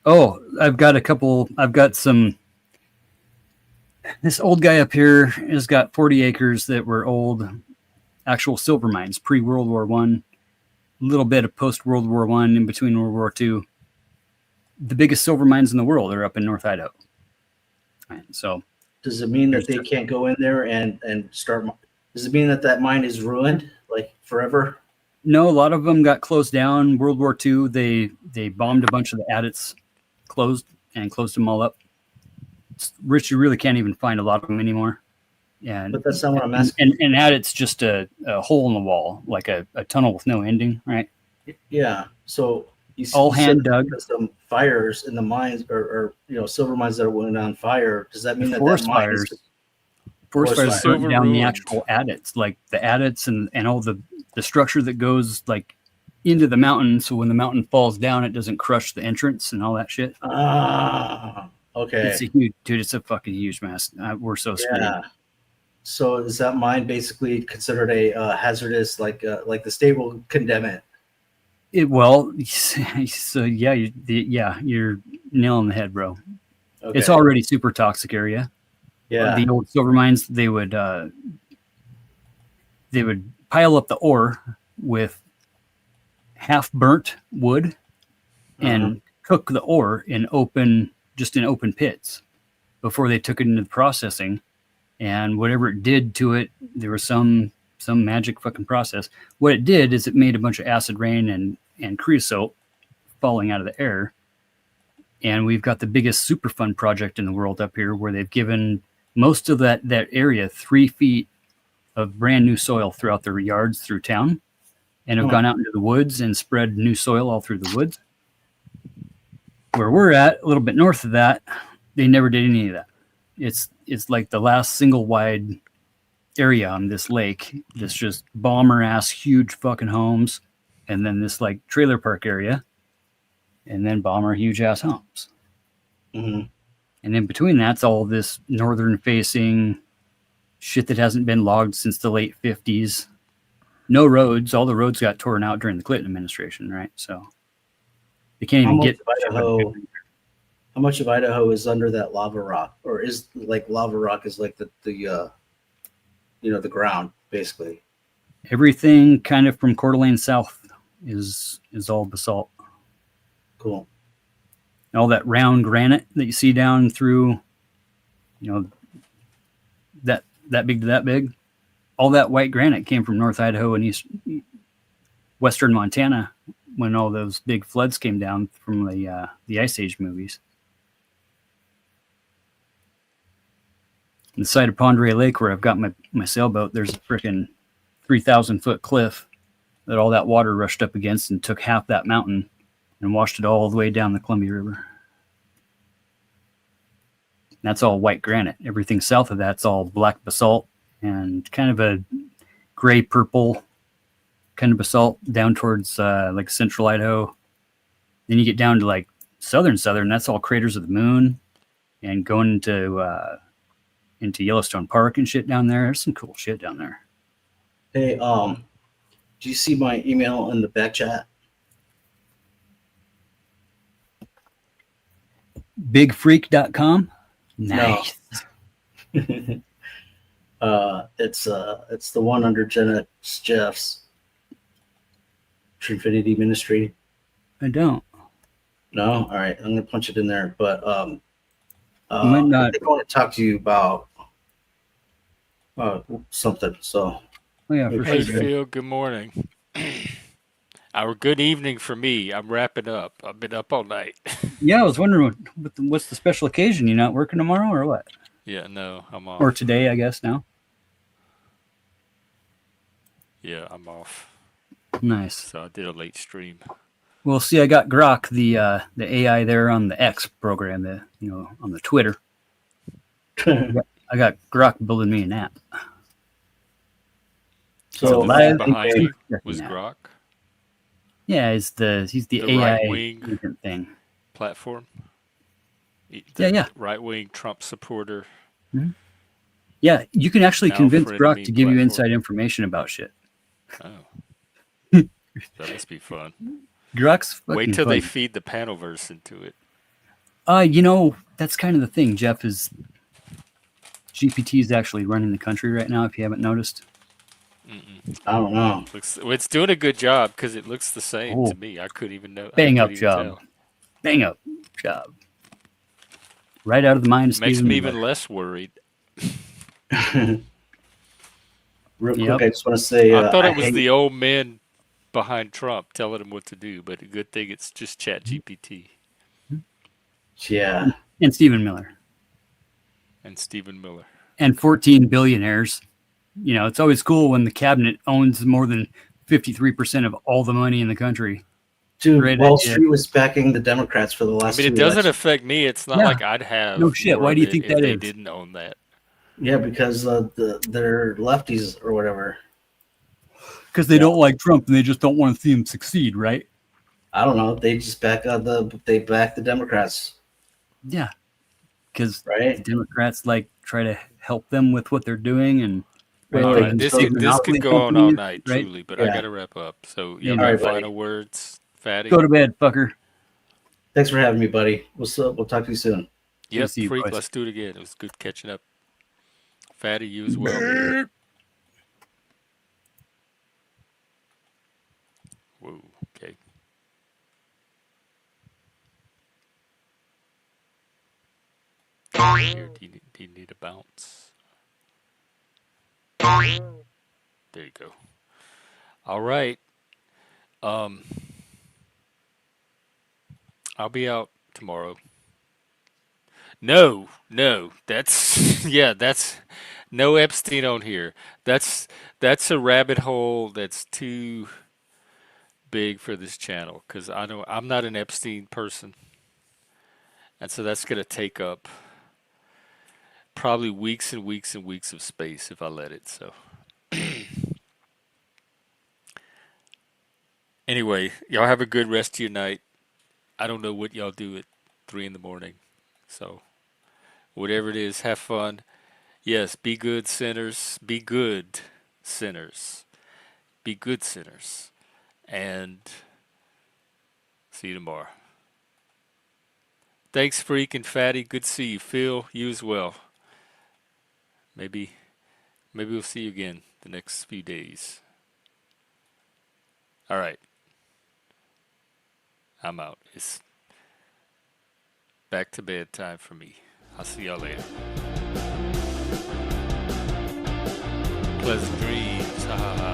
Oh, I've got some. This old guy up here has got 40 acres that were old actual silver mines, pre-World War One, a little bit of post-World War One, in between World War II. The biggest silver mines in the world are up in North Idaho. Right, so Does it mean that there's they can't go in there and start? Does it mean that mine is ruined, like forever? no, a lot of them got closed down. World War II, they bombed a bunch of the adits, closed them all up. Rich, you really can't even find a lot of them anymore. And But that's not what I'm asking. and adit's just a hole in the wall, like a tunnel with no ending, right? Yeah. So All you said hand dug. some fires in the mines, or silver mines that went on fire. Does that mean that Forest mine is fires. Forest Forest fires fire. burnt Silver down the ruined. actual adits, like the adits and all the structure that goes like into the mountain. So when the mountain falls down, it doesn't crush the entrance and all that shit. Ah, okay. It's a huge, dude. It's a fucking huge mess. We're so screwed. Yeah. So is that mine basically considered a hazardous? Like the state will condemn it. Well, so yeah, you're nailing the head, bro. Okay. It's already super toxic area. Yeah. The old silver mines, they would pile up the ore with half burnt wood and cook the ore in open pits before they took it into the processing. And whatever it did to it, there was some magic fucking process. What it did is it made a bunch of acid rain and creosote falling out of the air. And we've got the biggest Superfund project in the world up here, where they've given most of that area 3 feet of brand new soil throughout their yards through town, and have gone out into the woods and spread new soil all through the woods. Where we're at, a little bit north of that, they never did any of that. It's like the last single wide area on this lake. This just bomber ass huge fucking homes, and then this like trailer park area, and then bomber huge ass homes. Mm-hmm. And in between that's all this northern facing shit that hasn't been logged since the late 50s. No roads. All the roads got torn out during the Clinton administration, right? So they can't even get Idaho. How much of Idaho is under that lava rock, or is like lava rock is like the the ground basically? Everything kind of from Coeur d'Alene south is all basalt. Cool. And all that round granite that you see down through, that big to that big, all that white granite came from North Idaho and western Montana when all those big floods came down from the Ice Age movies. On the side of Pondere Lake, where I've got my sailboat, there's a freaking 3,000-foot cliff that all that water rushed up against and took half that mountain and washed it all the way down the Columbia River. That's all white granite. Everything south of that's all black basalt and kind of a gray purple kind of basalt down towards like central Idaho. Then you get down to like southern. That's all craters of the moon, and going into Yellowstone Park and shit down there. There's some cool shit down there. Hey, do you see my email in the back chat? Bigfreak.com. Nice. It's the one under Jeff's Trinfinity Ministry. I don't. No, all right. I'm gonna punch it in there. But Might not. I think I want to talk to you about something. So, Oh yeah, for Hey, sure. Phil, good morning. Or good evening for me. I'm wrapping up. I've been up all night. Yeah, I was wondering what's the special occasion. You not working tomorrow or what? Yeah, no, I'm off. Or today, I guess now. Yeah, I'm off. Nice. So I did a late stream. Well, see, I got Grok, the AI there on the X program, on the Twitter. I got Grok building me an app. so the live thing behind you checking was that. Grok Yeah, he's the AI right-wing thing. platform. Yeah. Right-wing Trump supporter. Mm-hmm. Yeah, you can actually Now convince frenemy Grok to give you platform. inside information about shit. Oh. That must be fun. Grok's fucking Wait till fun. they feed the Panelverse into it. That's kind of the thing, Jeff, is GPT is actually running the country right now, if you haven't noticed. Mm-mm. I don't know. It's doing a good job because it looks the same Oh. to me. I couldn't even know. Bang I up couldn't even job. tell. Bang up job. Right out of the mind of Makes Stephen me Miller. even less worried. Real quick, Yep. I just want to say I thought it was hate- the old men behind Trump telling him what to do, but a good thing it's just ChatGPT Yeah. And Stephen Miller. and Stephen Miller. And 14 billionaires. It's always cool when the cabinet owns more than 53% of all the money in the country. Dude, Great Wall idea. Street was backing the Democrats for the I last mean, it two doesn't elections. affect me. It's not Yeah. like I'd have No shit. more Why of do you it think if that they is? didn't own that. Yeah, because they're lefties or whatever. Because they don't like Trump and they just don't want to see him succeed, right? I don't know. They just back the Democrats, Yeah. Because the right? Democrats try to help them with what they're doing, and Well, All they right, can this start this could monopoly go on all companies, night, right? truly, but I Yeah. got to wrap up. So, you Yeah, have All any right, buddy. final words, Fatty? Go to bed, fucker. Thanks for having me, buddy. What's up? We'll talk to you soon. Good Yep, to see you, freak. boys. Let's do it again. It was good catching up. Fatty, you as well. Whoa, okay. Here, do you need a bounce? There you go. All right. Um, I'll be out tomorrow. No, that's that's no Epstein on here. That's a rabbit hole that's too big for this channel because I'm not an Epstein person, and so that's gonna take up probably weeks and weeks and weeks of space if I let it. So anyway, y'all have a good rest of your night. I don't know what y'all do at 3 in the morning, so whatever it is, have fun. Yes, be good sinners. Be good sinners. Be good sinners. And see you tomorrow. Thanks, Freak and Fatty. Good to see you. Phil, you as well. Maybe we'll see you again the next few days. All right. I'm out. It's back to bed time for me. I'll see y'all later. Pleasant dreams. Ha ha ha.